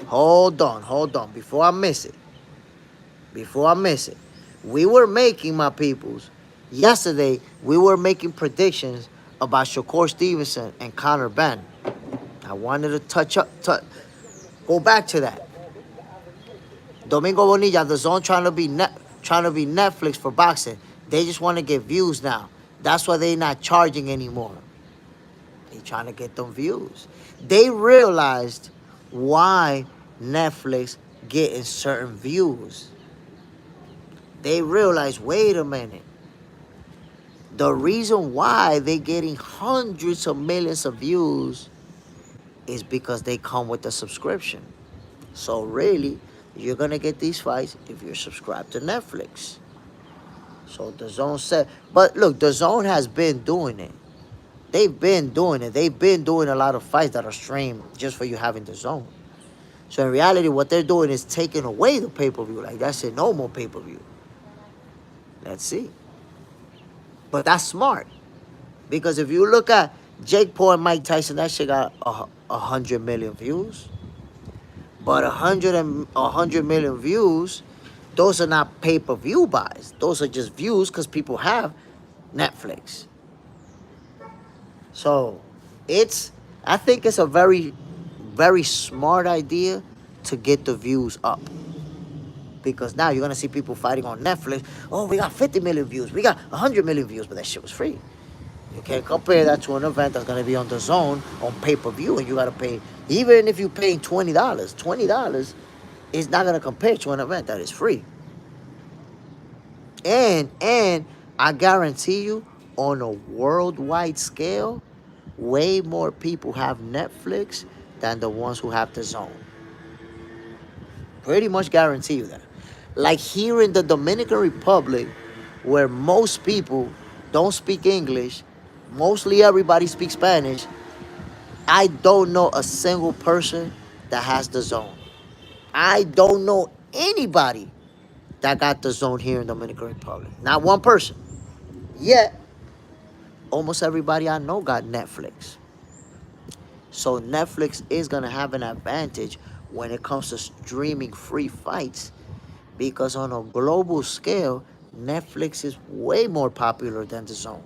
Speaker 1: hold on. Before I miss it. We were making, my peoples, yesterday, we were making predictions about Shakur Stevenson and Conor Benn. I wanted to go back to that. Domingo Bonilla, the Zone trying to be Netflix for boxing. They just want to get views now. That's why they not charging anymore. They trying to get them views. They realized why Netflix getting certain views. They realized, wait a minute. The reason why they getting hundreds of millions of views is because they come with a subscription. So really, you're going to get these fights if you're subscribed to Netflix. So the Zone said, but look, the Zone has been doing it. They've been doing it. They've been doing a lot of fights that are streamed just for you having the Zone. So in reality, what they're doing is taking away the pay-per-view. Like, that's it, no more pay-per-view. Let's see. But that's smart. Because if you look at Jake Paul and Mike Tyson, that shit got 100 million views. But 100 million views, those are not pay-per-view buys. Those are just views because people have Netflix. So I think it's a very, very smart idea to get the views up. Because now you're going to see people fighting on Netflix. Oh, we got 50 million views. We got 100 million views, but that shit was free. You can't compare that to an event that's going to be on the Zone on pay-per-view, and you got to pay, even if you're paying $20 is not going to compare to an event that is free. And I guarantee you, on a worldwide scale, way more people have Netflix than the ones who have the Zone. Pretty much guarantee you that. Like here in the Dominican Republic, where most people don't speak English, mostly everybody speaks Spanish, I don't know a single person that has the Zone. I don't know anybody that got the Zone here in the Dominican Republic. Not one person. Yet, almost everybody I know got Netflix. So Netflix is going to have an advantage when it comes to streaming free fights, because on a global scale, Netflix is way more popular than the Zone,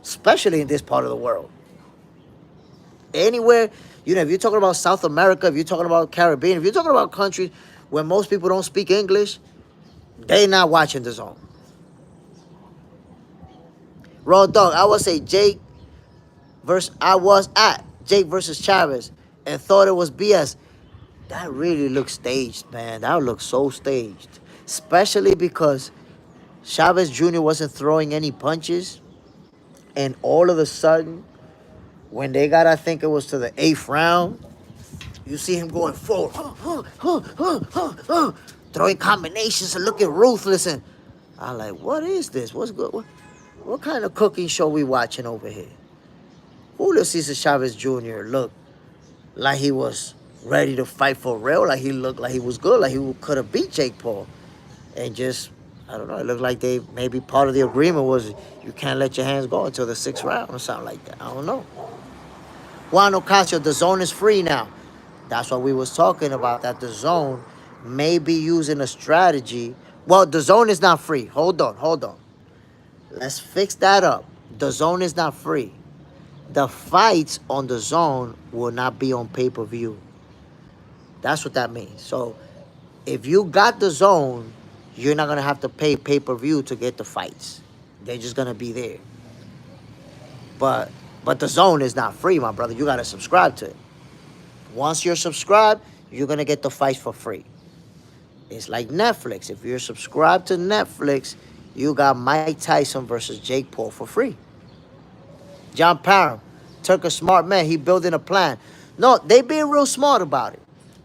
Speaker 1: especially in this part of the world. Anywhere, if you're talking about South America, if you're talking about Caribbean, if you're talking about countries where most people don't speak English, they not watching the Zone. Raw Dog, I was at Jake versus Chavez and thought it was BS. That really looks staged, man. That looks so staged. Especially because Chavez Jr. wasn't throwing any punches. And all of a sudden, when they got, I think it was to the 8th round, you see him going forward. throwing combinations and looking ruthless. And I'm like, what is this? What's good? What kind of cooking show we watching over here? Julio Cesar Chavez Jr. looked like he was ready to fight for real. Like he looked like he was good. Like he could have beat Jake Paul. And just, I don't know, it looked like they, maybe part of the agreement was you can't let your hands go until the 6th round or something like that. I don't know. Juan Ocasio, the zone is free now. That's what we was talking about, that the zone may be using a strategy. Well, the zone is not free. Hold on. Let's fix that up. The zone is not free. The fights on the zone will not be on pay-per-view. That's what that means. So if you got the zone, you're not going to have to pay pay-per-view to get the fights. They're just going to be there. But the zone is not free, my brother. You got to subscribe to it. Once you're subscribed, you're going to get the fights for free. It's like Netflix. If you're subscribed to Netflix, you got Mike Tyson versus Jake Paul for free. John Parham, Turki smart man. He building a plan. No, they being real smart about it.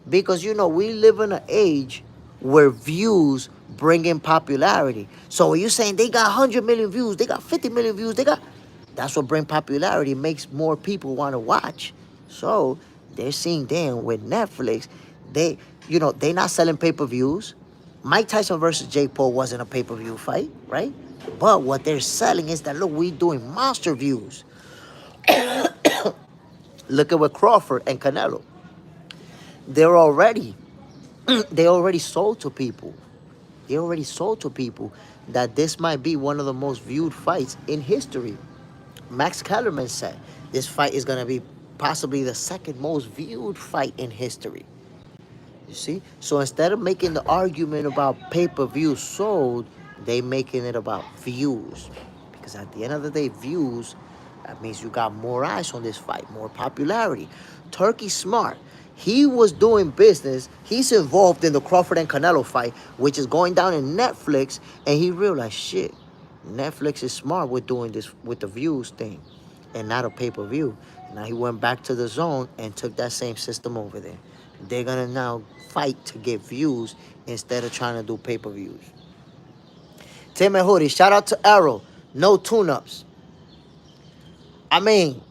Speaker 1: Because, you know, we live in an age where views bring in popularity. So when you're saying they got 100 million views, they got 50 million views, that's what bring popularity, makes more people want to watch. So they're seeing, damn, with Netflix, they not selling pay-per-views. Mike Tyson versus Jake Paul wasn't a pay-per-view fight, right? But what they're selling is that, look, we doing monster views. Look at what Crawford and Canelo. They already sold to people. They already sold to people that this might be one of the most viewed fights in history. Max Kellerman said this fight is going to be possibly the 2nd most viewed fight in history. You see? So instead of making the argument about pay-per-view sold, they making it about views. Because at the end of the day, views, that means you got more eyes on this fight, more popularity. Turki smart. He was doing business. He's involved in the Crawford and Canelo fight, which is going down in Netflix. And he realized, shit, Netflix is smart with doing this with the views thing and not a pay-per-view. Now he went back to the zone and took that same system over there. They're going to now fight to get views instead of trying to do pay-per-views. Tim and Hoodie, shout out to Arrow. No tune-ups. I mean,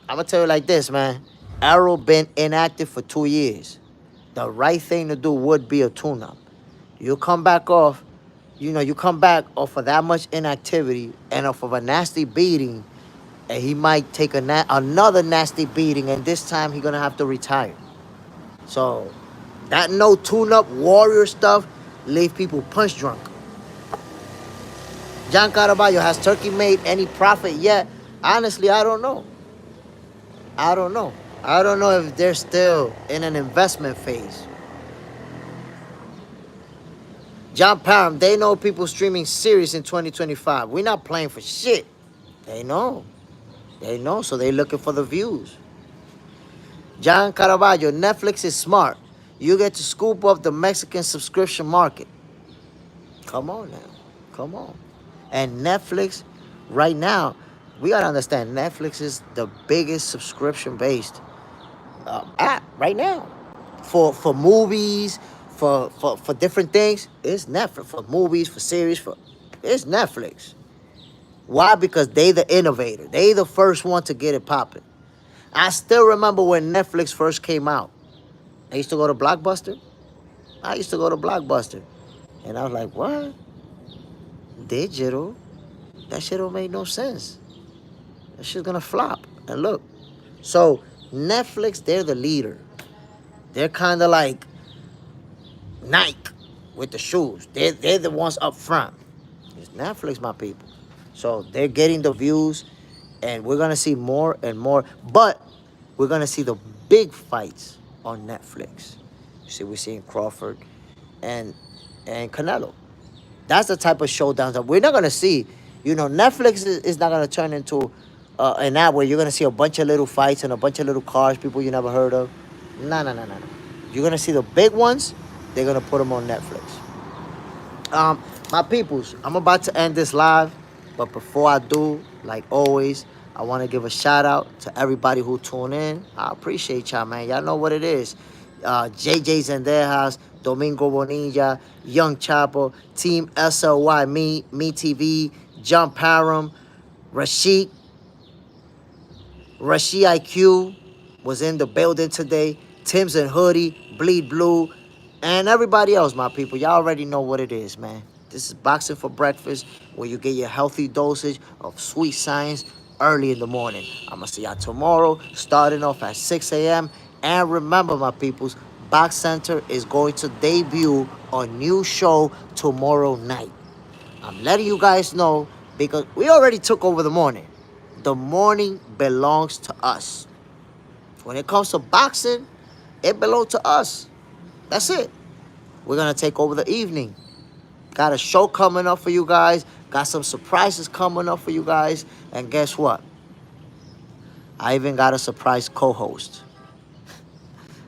Speaker 1: I'm going to tell you like this, man. Arrow been inactive for 2 years. The right thing to do would be a tune-up. You come back off, you come back off of that much inactivity and off of a nasty beating, and he might take another nasty beating, and this time he's going to have to retire. So that no tune-up warrior stuff leave people punch drunk. John Caraballo, has Turki made any profit yet? Honestly, I don't know. I don't know if they're still in an investment phase. John Parham, they know people streaming series in 2025. We're not playing for shit. They know, so they're looking for the views. John Caraballo, Netflix is smart. You get to scoop up the Mexican subscription market. Come on now. Come on. And Netflix, right now, we got to understand, Netflix is the biggest subscription-based app right now. For movies, for different things, it's Netflix. For movies, for series, it's Netflix. Why? Because they the innovator. They the first one to get it popping. I still remember when Netflix first came out. I used to go to Blockbuster. And I was like, what? Digital? That shit don't make no sense. That shit's gonna flop. And look. So, Netflix, they're the leader. They're kind of like Nike with the shoes. They're the ones up front. It's Netflix, my people. So, they're getting the views. And we're going to see more and more. But we're going to see the big fights on Netflix. You see, we're seeing Crawford and Canelo. That's the type of showdowns that we're not going to see. Netflix is not going to turn into an app where you're going to see a bunch of little fights and a bunch of little cars, people you never heard of. No. You're going to see the big ones. They're going to put them on Netflix. My peoples, I'm about to end this live. But before I do, like always, I want to give a shout out to everybody who tuned in. I appreciate y'all, man. Y'all know what it is. JJ's in their house. Domingo Bonilla, Young Chapo, Team SLY, Me TV, John Parham, Rashid IQ was in the building today. Tim's and Hoodie, Bleed Blue, and everybody else, my people. Y'all already know what it is, man. This is Boxing for Breakfast, where you get your healthy dosage of sweet science early in the morning. I'm going to see y'all tomorrow, starting off at 6 a.m. And remember, my peoples, Box Center is going to debut a new show tomorrow night. I'm letting you guys know because we already took over the morning. The morning belongs to us. When it comes to boxing, it belongs to us. That's it. We're going to take over the evening. Got a show coming up for you guys. Got some surprises coming up for you guys. And guess what? I even got a surprise co-host.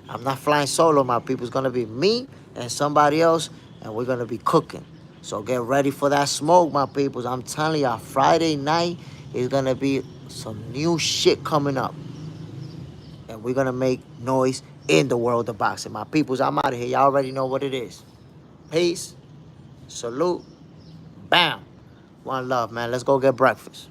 Speaker 1: I'm not flying solo, my people. It's going to be me and somebody else, and we're going to be cooking. So get ready for that smoke, my peoples. I'm telling y'all, Friday night is going to be some new shit coming up. And we're going to make noise in the world of boxing. My peoples, I'm out of here. Y'all already know what it is. Peace. Salute. Bam. One love, man. Let's go get breakfast.